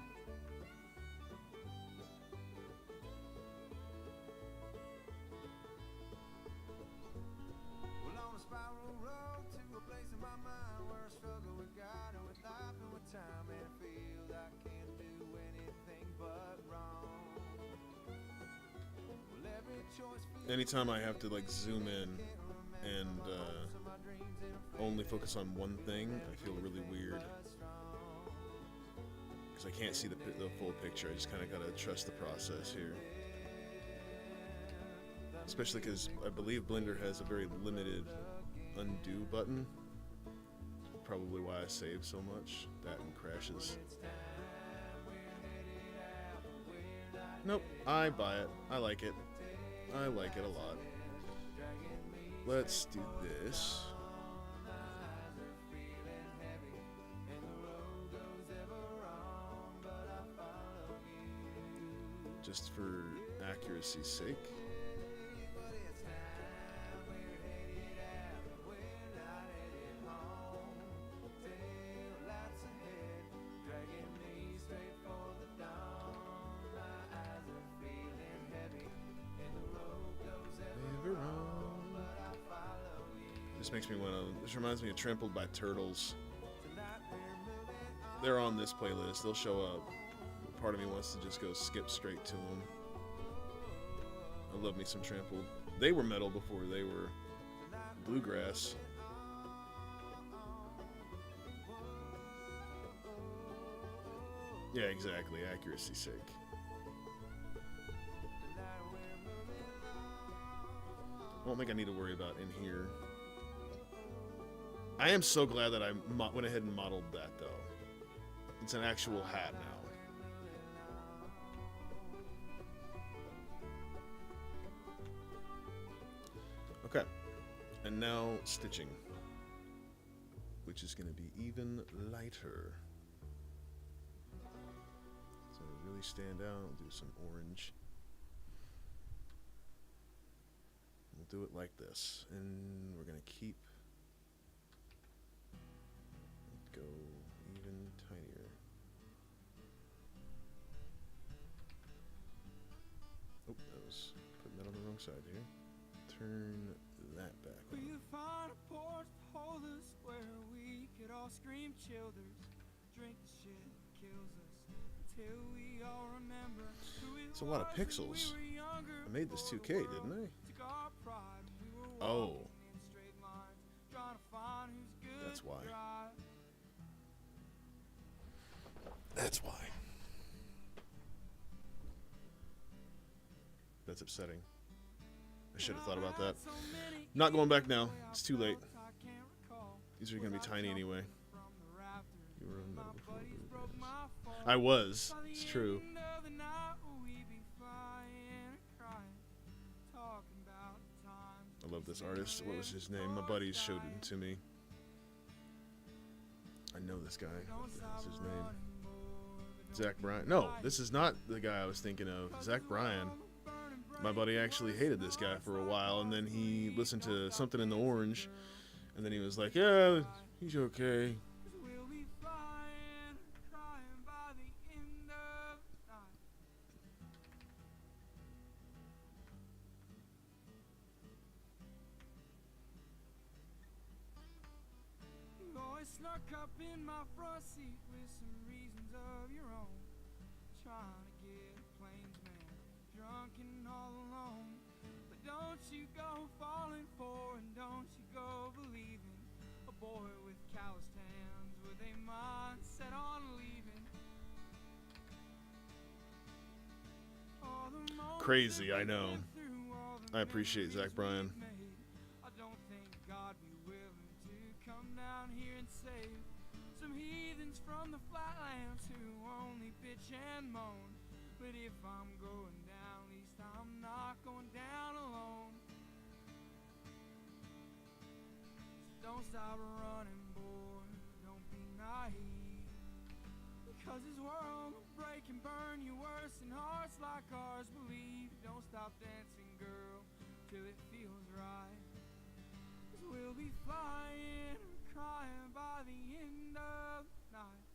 Well, on a spiral road to a place in my mind where I struggle with God and with life and with time, and it feels I can't do anything but wrong. Well, every choice feels Anytime I have to like zoom in and only focus on one thing, I feel really weird because I can't see the full picture. I just kind of gotta trust the process here, especially because I believe Blender has a very limited undo button. Probably why I save so much. That and crashes. Nope, I buy it. I like it. I like it a lot. Let's do this. Just for accuracy's sake. This makes me want to. This reminds me of Trampled by Turtles. They're on this playlist. They'll show up. Part of me wants to just go skip straight to them. I love me some Trampled. They were metal before they were bluegrass. Yeah, exactly. Accuracy's sake. I don't think I need to worry about in here. I am so glad that I went ahead and modeled that, though. It's an actual hat now. Okay. And now stitching, which is going to be even lighter. So to really stand out, I'll do some orange. We'll do it like this. And we're going to keep go even tinier. Oh, that was putting that on the wrong side here. Turn that back on. we'll find a porch to hold us where we could all scream childers, drink the shit that kills us until we all remember who it It's a lot of was when pixels. we were younger. I made this 2K, didn't I? Took our pride when we were Oh. walking in straight lines, trying to find who's good That's why. to drive. That's why. That's upsetting. I should have thought about that. Not going back now. It's too late. These are going to be tiny anyway. You were on metal before bluegrass. I was. It's true. I love this artist. What was his name? My buddies showed it to me. I know this guy. What the hell's his name? Zach Bryan. No, this is not the guy I was thinking of. Zach Bryan. My buddy actually hated this guy for a while, and then he listened to Something in the Orange, and then he was like, yeah, he's okay. You always snuck up in my front seat with some reasons of your own, trying to get a plainsman drunk and all alone. But don't you go falling for, and don't you go believing a boy with calloused hands with a mind set on leaving. All the moments Crazy, that I we know. went through, all the I appreciate memories Zach Bryan. we've made, I don't think God be willing and moan. But if I'm going down, at least I'm not going down alone. So don't stop running, boy, don't be naive. Because this world will break and burn you worse than hearts like ours believe. Don't stop dancing, girl, till it feels right. 'Cause we'll be flying or crying by the end of the night.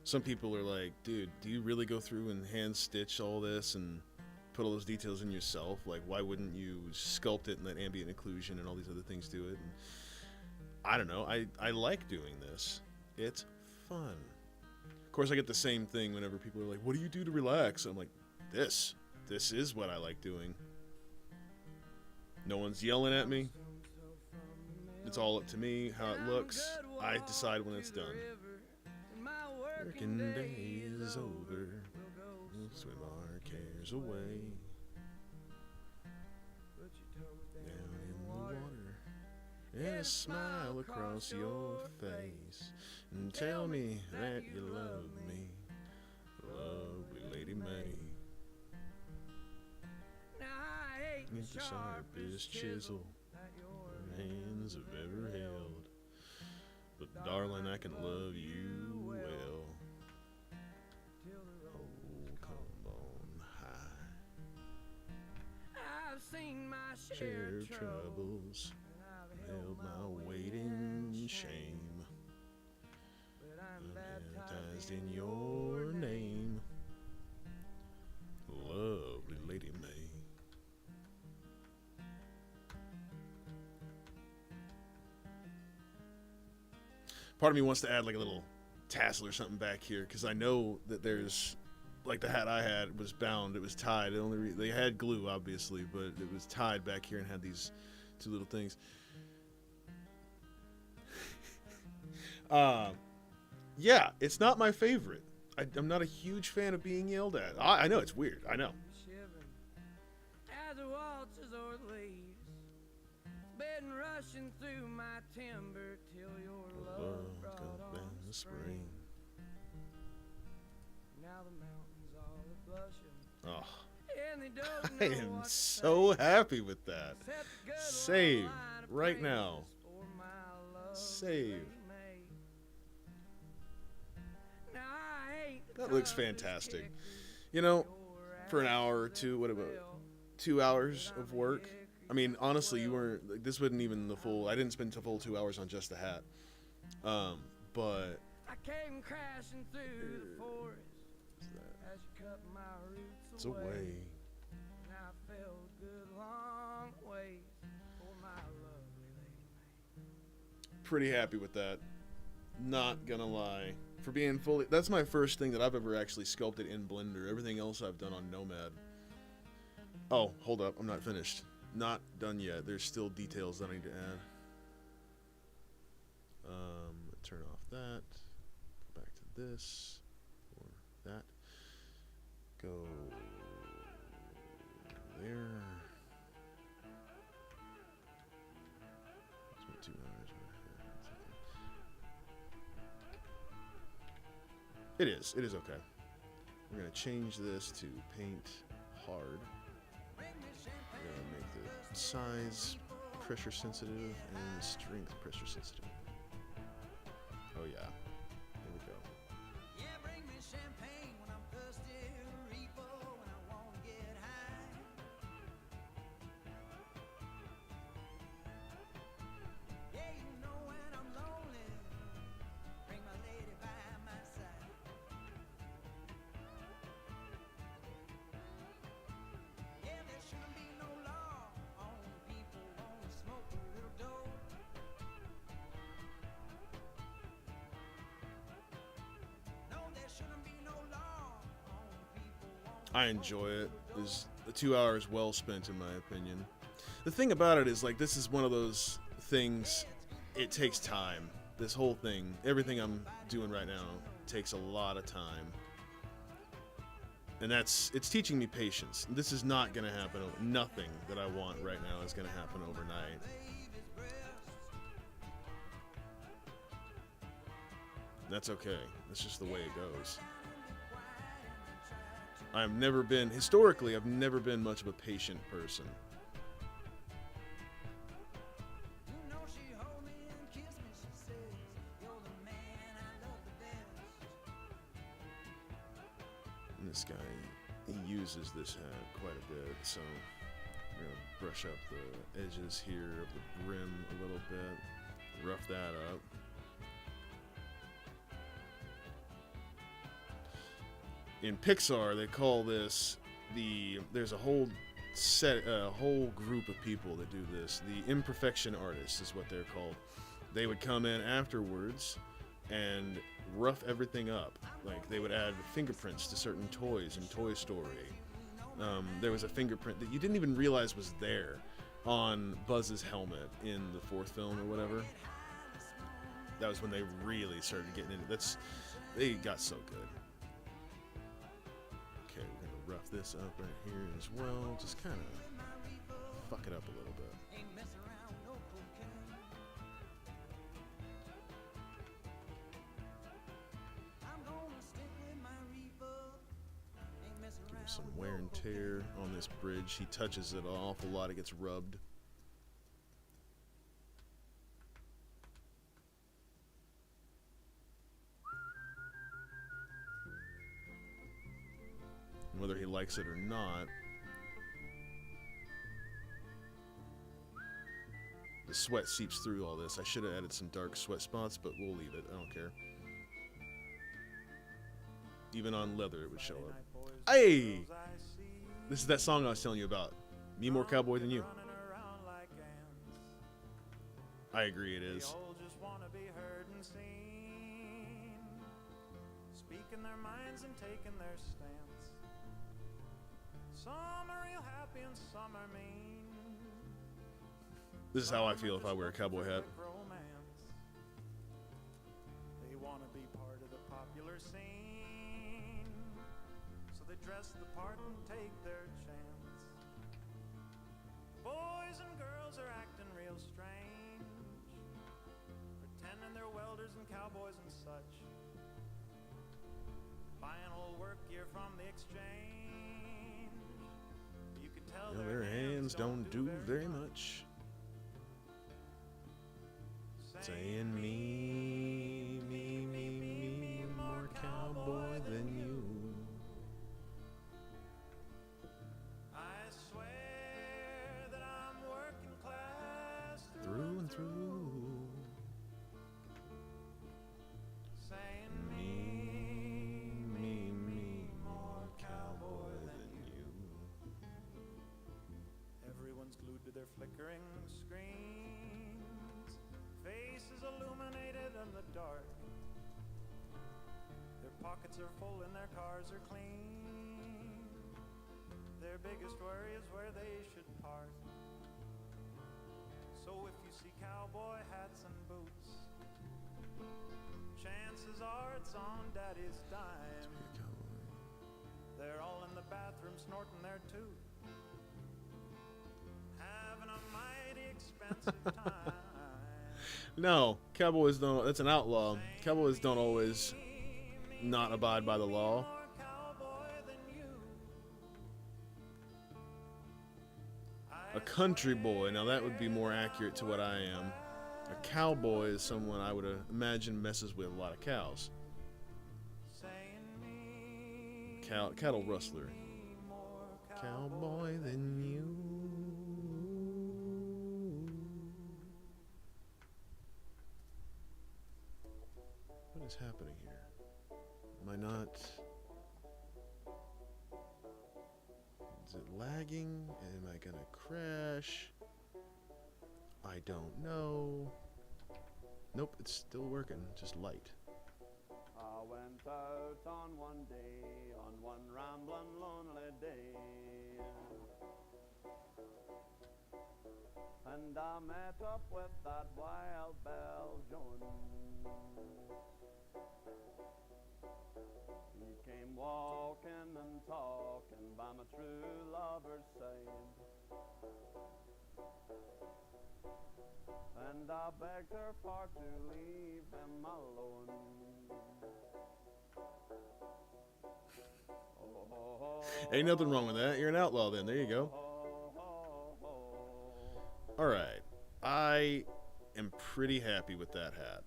Some people are like, dude, do you really go through and hand stitch all this and put all those details in yourself? Like, why wouldn't you sculpt it and let ambient occlusion and all these other things do it? And I don't know. I like doing this. It's fun. Of course, I get the same thing whenever people are like, what do you do to relax? I'm like, this is what I like doing. No one's yelling at me. It's all up to me, how it looks. I decide when it's done. Working day is over. We'll swim our cares away. Down in the water. And a smile across your face. And tell me that you love me. Lovely Lady May. It's the sharpest chisel your hands have ever held. But darling, I can love you well. Oh, come on high. I've seen my Share of troubles, held my weight in shame. But I'm baptized in your name, lovely Lady May. Part of me wants to add like a little tassel or something back here because I know that there's, like the hat I had was bound, it was tied. They had glue obviously, but it was tied back here and had these two little things. Yeah, it's not my favorite. I'm not a huge fan of being yelled at. I know it's weird. I know. As it waltzes o'er the leaves, bed and rushing through my timber till your love brought on the spring. Now the mountains all are blushing. Oh, And they don't I know am what to so say, happy with that. except a good Save long line of right praises now. for my lovely Save. Lady May. Now I ain't the That looks toughest fantastic. kicker You know, your for an hour or two, what about well, 2 hours of work? I mean, honestly, you weren't. Like, this wasn't even the full. I didn't spend the full 2 hours on just the hat. But I came crashing through the forest as you cut my roots it's away. And I fell a good long ways for my lovely Lady May. Pretty happy with that. Not gonna lie. For being fully. That's my first thing that I've ever actually sculpted in Blender. Everything else I've done on Nomad. Oh, hold up. I'm not finished. Not done yet. There's still details that I need to add. Turn off that. Go back to this. Or that. Go there. It's been 2 hours. It is. It is okay. We're going to change this to paint hard. We're going to make the size pressure sensitive and strength pressure sensitive. Oh yeah. Here we go. Yeah, bring me champagne when I'm thirsty, repo when I want to get high. Yeah, you know when I'm lonely, bring my lady by my side. Yeah, there shouldn't be no law on people wanting to smoke a little dope. No, there shouldn't be no law on people wanting I enjoy it. It's the 2 hours well spent in my opinion. The thing about it is like this is one of those things, it takes time. This whole thing, everything I'm doing right now, takes a lot of time. And it's teaching me patience. This is not going to happen. Nothing that I want right now is going to happen overnight. That's okay. That's just the way it goes. Historically, I've never been much of a patient person. You know she hold me and kiss me, she says, you're the man I love the best. And this guy, he uses this hat quite a bit, so we're going to brush up the edges here of the brim a little bit, rough that up. In Pixar, they call this there's a whole group of people that do this. The imperfection artists is what they're called. They would come in afterwards and rough everything up. Like, they would add fingerprints to certain toys in Toy Story. There was a fingerprint that you didn't even realize was there on Buzz's helmet in the fourth film or whatever. That was when they really started getting into it. They got so good. Okay, we're going to rough this up right here as well. Just kind of fuck it up a little bit. Ain't mess around, no cocaine. I'm gonna stick with my reefer. Ain't mess Give him around some with wear no and tear on this bridge. He touches it an awful lot. It gets rubbed. Whether he likes it or not, the sweat seeps through all this. I should have added some dark sweat spots, but we'll leave it. I don't care. Even on leather, it would show up. Hey! This is that song I was telling you about. Me More Cowboy Than You. I agree it is. Speaking their minds and taking their stance. Some are real happy and some are mean. This is how I feel if I wear a cowboy hat. They want to be part of the popular scene, so they dress the part and take their chance. Boys and girls are acting real strange, pretending they're welders and cowboys and such, buying old work gear from the exchange. You can tell Their hands don't do very much. Saying me, more cowboy than you. I swear that I'm working class Through and through. saying Me, more cowboy than you. everyone's glued to their flickering screens, faces illuminated in the dark. Their pockets are full and their cars are clean. Their biggest worry is where they should park. So if you see cowboy hats and boots, chances are it's on daddy's dime. They're all in the bathroom snorting their toot, having a mighty expensive time. No, cowboys don't. That's an outlaw. Cowboys don't always not abide by the law. A country boy, now that would be more accurate to what I am. A cowboy is someone I would imagine messes with a lot of cows. Cattle rustler. Cowboy than you. What is happening here? Am I not... Is it lagging? Am I gonna crash? I don't know. Nope, it's still working, just light. I went out on one day, on one rambling lonely day. and I met up with that wild Belgian. He came walking and talking by my true lover's side, and I begged her for to leave him alone. Ain't nothing wrong with that. You're an outlaw then. There you go. All right. I am pretty happy with that hat.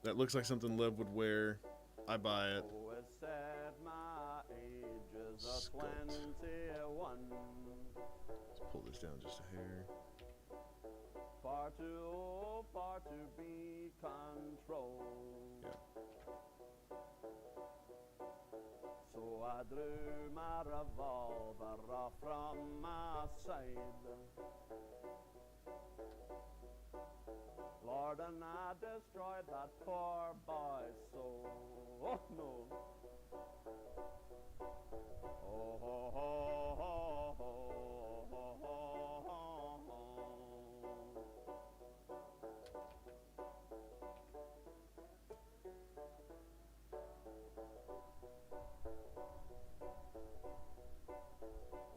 That looks like something Lev would wear. I buy it. Oh, it said my age is a Scout. 21. Let's pull this down just a hair. Far too old, far to be controlled. Yeah. So I drew my revolver off from my side. Lord, and I destroyed that poor boy's soul. Oh no. Oh, ho, ho, ho, ho, ho, ho, ho.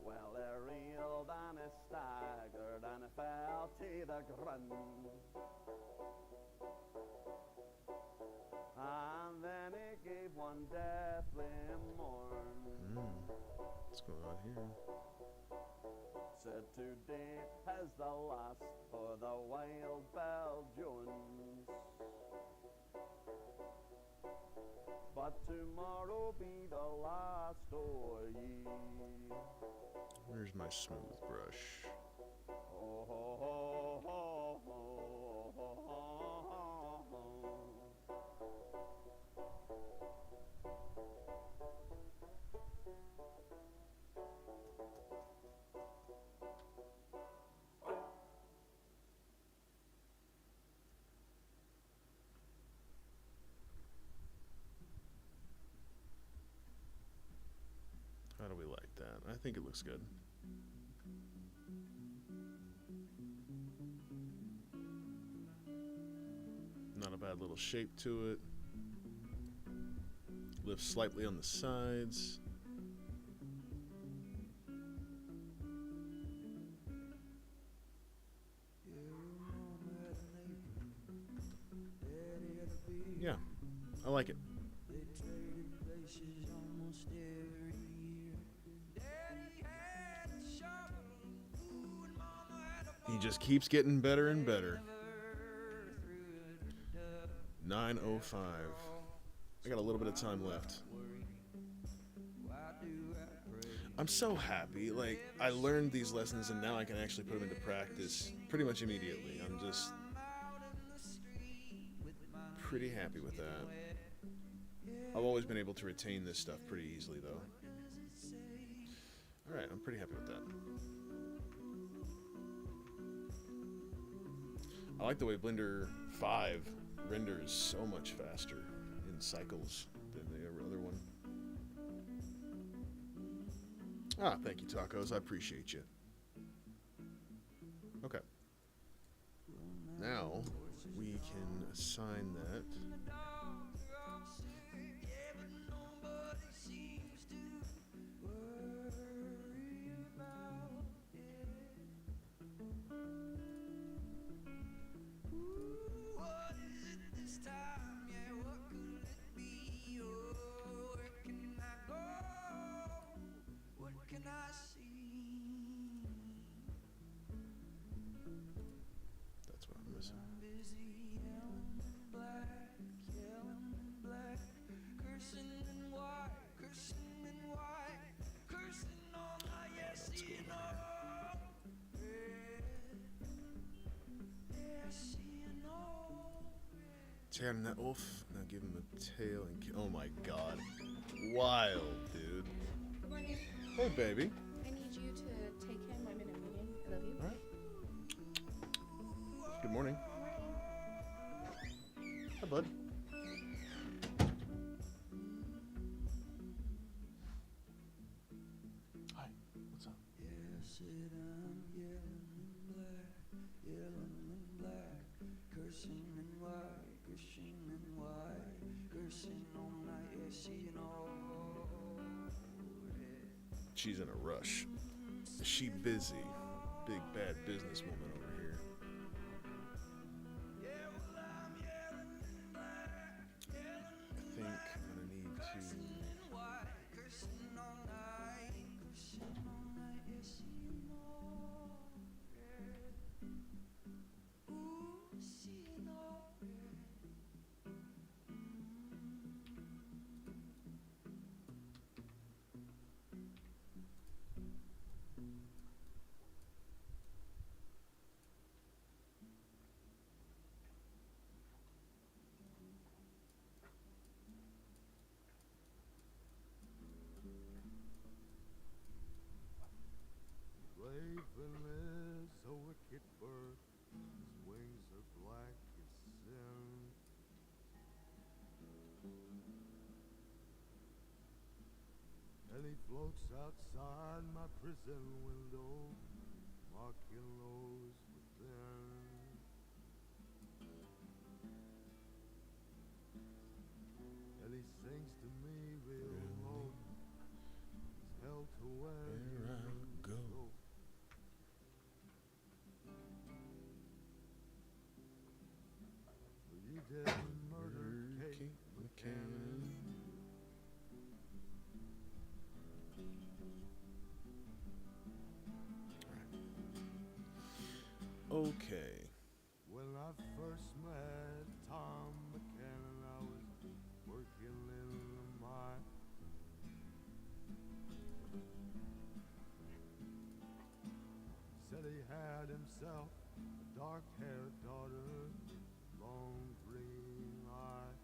Well, he reeled and he staggered and he fell to the ground. And then he gave one deathly mourn. What's going on here? Said today is the last for the wild Belgians, but tomorrow be the last o' ye. Where's my smooth brush? Oh, ho, ho, ho, ho, ho, ho, ho. How do we like that? I think it looks good. Not a bad little shape to it. Lifts slightly on the sides. Yeah, I like it. They traded places almost every year. Daddy had a shovel of food, and Mama had a He just keeps getting better and better. never threw it up. 9:05. I got a little bit of time left. Why do I pray? I'm so happy. Like, I learned these lessons and now I can actually put them into practice pretty much immediately. I'm just pretty happy with that. I've always been able to retain this stuff pretty easily, though. Alright, I'm pretty happy with that. I like the way Blender 5 renders so much faster in cycles than the other one. Ah, thank you, Tacos. I appreciate you. Okay. Now, we can assign that. What is it this time? Yeah, what could it be? Oh, where can I go? What can I see? That's what I'm missing. I'm busy yelling in black, cursing in white, cursing on my yes, you know. Yes, you know. Tearing that off. Now give him a tail and oh my god. Wild, dude. Good morning. Hey, baby. I need you to take him. I'm in a meeting. I love you. All right. Good morning. Hi, bud. Hi. she's in a rush. She busy. Big bad businesswoman over here. I think I'm gonna need to. Raven is a wicked bird. His wings are black as sin. And he floats outside my prison window, mocking those within. And he sings to me real low. He's held to where I go. You didn't murder Kate McCann. Okay. When I first met Tom McCann, I was working in the mine. Said he had himself a dark-haired daughter, long green eye.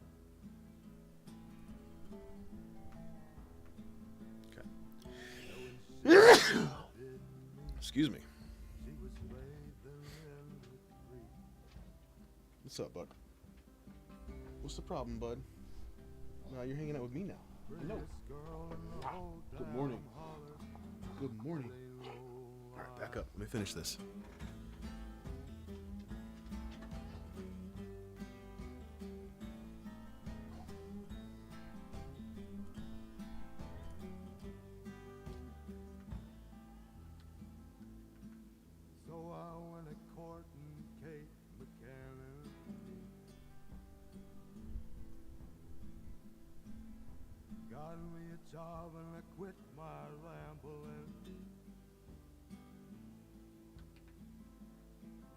Excuse me. She was bathing in the creek. What's up, bud? What's the problem, bud? Now you're hanging out with me now. No. Prettiest girl in the whole Good damn morning. holler. Good morning. Lay low All right, back up. Let me finish this. So I went a courting Kate McCann. Got me a job and I quit my rambling.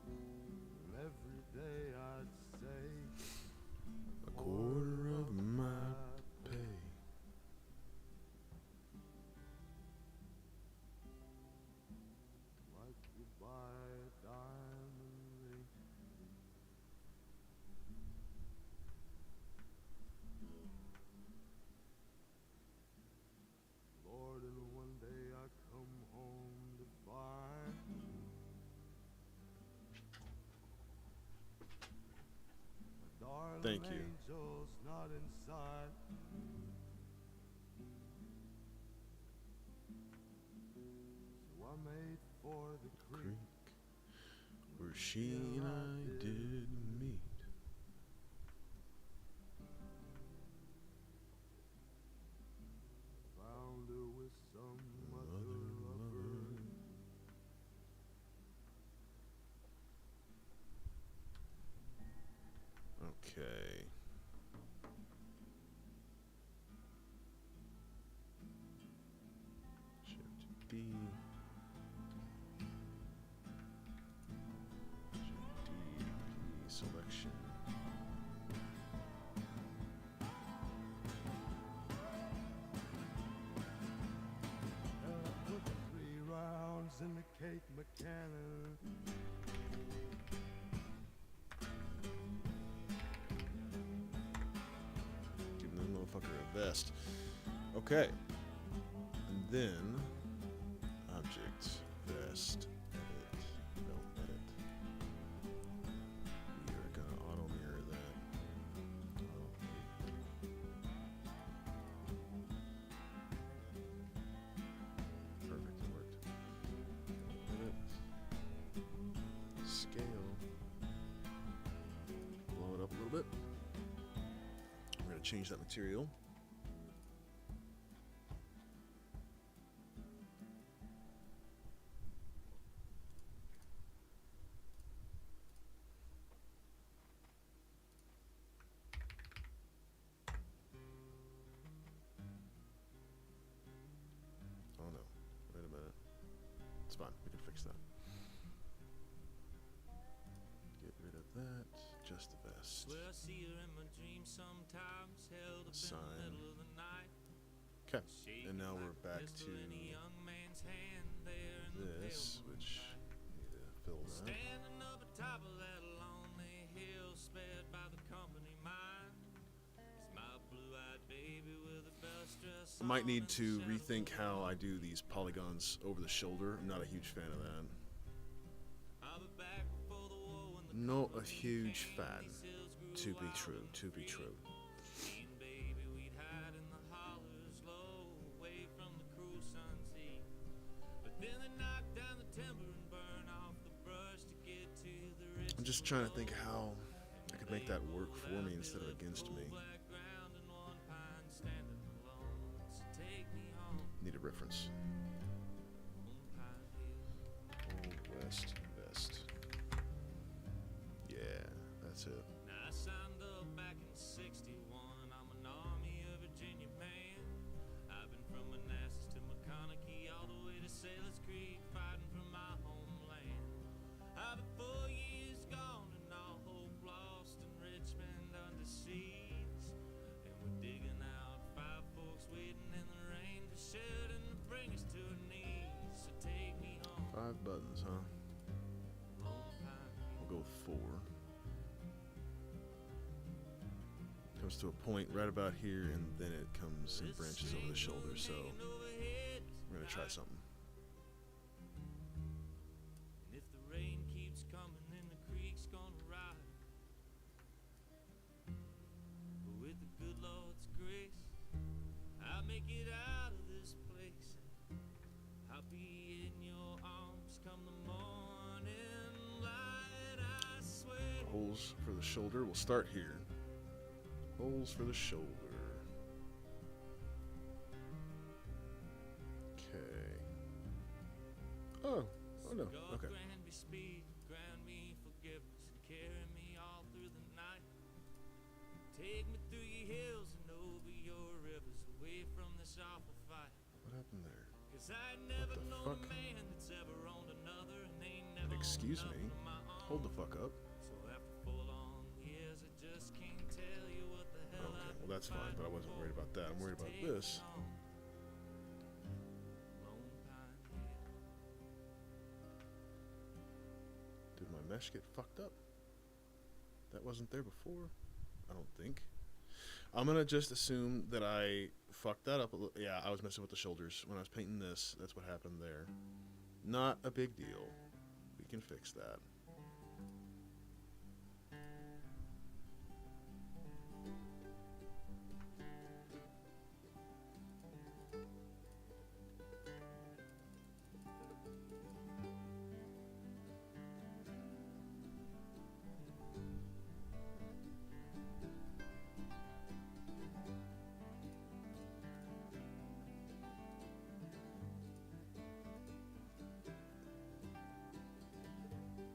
And every day I'd say A quarter of my pay. like you buy a diamond ring. Lord, and one day I come home to find my darling Thank you. angel's not inside. So I made for the creek. Creek, where she and I did meet. Found her with some Other other lover. lover. Okay. Shift B. Shift D. Selection. And I put 3 rounds in the Kate McCann. Giving that motherfucker a vest. Okay. And then object vest edit. No edit. We are gonna auto mirror that. Perfect, it worked. Edit. Scale. Blow it up a little bit. I'm gonna change that material. that. Just the vest. Swear I see her in my dreams sometimes, held up Sign. in the middle of the night. Okay, Shaking and now like we're a back pistol to in a young man's hand there in the this, pale which moonlight. need to fill that. Standing up atop of that lonely hill, spared by the company mine. It's my blue-eyed baby with a best dress I might on need and to the shadow rethink how I do these polygons over the shoulder. I'm not a huge fan of that. I'll be back before the war when the Not a company huge came. fan. These hills grew To be wild true, and to be free. true. Me and baby, we'd hide in the hollers low, away from the cruel sun's heat. But then they knocked down the timber and burn off the brush to get to the rich. I'm just trying to think how I could make that work for me instead of against me. Black ground and one pine standing alone. So take me home, Need a reference. Pine Hill. Old West Vest. Yeah, that's it. Now I signed up back in '61. I'm an Army of Virginia man. I've been from Manassas to McConaughey, all the way to Sailor's Creek, fighting for my homeland. I've been 4 years gone and all hope lost in Richmond under siege. And we're digging out 5 folks waiting in the rain to shed and to bring us to our knees. So take me home, 5 buttons, huh? Lone Pine Hill. We'll go with 4. Comes to a point right about here, and then it comes and branches over the shoulder. So we're gonna try something. And if the rain keeps coming, then the creek's gonna rise. But with the good Lord's grace, I'll make it out of this place. I'll be in your arms come the morning light, I swear. Holes for the shoulder. We'll start here. Holes for the shoulder. Okay. Oh no. God Okay. grant me speed, grant me forgiveness, and carry me all through the night. Take me through your hills and over your rivers, away from this awful fight. What happened there? 'Cause I never the known fuck? a man that's ever owned another, and ain't never Excuse owned me. nothing of my own. Hold the fuck up. So after 4 long years, I just can't tell you what the hell Okay, I've well that's been fine, but I fighting wasn't for. worried about that. I'm worried So about take me this. home, Lone Pine Hill. Did my mesh get fucked up? That wasn't there before? I don't think. I'm gonna just assume that I fucked that up a little. Yeah, I was messing with the shoulders when I was painting this. That's what happened there. Not a big deal. We can fix that.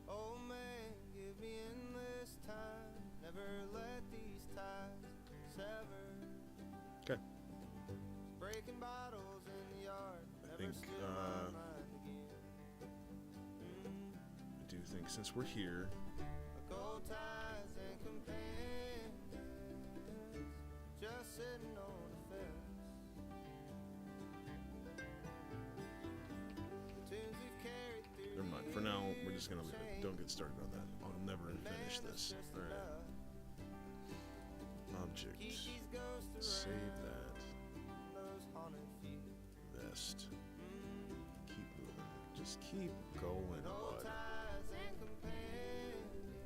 Oh man, give me endless time. Never let these ties sever. 'Kay. Breaking bottles in the yard. Never think, steal my mind again. I do think since we're here, Like old ties and companions, just sitting on the fence. The tunes we've carried through. never mind. For now, we're just gonna leave it. Don't get started on that. I'll never finish this. All right. Object. Save that. Those haunted feet. Vest. Keep moving. Just keep going, Old bud. ties and companions.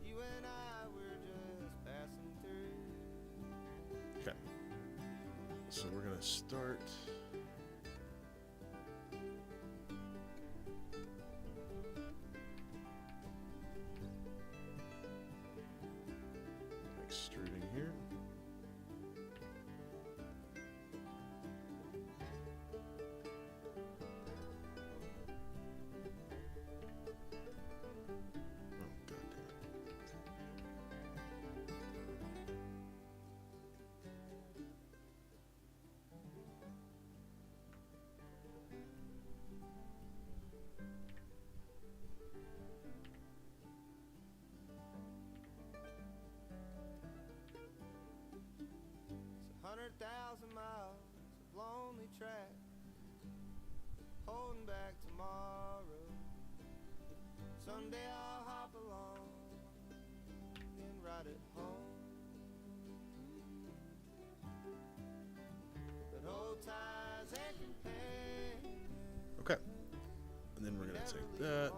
You and I were just passing through. Okay. So we're gonna start. Extruding here. Oh, God damn it. track, holding back tomorrow. Someday I'll hop along and ride it home. But old ties and companions. Okay. And then we're gonna take that.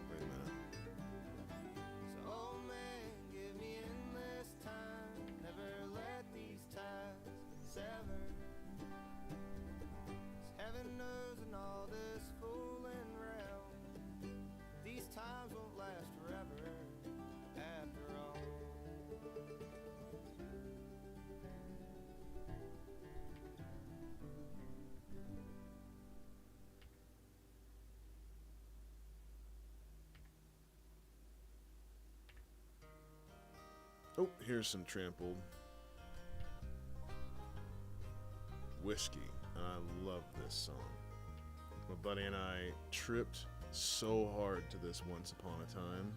Wait a minute. So old man, give me endless time. Never let these ties sever. 'Cause heaven knows in all this fooling round, these times won't last forever after all. Oh, here's some trampled whiskey. I love this song. My buddy and I tripped so hard to this once upon a time.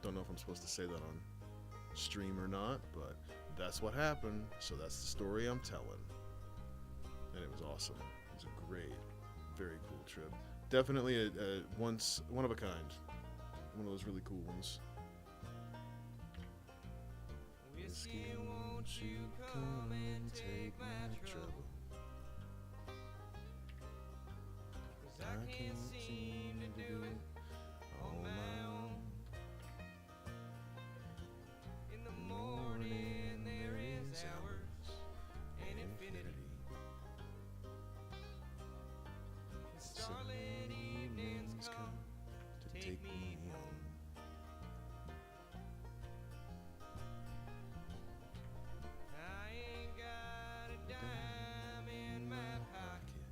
Don't know if I'm supposed to say that on stream or not, but that's what happened. So that's the story I'm telling. And it was awesome. It was a great, very cool trip. Definitely a one of a kind. One of those really cool ones. Whiskey, won't you come and take my trouble? 'Cause I can't seem to do it on my own. In the morning there is hours and infinity. And starlit evenings come to take me home. I ain't got a dime in my pocket.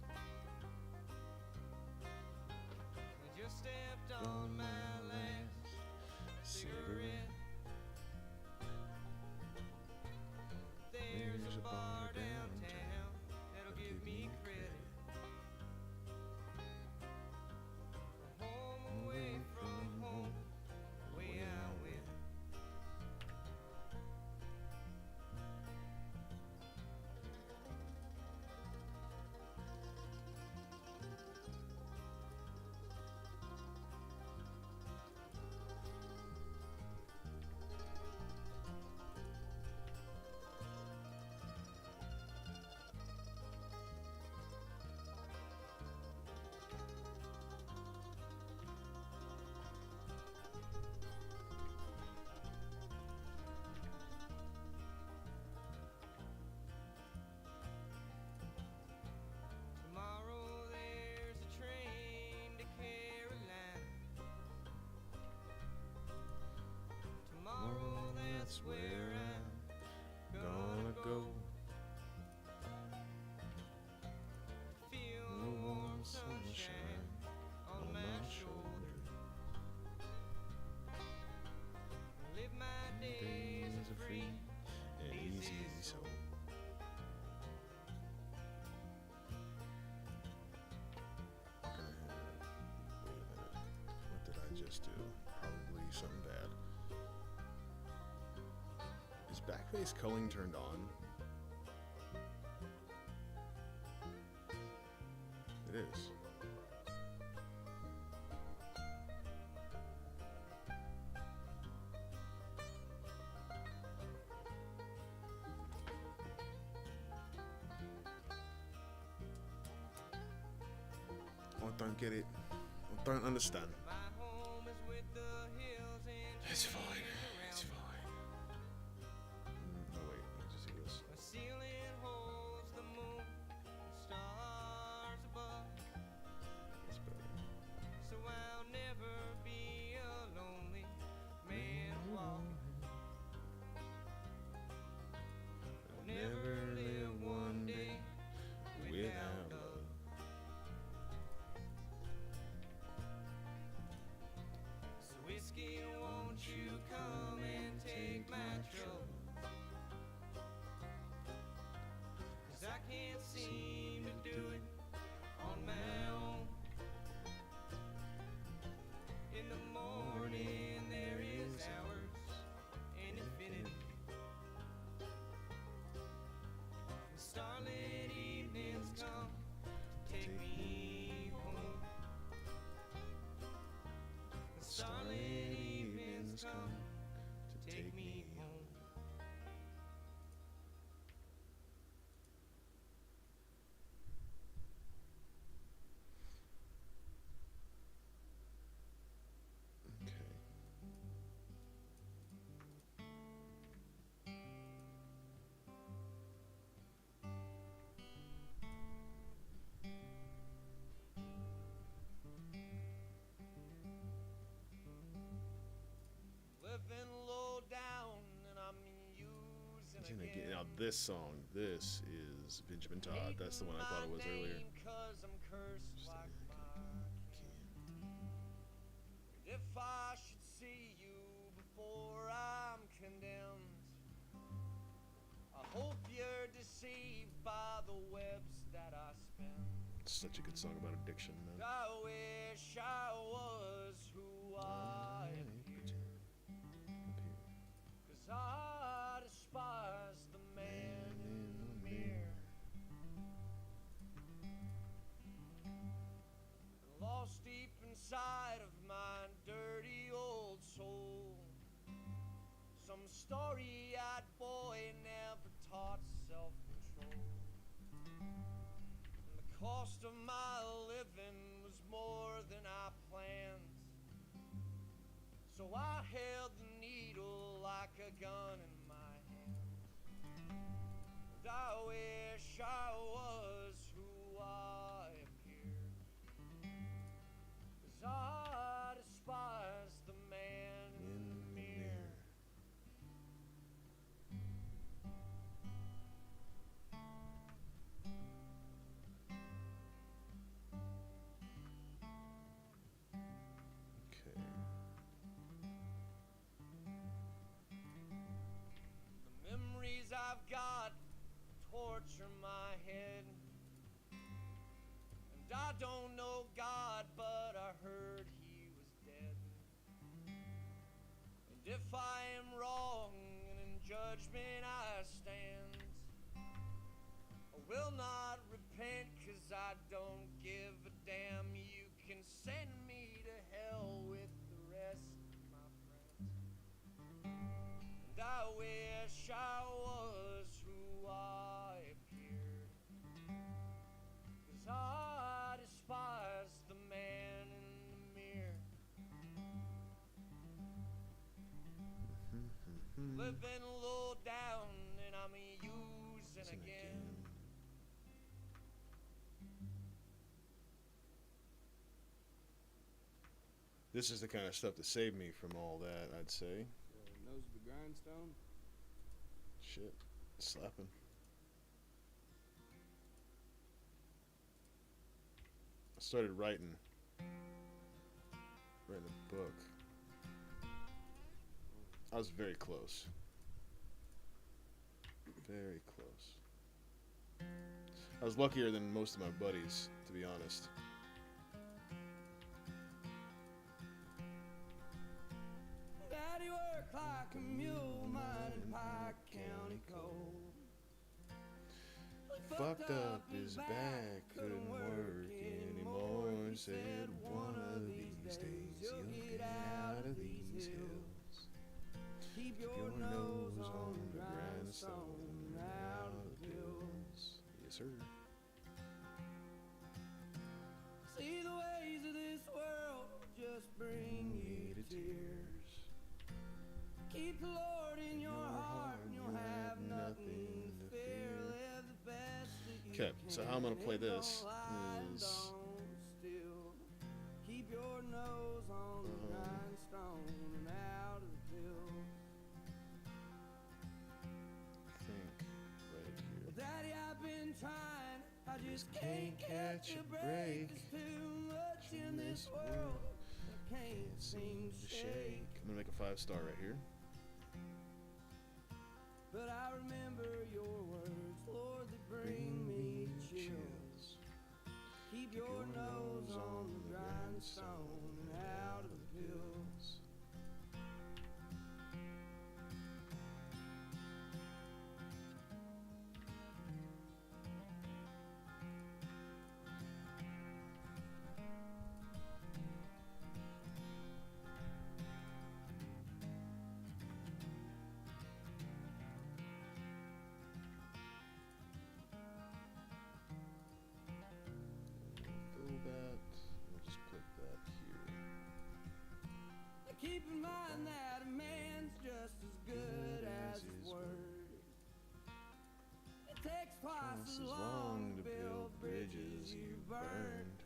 I just stepped on my last cigarette. There's a bar downtown that'll give me credit. Home away from home, the way I went. Tomorrow there's a train to Carolina. Tomorrow that's where I'm Gonna go. feel the warm sunshine on my shoulder. Live my days as free and easy so. Wait a minute. What did I just do? Probably something bad. Is backface culling turned on? It is. I don't get it. I don't understand. My home is with the hills and It's fine. It's fine. No, wait. Let me just do this. my ceiling holds the moon and stars above. That's better. So I'll never be a lonely man walking. I'll never live one day without love. So whiskey, won't you this song. This is Benjamin Todd. That's the one I thought it was earlier. Cause I'm cursed like if I should see you before I'm condemned, I hope you're deceived by the webs that I spin. It's such a good song about addiction, man. I wish I was who I appear, 'cause I despise the man in the mirror. Lost deep inside of my dirty old soul, some story-eyed boy never taught self-control. And the cost of my living was more than I planned, so I held the needle like a gun in my hand. And I wish I was who I appeared, 'cause I despise the man in the mirror. Okay. The memories I've got torture my head, and I don't know God, but I heard he was dead. And if I am wrong and in judgment I stand, I will not repent, 'cause I don't give a damn. You can send me to hell with the rest of my friends. And I wish I was who I appeared, 'cause I despise the man in the mirror. Living low down and I'm using again. This is the kind of stuff that saved me from all that, I'd say. Nose of the grindstone. Shit. Slapping. I started writing a book. I was very close. Very close. I was luckier than most of my buddies, to be honest. Daddy worked like a mule mining Pike County coal. Fucked up his back, couldn't work anymore. Said one of these days you'll get out of these hills. Keep your nose on the grindstone and out of the pills. Yes, sir. See the ways of this world just bring you to tears. Keep the Lord in your heart and you'll have nothing to fear. Live the best that you Okay, so how I'm gonna play can. this Don't lie, is don't steal. Keep your nose on the grindstone and out of the pills. I think right here. Well, Daddy, I've been trying, I just can't catch a break. There's too much in this world I can't seem to shake. I'm gonna make a 5-star right here. But I remember your words, Lord, that bring me chills. Keep your nose on the grindstone and out of the pills. Fill that. We'll just put that here. Keep in mind that a man's just as good as his word. It takes twice as long to build bridges you burned.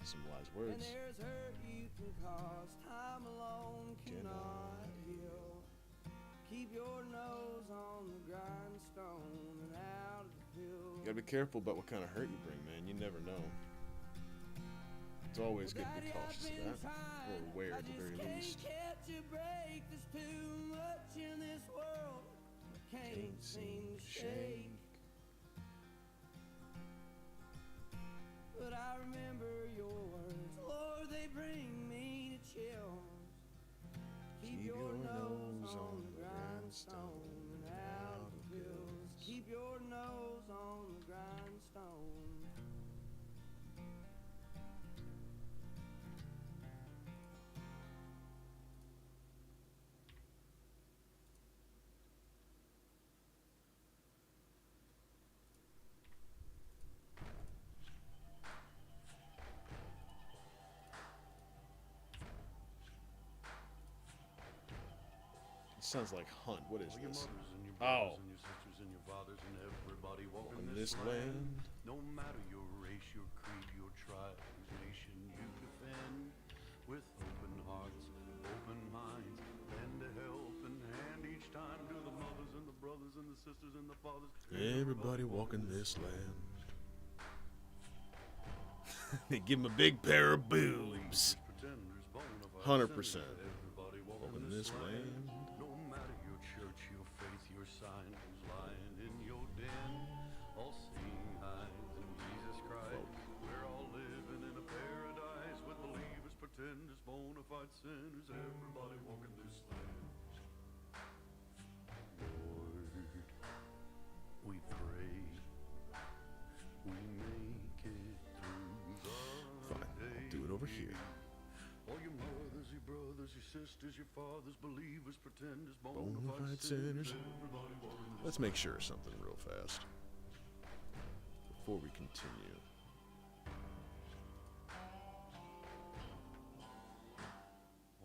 Some wise And words. there's hurt you can cause, time alone cannot heal. Keep your nose on the grindstone Gotta be careful about what kind of hurt you bring, man. You never know. It's always good to be cautious of that, or aware at the very least. Catch a break, there's too much in this world. Can't seem to shake. But I remember your words, Lord, they bring me to chills. Keep your nose on the grindstone and out the pills. Keep your nose on the grindstone. Sounds like Hunt. What is All your this? mothers and your Oh. brothers and your sisters and your fathers and everybody walking On this this land. land. No matter your race, your creed, your tribe, whose nation you defend. With open hearts, open minds, lend a helping hand each time to the mothers and the brothers and the sisters and the fathers. Everybody walking this land. They give him a big pair of boobs. 100%. Everybody Walking this land. No matter your church, your faith, your sign, who's lying in your den. All seeing eyes in Jesus Christ. We're all living in a paradise with believers, pretenders, bona fide sinners. Everybody walking this land. Lord, we pray we make it through the Fine, I'll do it over here. all your mothers, your brothers, your sisters, your fathers, believers, pretenders, Bona fide sinners. everybody walking this Let's make sure of something real fast before we continue.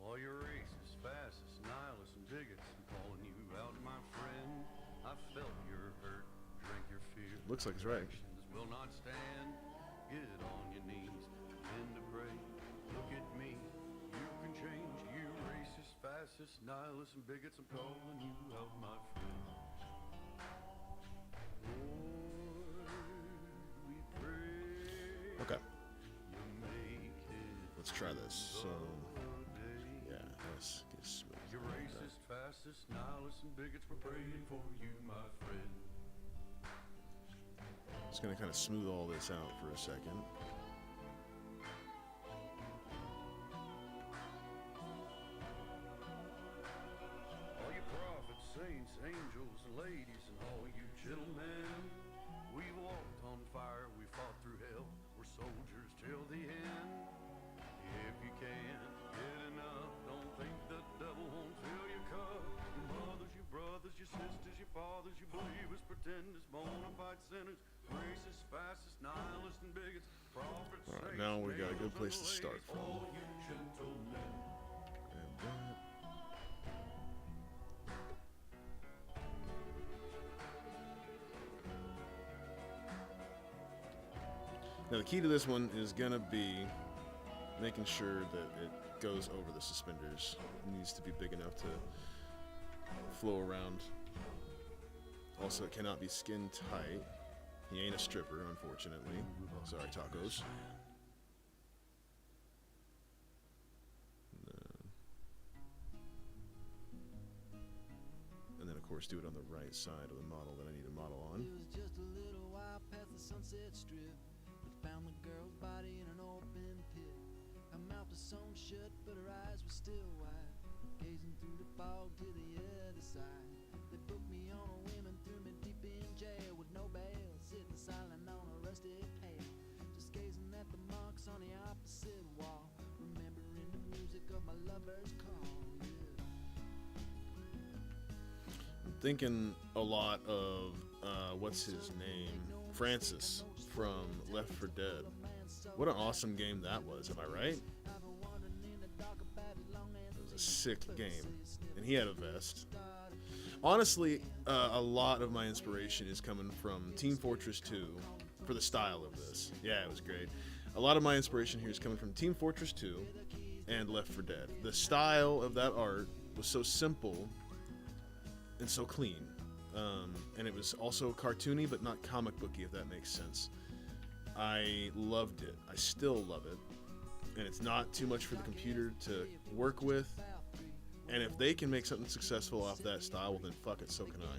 All your racists, fascists, nihilists, and bigots, I'm calling you out, my friend. I felt your hurt, drank your fear. Looks like it's right. Actions will not stand. Get on your knees, begin to pray. Look at me, you can change. You racist, fascists, nihilists, and bigots, I'm calling you out, my friend. Lord, we pray. Okay, You make it let's try this. So, day. yeah, let's get smooth. You racist, fascist, nihilists, and bigots, we're praying for you, my friend. Just gonna kind of smooth all this out for a second. All you prophets, saints, angels, ladies, and all you gentlemen, we walked on fire, we fought through hell, we're soldiers till the end. If you can't get enough, don't think the devil won't fill your cup. Your mothers, your brothers, your sisters, your fathers, your believers, pretenders, bona fide sinners, racist, fascist, nihilists, and bigots, prophets, All right, saints, now we got a good angels, place and to start ladies, from. all you gentlemen. Grab that. Now the key to this one is gonna be making sure that it goes over the suspenders. It needs to be big enough to flow around. Also, it cannot be skin tight. He ain't a stripper, unfortunately. Sorry, tacos. And then, of course, do it on the right side of the model that I need to model on. It was just a little while past the Sunset Strip. We found the girl's body in an open pit. Her mouth was sewn shut, but her eyes were still wide, gazing through the fog to the other side. They booked me on a whim and threw me deep in jail with no bail, sitting silent on a rusty pail, just gazing at the marks on the opposite wall, remembering the music of my lover's call. I'm thinking a lot of, what's his name? Francis from Left 4 Dead. What an awesome game that was, am I right? It was a sick game. And he had a vest. Honestly, a lot of my inspiration is coming from Team Fortress 2 for the style of this. Yeah, it was great. A lot of my inspiration here is coming from Team Fortress 2 and Left 4 Dead. The style of that art was so simple and so clean. and it was also cartoony, but not comic booky, if that makes sense. I loved it. I still love it, and it's not too much for the computer to work with. And if they can make something successful off that style, well then fuck it, so can I.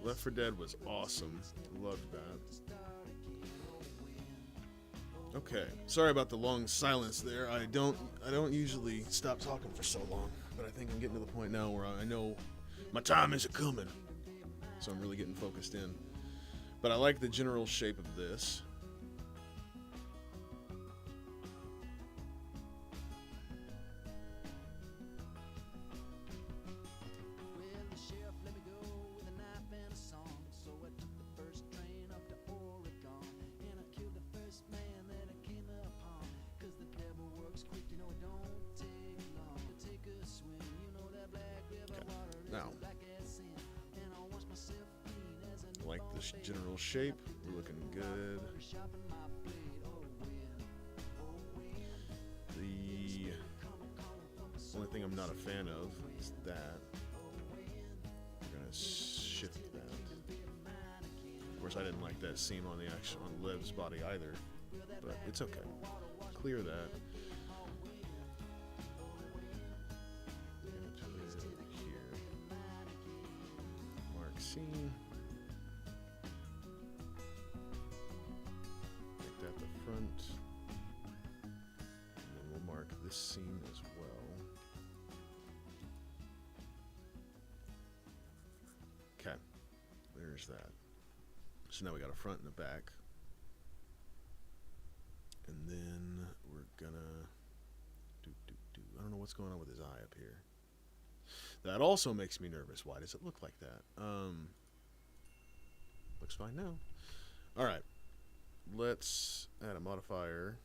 Left 4 Dead was awesome. Loved that. Okay, sorry about the long silence there. I don't usually stop talking for so long, but I think I'm getting to the point now where I know my time is coming, so I'm really getting focused in. But I like the general shape of this. Now, I like this general shape. We're looking good. The only thing I'm not a fan of is that. We're gonna shift that. Of course, I didn't like that seam on Liv's body either, but it's okay. Clear that. Seam. Make that the front. And then we'll mark this seam as well. Okay. There's that. So now we got a front and a back. And then we're gonna I don't know what's going on with his eye up here. That also makes me nervous. Why does it look like that? Looks fine now. All right. Let's add a modifier.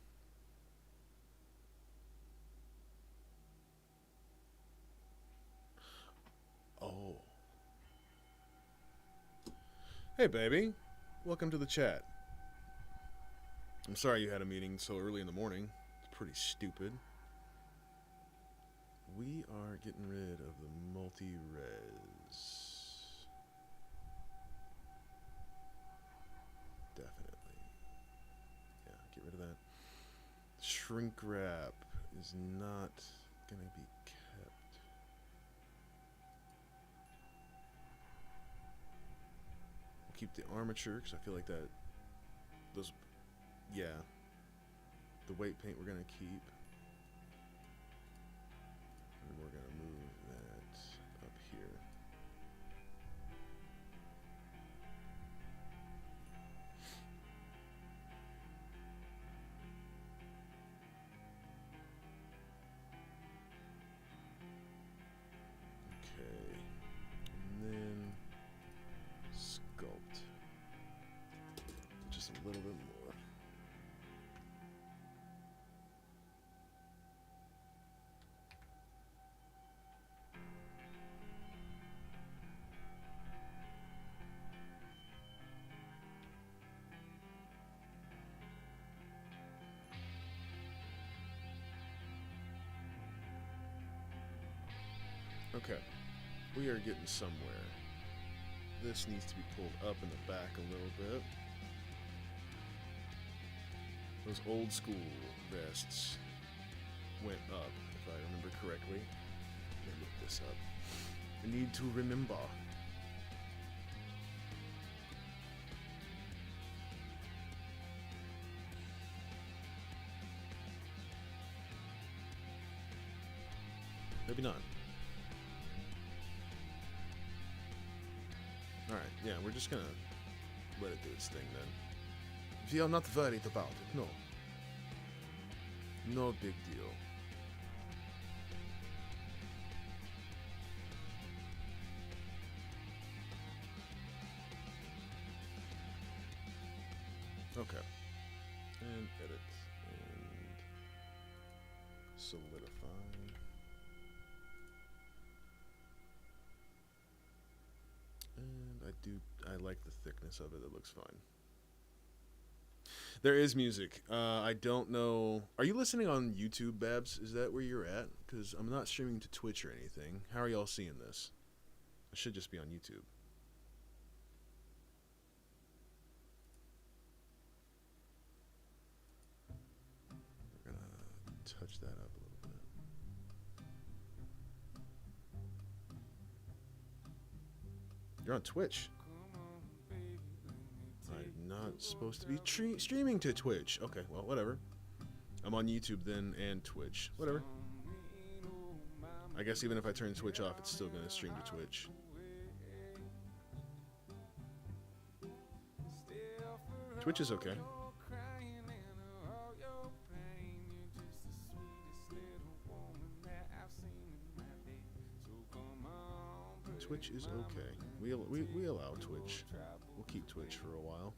Oh. Hey, baby. Welcome to the chat. I'm sorry you had a meeting so early in the morning. It's pretty stupid. We are getting rid of the multi-res. Definitely. Yeah, get rid of that. Shrink wrap is not going to be kept. We'll keep the armature because I feel like that, yeah. The weight paint we're going to keep. And we're going to move that up here. Okay. And then sculpt. Just a little bit more. Okay, we are getting somewhere. This needs to be pulled up in the back a little bit. Those old school vests went up, if I remember correctly. Let me look this up. I need to remember. Maybe not. Alright, yeah, we're just gonna let it do its thing then. We are not worried about it, no. No big deal. Okay. And edit. And solidify. And I like the thickness of it. It looks fine. There is music. I don't know. Are you listening on YouTube, Babs? Is that where you're at? Because I'm not streaming to Twitch or anything. How are y'all seeing this? It should just be on YouTube. We're going to touch that up a little bit. You're on Twitch. I'm not supposed to be streaming to Twitch. Okay, well, whatever. I'm on YouTube then and Twitch. Whatever. I guess even if I turn Twitch off, it's still going to stream to Twitch. Twitch is okay. Twitch is okay. We allow Twitch. We'll keep Twitch for a while.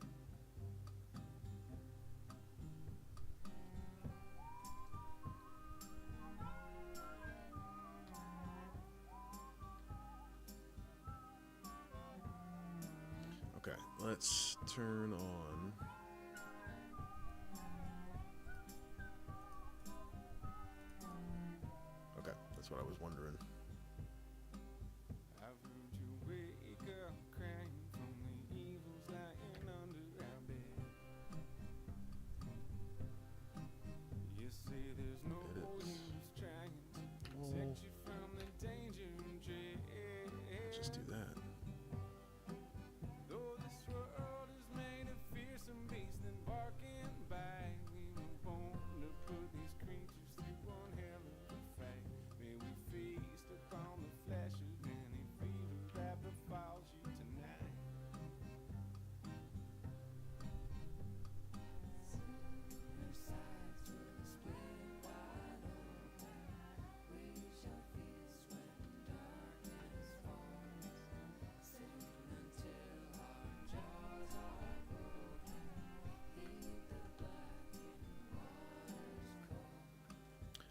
Okay, let's turn on. Okay, that's what I was wondering. Just do that. Though this world is made of fearsome beasts and barking back, we were born to put these creatures through one hell of a fight. May we feast upon the flesh of any fever that befalls you tonight.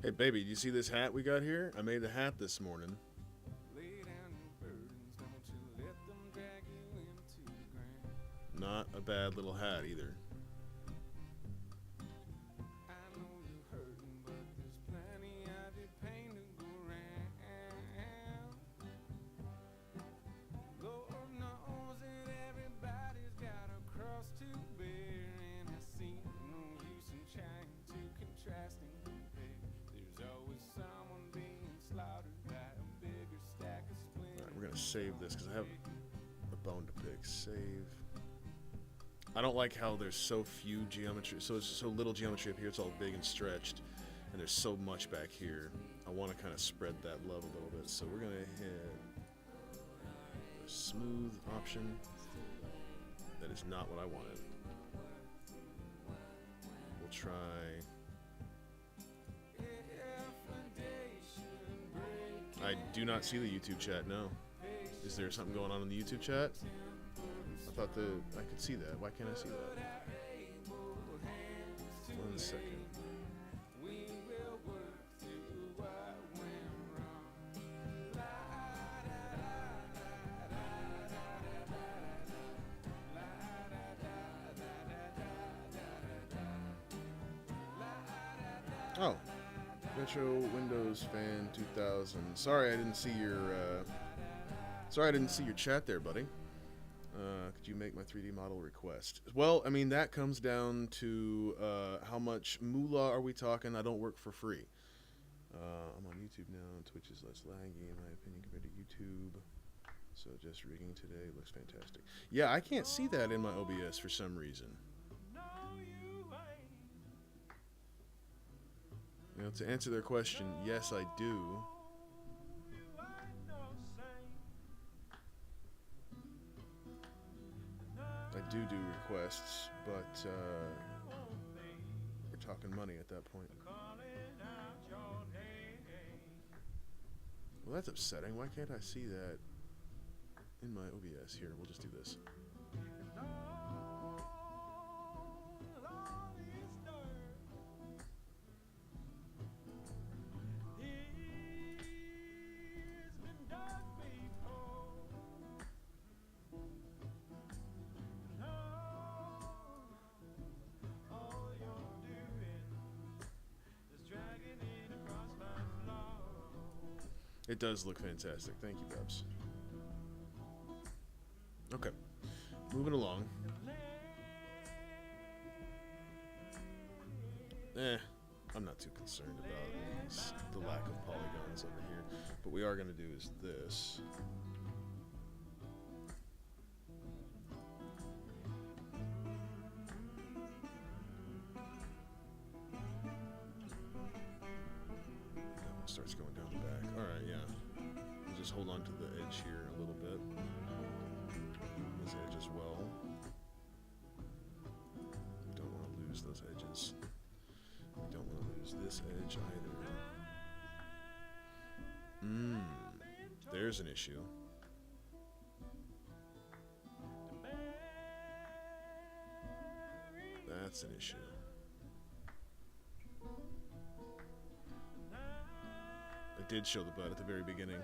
Hey, baby, do you see this hat we got here? I made the hat this morning. Not a bad little hat either. Save this because I have a bone to pick. Save. I don't like how there's so few geometry, so it's so little geometry up here. It's all big and stretched, and there's so much back here. I want to kind of spread that love a little bit, so we're gonna hit the smooth option. That is not what I wanted. We'll try. I do not see the YouTube chat. No. Is there something going on in the YouTube chat? I thought I could see that. Why can't I see that? 1 second. Oh, Retro Windows Fan 2000. Sorry, I didn't see your chat there, buddy. Could you make my 3D model request? Well, I mean, that comes down to how much moolah are we talking? I don't work for free. I'm on YouTube now. Twitch is less laggy, in my opinion, compared to YouTube. So just rigging today looks fantastic. Yeah, I can't see that in my OBS for some reason. You know, to answer their question, yes, I do. I do requests, but we're talking money at that point. Well, that's upsetting. Why can't I see that in my OBS? Here, we'll just do this. It does look fantastic. Thank you, Babs. Okay, moving along. I'm not too concerned about the lack of polygons over here. But we are going to do is this. That one starts going down the back. Alright, yeah. We'll just hold on to the edge here a little bit. This edge as well. We don't want to lose those edges. We don't want to lose this edge either. There's an issue. That's an issue. I did show the butt at the very beginning.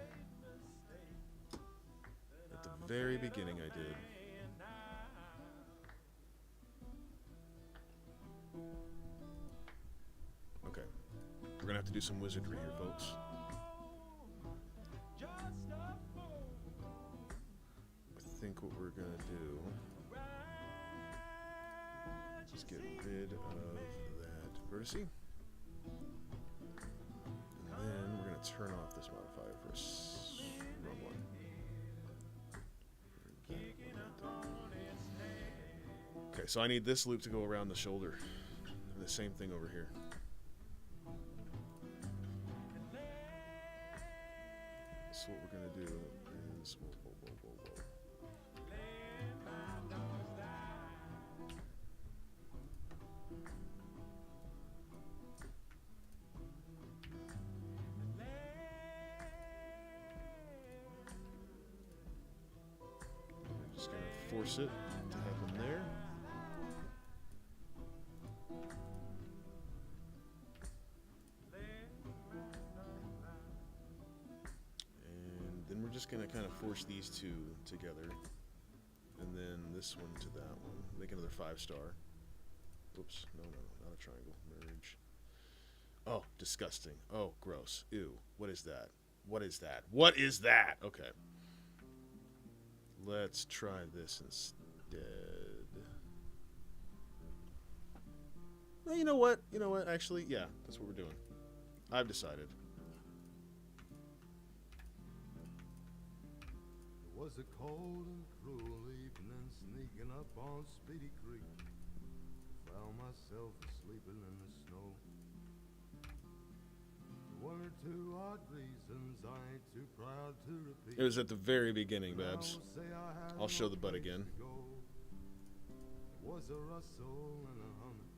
At the very beginning I did. Okay. We're gonna have to do some wizardry here, folks. I think what we're gonna do is get rid of that vertice. And then we're gonna turn off this modifier for wrong one. Okay, so I need this loop to go around the shoulder. And the same thing over here. So what we're gonna do is I'm just gonna force it to happen there. We're just gonna kind of force these two together, and then this one to that one. Make another 5-star. Oops, no, not a triangle. Merge. Oh, disgusting. Oh, gross. Ew. What is that? What is that? What is that? Okay. Let's try this instead. Well, you know what? You know what? Actually, yeah, that's what we're doing. I've decided. It was a cold and cruel evening, sneaking up on Speedy Creek. Found myself sleeping in the snow. One or two odd reasons I ain't too proud to repeat. It was at the very beginning, Babs. I'll show the butt again. It was a rustle and a humming,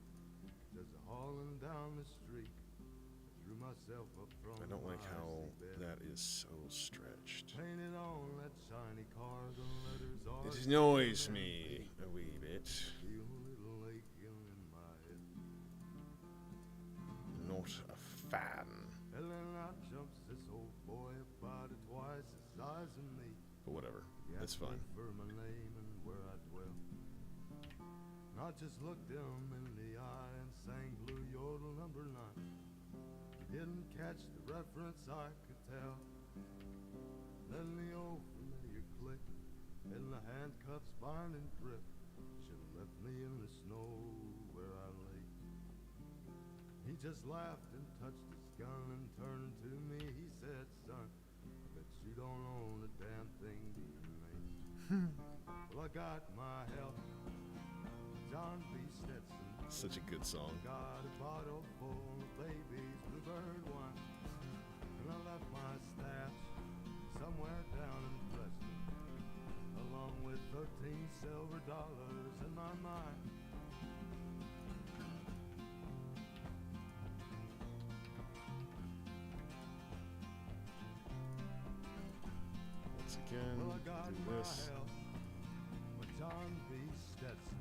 just hauling down the street. I drew myself up from I don't like my how seatbed. that is so stretched. Painted on that shiny car, the letters are It annoys me a wee bit. feel a little aching in my head. Not a fan. And then out jumps this old boy about twice the size of me. But whatever. He That's asked me fine. for my name and where I dwell. And I just looked him in the eye and sang Blue Yodel number 9. He didn't catch the reference, I could tell. Then the old familiar click and the handcuffs binding grip should have left me in the snow where I lay. He just laughed and touched his gun and turned to me. He said, "Son, I bet you don't own a damn thing, do you, mate?" Well, I got my help, John B. Stetson. Such a good song. Got a bottle full of baby's bluebird wine, and I left my stash somewhere down in Preston, along with 13 silver dollars in my mind. Once again, Well, I got do my this. help with John B. Stetson.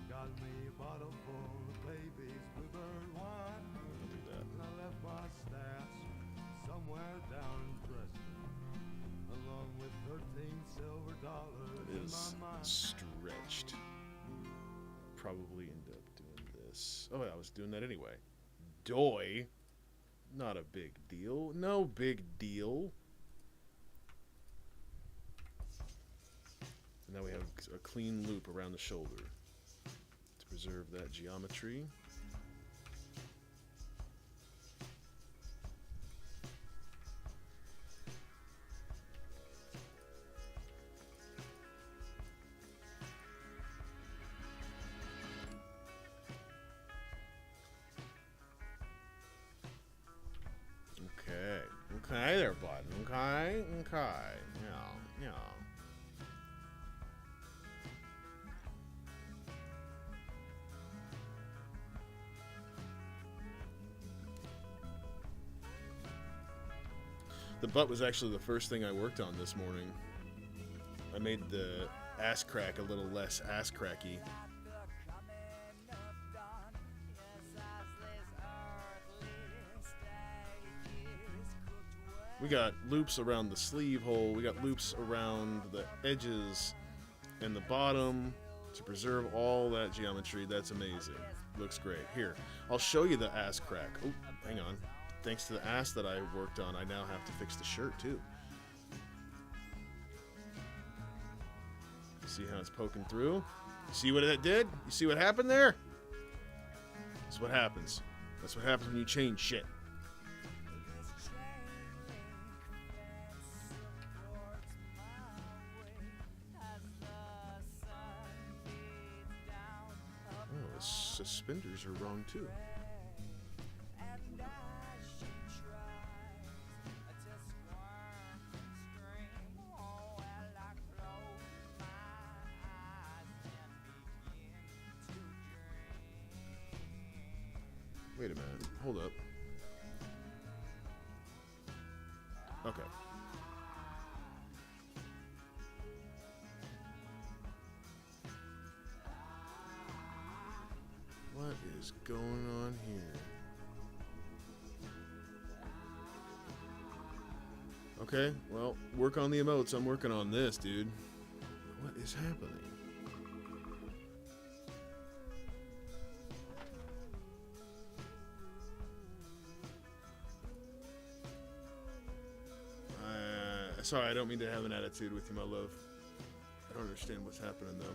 Got me a bottle full of baby's bluebird wine. I'll do that. And I left my stash somewhere down in Preston, along with 13 silver dollars It in is my mind. stretched. Probably end up doing this. Oh, yeah, I was doing that anyway. Doy. Not a big deal. No big deal. And now we have a clean loop around the shoulder to preserve that geometry. Okay there, bud. Okay. Yeah. The butt was actually the first thing I worked on this morning. I made the ass crack a little less ass cracky. We got loops around the sleeve hole, we got loops around the edges and the bottom to preserve all that geometry. That's amazing. Looks great. Here, I'll show you the ass crack. Oh, hang on. Thanks to the ass that I worked on, I now have to fix the shirt too. See how it's poking through? See what it did? You see what happened there? That's what happens. That's what happens when you change shit. Oh, the suspenders are wrong too. Wait a minute. Hold up. Okay. What is going on here? Okay, well, work on the emotes. I'm working on this, dude. What is happening? Sorry, I don't mean to have an attitude with you, my love. I don't understand what's happening, though.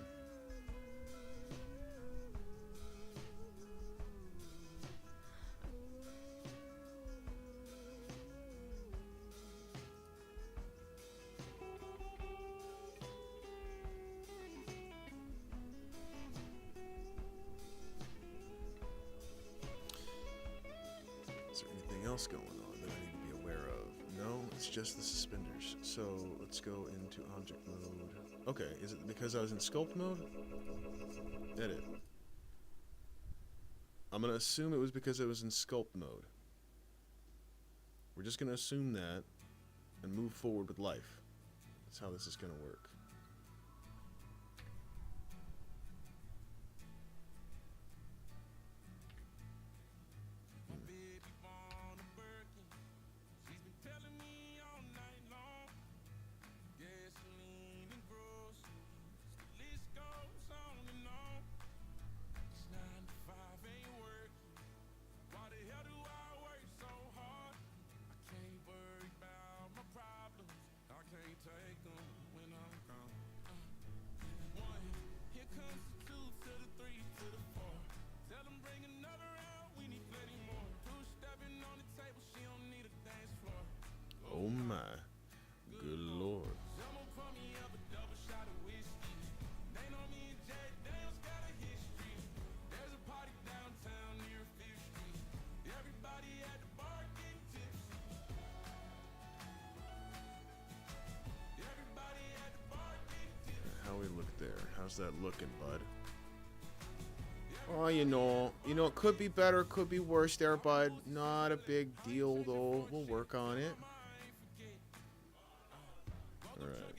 Is there anything else going on that I need to be aware of? No, it's just the suspenders. So let's go into object mode. Okay, is it because I was in sculpt mode? Edit. I'm gonna assume it was because I was in sculpt mode. We're just gonna assume that and move forward with life. That's how this is gonna work. Oh my, good lord. How we look there? How's that looking, bud? Oh, you know, it could be better, could be worse there, bud. Not a big deal, though. We'll work on it. Alright.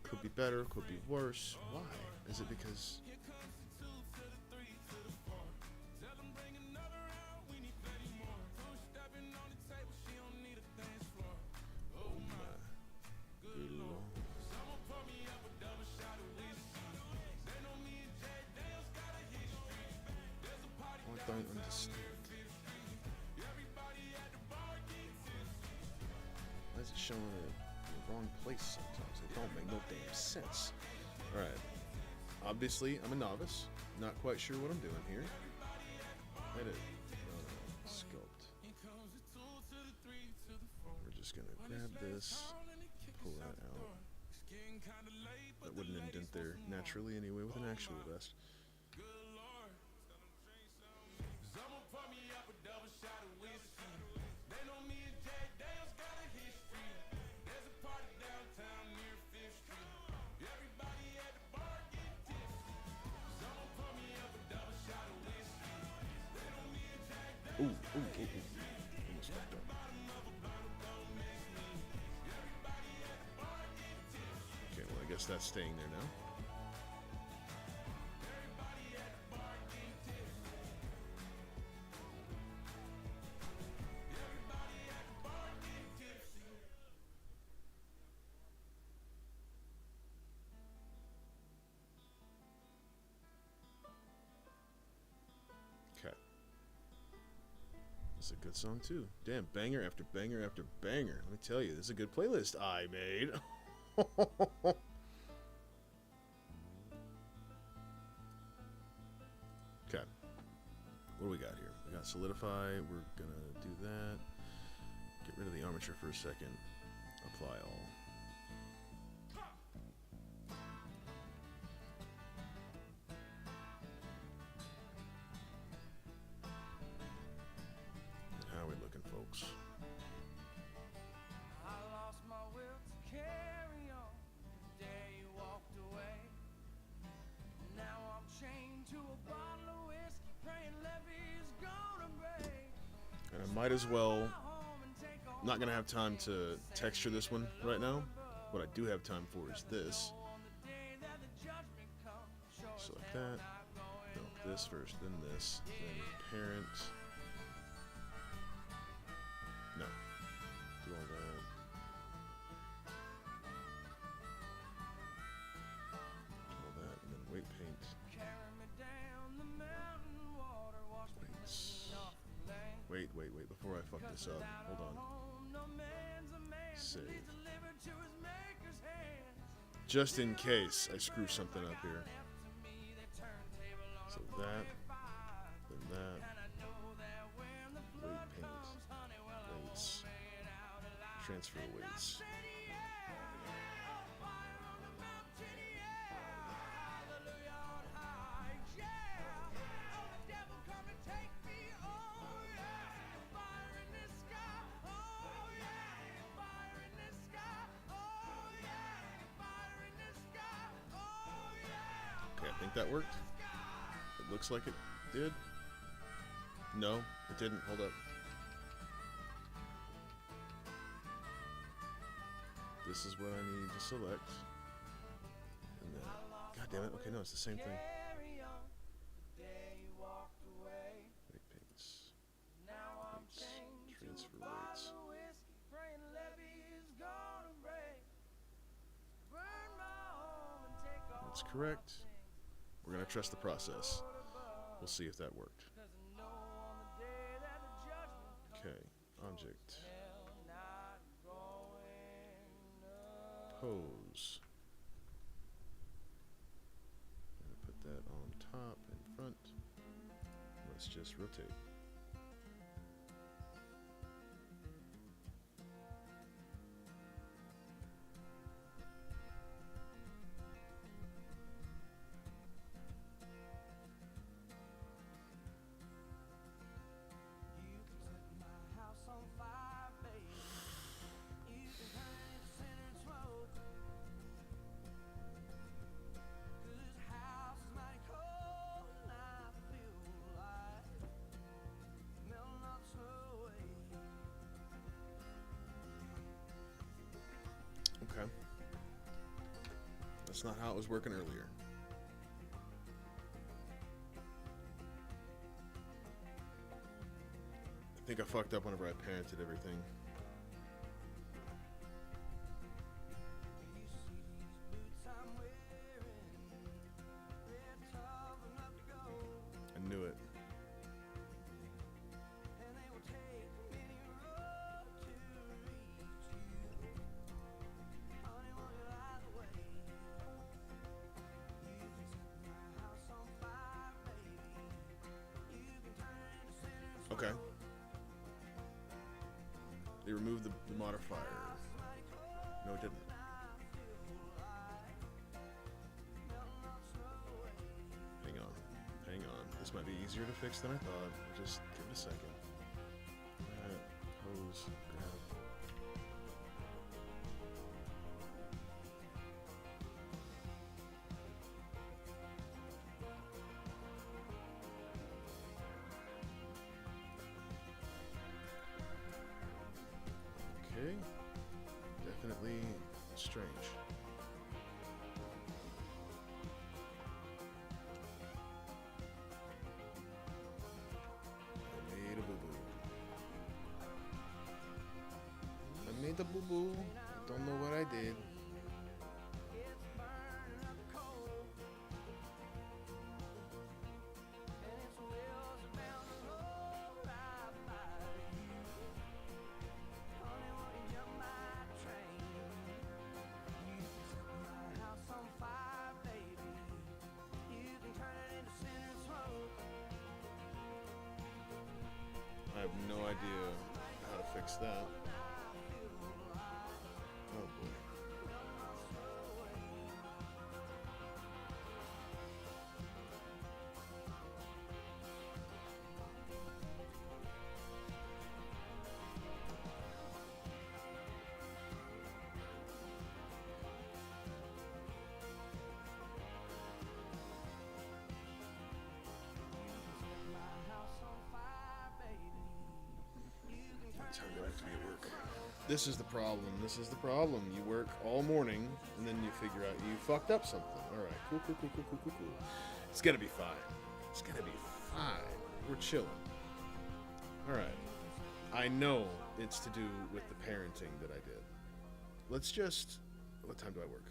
Could be better, could be worse. Why? Is it because... Oh my. Good lord. I don't understand. showing it in the wrong place sometimes. It don't make no damn sense. Alright. Obviously, I'm a novice. Not quite sure what I'm doing here. Edit. Sculpt. We're just gonna grab this, pull that out. That wouldn't indent there naturally anyway with an actual vest. Ooh, ooh, ooh, ooh. Almost fucked up. Okay, well, I guess that's staying there now. Okay. This is a good song too. Damn, banger after banger after banger. Let me tell you, this is a good playlist I made. Okay. What do we got here? We got Solidify. We're gonna do that. Get rid of the armature for a second. Apply all. And how are we looking, folks? I lost my will to carry on. The day you walked away. Now I'm chained to a bottle of whiskey, praying Levy's gonna break. And I might as well. Not gonna have time to texture this one right now. What I do have time for is this. Select that. No, this first, then this, then parent. No. Do all that. All that, and then weight paint. Wait, before I fuck this up. Hold on. Save. Just in case I screw something up here. So that, then that. Weight paint. Weights. Transfer weights. Okay, I think that worked. It looks like it did. No, it didn't. Hold up. This is what I need to select. And then, God damn it. Okay, no, it's the same thing. Weight paints. Weights. Transfer weights. That's correct. We're going to trust the process. We'll see if that worked. Okay, object. Pose. Gonna put that on top and front. Let's just rotate. Okay. That's not how it was working earlier. I think I fucked up whenever I parented everything. I knew it. removed the modifier. No, it didn't. Hang on. This might be easier to fix than I thought. Just give it a second. Hose, grab. Okay. Definitely strange. I made a boo-boo. Don't know what I did. I have no idea how to fix that. Oh boy. What time do I have to be at work? This is the problem. This is the problem. You work all morning, and then you figure out you fucked up something. All right, cool. It's gonna be fine. It's gonna be fine. We're chilling. All right. I know it's to do with the parenting that I did. Let's just... What time do I work?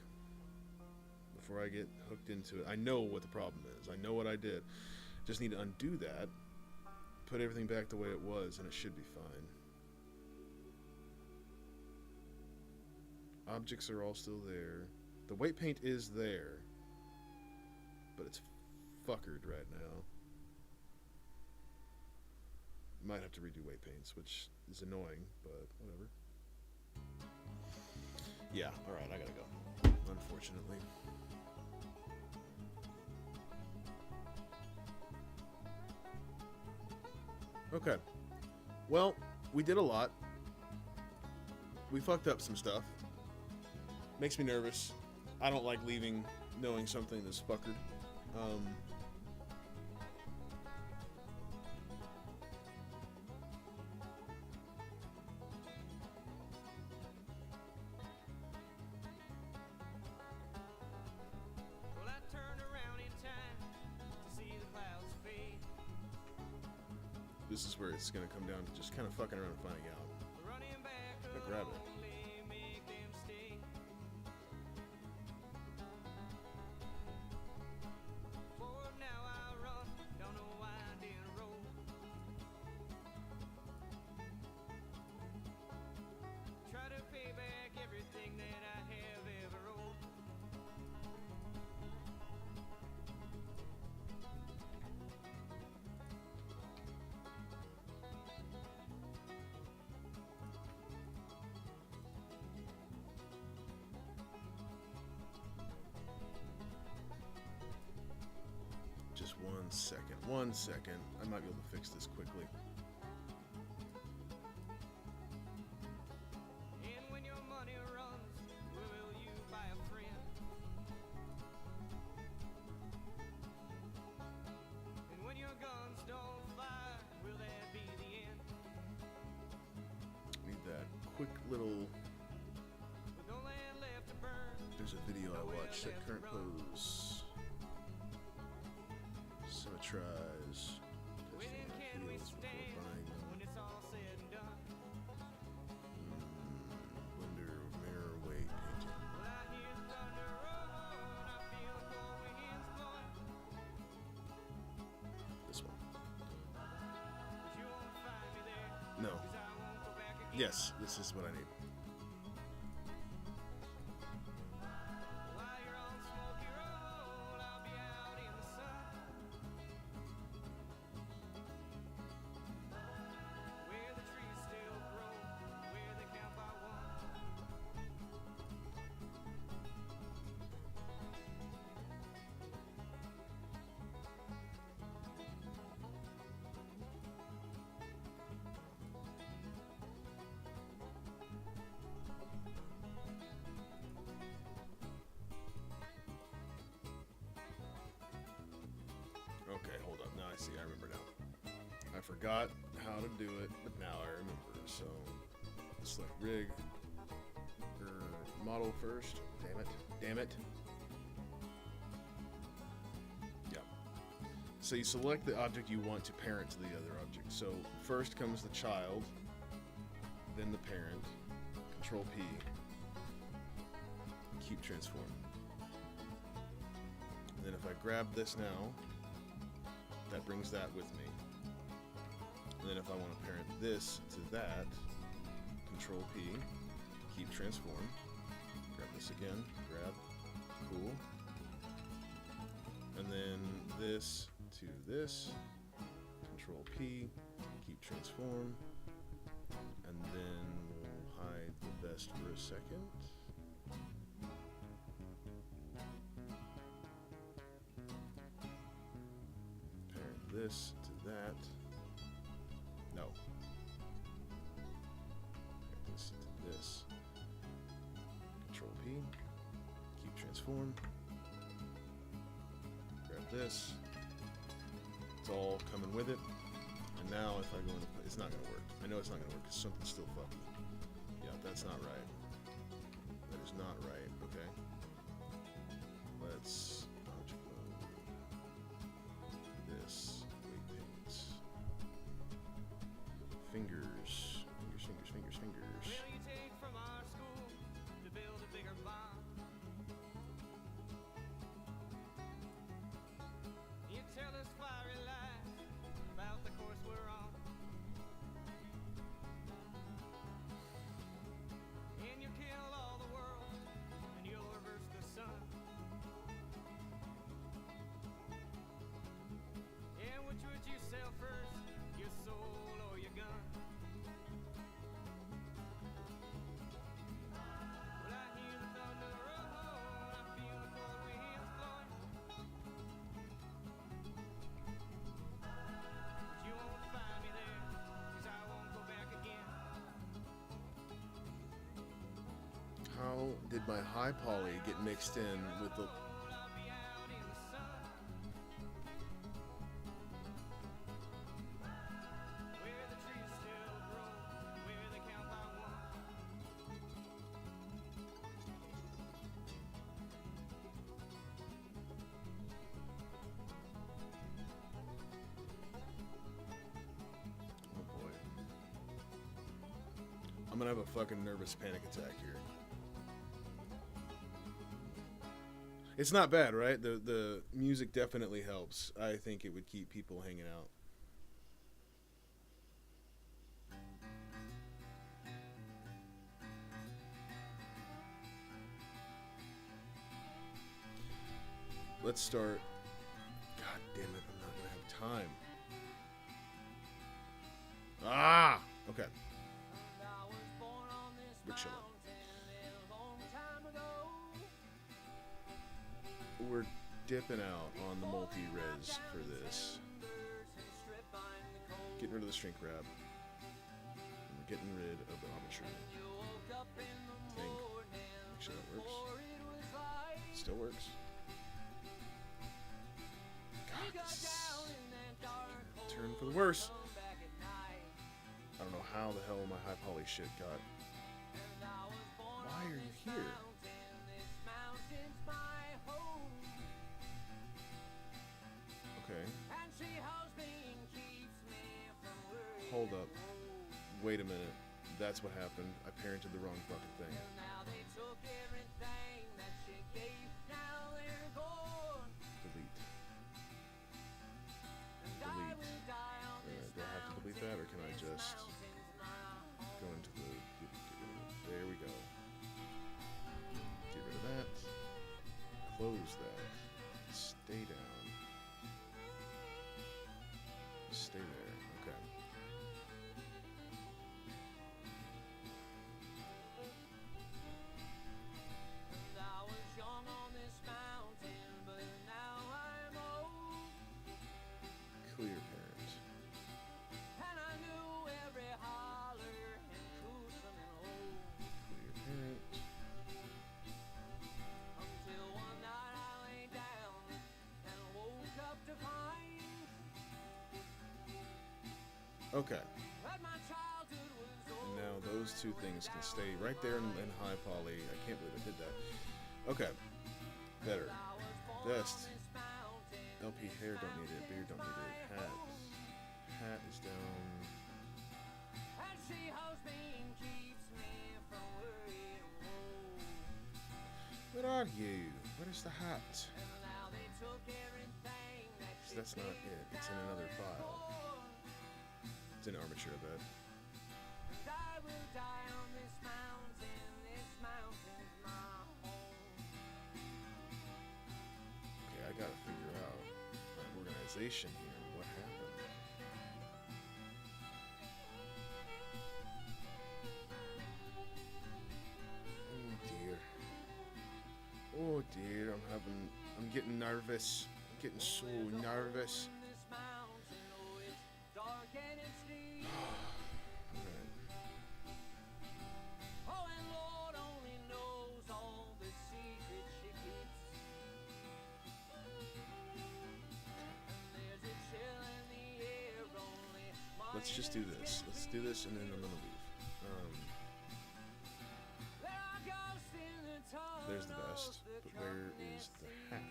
Before I get hooked into it. I know what the problem is. I know what I did. Just need to undo that. Put everything back the way it was, and it should be fine. Objects are all still there. The white paint is there, but it's fuckered right now. Might have to redo white paints, which is annoying, but whatever. Yeah, alright, I gotta go. Unfortunately. Okay. Well, we did a lot. We fucked up some stuff. Makes me nervous. I don't like leaving knowing something that's fuckered. Well, I turned around in time to see the clouds fade. This is where it's gonna come down to just kind of fucking around and finding out. Running back But grab it. only make them stay. Forward now I run, don't know why I didn't roll. Try to pay back everything that I have ever owed. Just 1 second. 1 second. I might be able to fix this quickly. And when your money runs, will you buy a friend? And when your guns don't fire, will that be the end? Need that quick little... With no land left to burn, There's a video I watched. Set current pose. Symmetrize. when can we stand when it's all said and done? Blender mirror weight painting. Well, I hear thunder roll, and I feel the cold winds blowing. This one. But you won't find me there, No. 'cause I won't go back again. Yes, this is what I need. While you're on Smoky Road, I'll be out in the sun. Where the trees still grow, where they forgot how to do it, but now I remember. So select rig or model first. Damn it. Damn it. Yeah. So you select the object you want to parent to the other object. So first comes the child, then the parent. Control P. Keep transform. And then if I grab this now, that brings that with me. And then if I want to parent this to that, Control P, keep transform. Grab this again, grab, cool. And then this to this, Control P, keep transform. And then we'll hide the vest for a second. Parent this to that. No. Parent this to this. Control P. Keep transform. Grab this. It's all coming with it. And now if I go into play, it's not going to work. I know it's not going to work because something's still funky. Yeah, that's not right. That is not right. Okay. Let's object mode. This. Weight paints. Fingers. Fingers, fingers, fingers, fingers. Will you take from our school to build a bigger bomb? You tell us fiery lies about the course we're on. And you kill all the world, and you'll reverse the sun. And which would you sell first, your soul or your gun? Well, I hear the thunder roll, I feel the cold winds blowing. But you won't find me there, 'cause I won't go back again. How did my high poly get mixed in with the... I'll be out in the sun, where the trees still grow, where they count by one. Oh boy. I'm gonna have a fucking nervous panic attack here. It's not bad, right? The music definitely helps. I think it would keep people hanging out. Let's start. God damn it, I'm not gonna have time. Ah! Okay. We're chilling. We're dipping out on the multi-res for this. Getting rid of the shrink wrap. And we're getting rid of the armature. Think. Make sure that works. Still works. God, this turn for the worse. I don't know how the hell my high poly shit got. Why are you here? Okay. Hold up. Wait a minute. That's what happened. I parented the wrong fucking thing. Delete. Delete. Do I have to delete that, or can I just go into the... Get rid of it? There we go. Get rid of that. Close that. Stay down. Stay there. Okay. Clear parent. Clear parent. Okay. And now those two things can stay right there in high poly. I can't believe I did that. Okay. Better. Vest. LP hair don't need it. Beard don't need it. Hat. Hat is down. Where are you? Where is the hat? So that's not it. It's in another file. It's in armature, I bet. Okay, I gotta figure out my organization here. What happened? Oh dear. Oh dear, I'm getting nervous. I'm getting so nervous. Let's just do this. Let's do this and then I'm gonna leave. There's the vest, but where is the hat?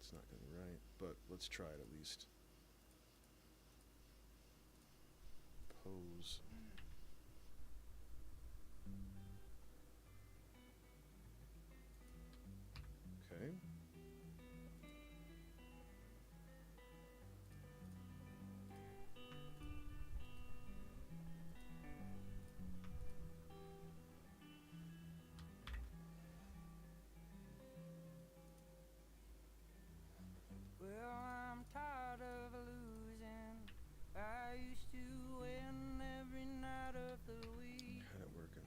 It's not gonna be right, but let's try it at least. Pose. Okay. Well, I'm tired of losing. I used to win every night of the week. Had it working.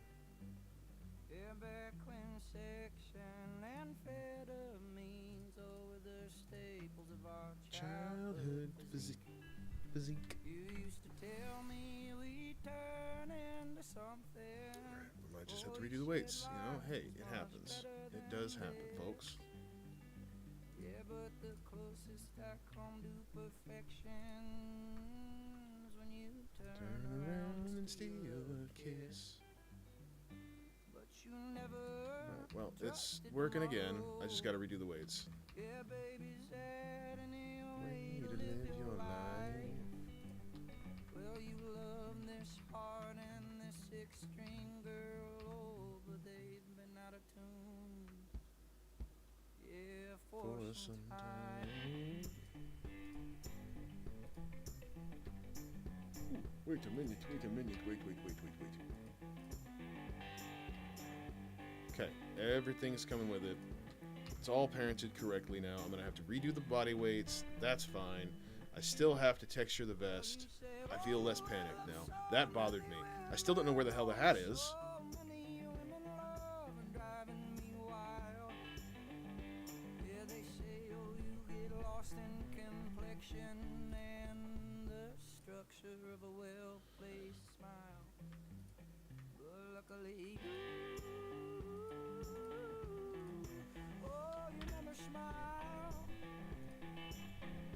Yeah, back when sex and amphetamines were the staples of our childhood physique. You used to tell me we'd turn into something. Right, we might just have to redo the weights. You know, hey, it happens. It does happen, folks. Yeah, but the closest I come to perfection is when you turn around and steal a kiss. But you never. Right, well, it's working again. I just gotta redo the weights. Yeah, baby, is that any Way to live your life. Well, you love this heart and this six-string girl, oh, but they've been out of tune. Yeah, for some time. Wait a minute, wait. Okay, everything's coming with it. It's all parented correctly now. I'm gonna have to redo the body weights. That's fine. I still have to texture the vest. I feel less panicked now. That bothered me. I still don't know where the hell the hat is. Yeah, they say, oh, you get lost in complexion and the structure of a well-placed smile. But luckily, oh, you never smile.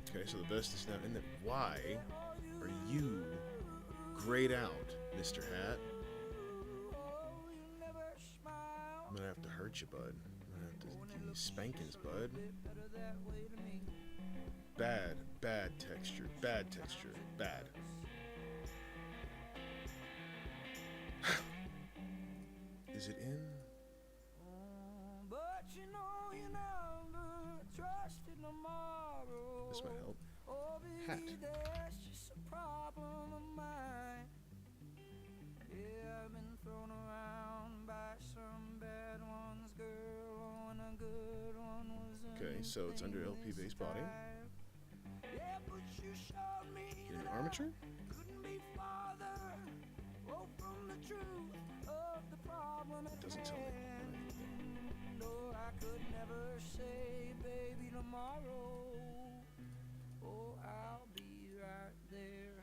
Okay, so the vest is now in there. Why are you grayed out, Mr. Hat? I'm gonna have to hurt you, bud. I'm gonna have to give you spankings, bud. Bad texture, bad. Is it in? But you know you never trusted tomorrow. This might help. Oh, Hat. baby, that's just a problem of mine. Yeah, I've been thrown around by some bad ones, girl, when a good one was Okay, so it's under LP bass body. Yeah, but you showed me In armature? couldn't be farther from the truth of the problem at Doesn't tell me. hand. No, I could never say, baby, tomorrow. Oh, I'll be right there.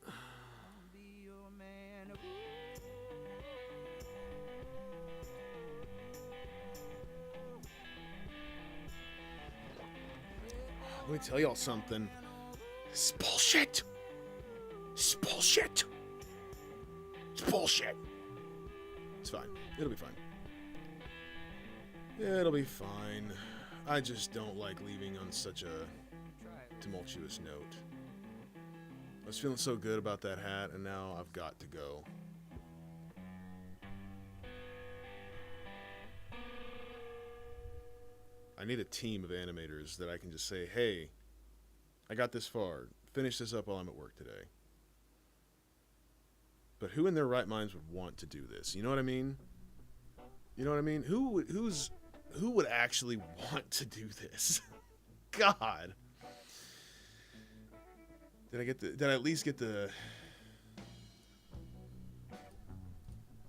I'll be your man. Let me tell y'all something. It's bullshit. It's bullshit. It's bullshit. It's fine. It'll be fine. It'll be fine. I just don't like leaving on such a tumultuous note. I was feeling so good about that hat, and now I've got to go. I need a team of animators that I can just say, hey, I got this far. Finish this up while I'm at work today. But who in their right minds would want to do this? You know what I mean? You know what I mean? Who would actually want to do this? God. Did I at least get the...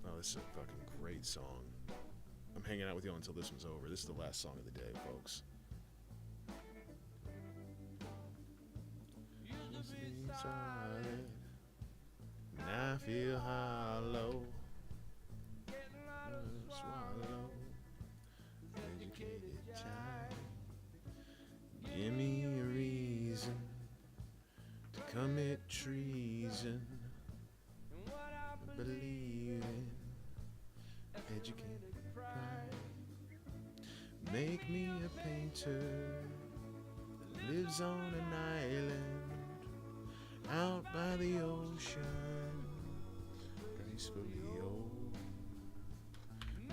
Oh, this is a fucking great song. I'm hanging out with you until this one's over. This is the last song of the day, folks. And I feel hollow. Swallow. Educated child. Give me a reason to commit treason. Believe in educated pride. Make me a painter that lives on an island out by the ocean, gracefully old.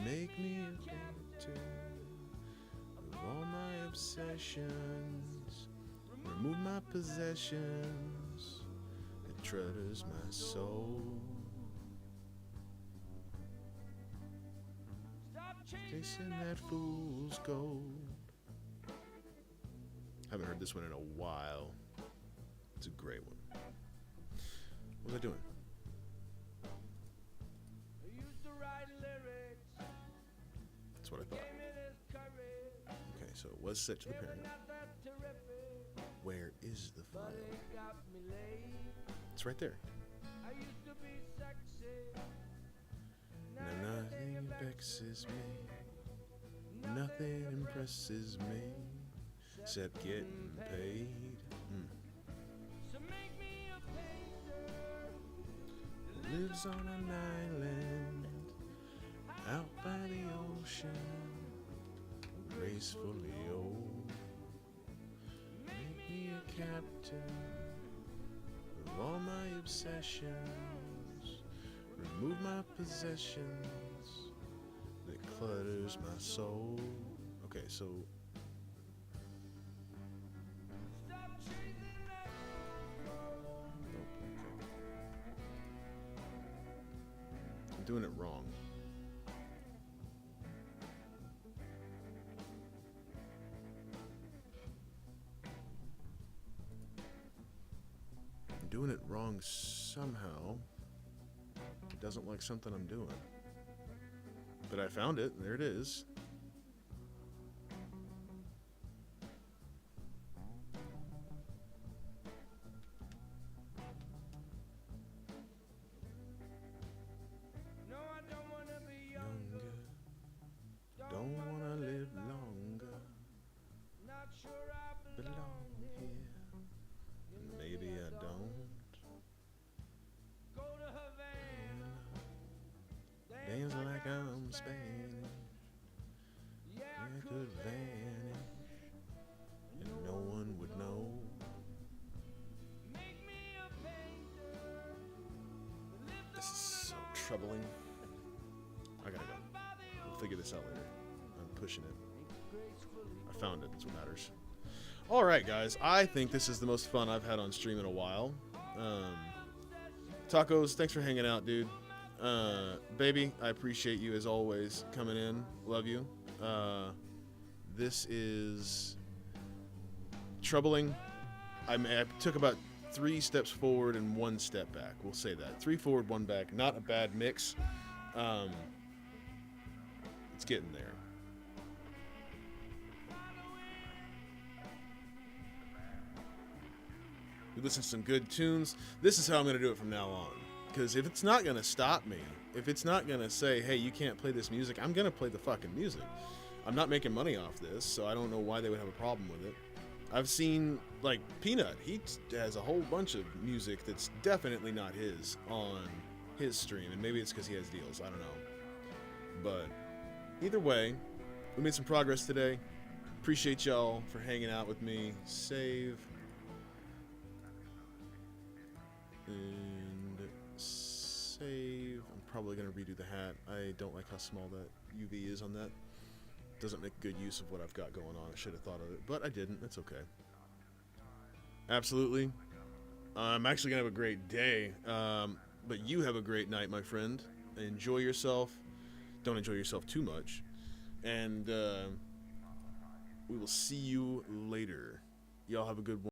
Make me a painter of all my obsessions, remove my possessions that trutters my soul. Chasing that fool's gold. Haven't heard this one in a while. It's a great one. What was I doing? That's what I thought. Okay, so it was set to the parent. Where is the file? It's right there. Now nothing vexes me, nothing impresses me, except getting paid. Lives on an island, out by the ocean, gracefully old. Make me a captain of all my obsessions. Remove my possessions that clutters my soul. Okay, so I'm doing it wrong. I'm doing it wrong somehow. It doesn't like something I'm doing. But I found it. There it is. No, I don't wanna be younger. Don't wanna live longer. Not sure I Belong here. Maybe I don't. go to Havana. Dance like I'm Spanish. Yeah, I could vanish, and no one would know. make me a painter. This is so troubling. I gotta go. We'll figure this out later. I'm pushing it. I found it. That's what matters. All right, guys. I think this is the most fun I've had on stream in a while. Tacos, thanks for hanging out, dude. Baby, I appreciate you as always coming in. Love you. This is troubling. I took about 3 steps forward and 1 step back. We'll say that. 3 forward, 1 back. Not a bad mix. It's getting there. We listen to some good tunes. This is how I'm going to do it from now on. Because if it's not going to stop me, if it's not going to say, hey, you can't play this music, I'm going to play the fucking music. I'm not making money off this, so I don't know why they would have a problem with it. I've seen, like, Peanut. He has a whole bunch of music that's definitely not his on his stream. And maybe it's because he has deals. I don't know. But either way, we made some progress today. Appreciate y'all for hanging out with me. Save. And save. I'm probably going to redo the hat. I don't like how small that UV is on that. Doesn't make good use of what I've got going on. I should have thought of it, but I didn't. That's okay. Absolutely. I'm actually going to have a great day. But you have a great night, my friend. Enjoy yourself. Don't enjoy yourself too much. And we will see you later. Y'all have a good one.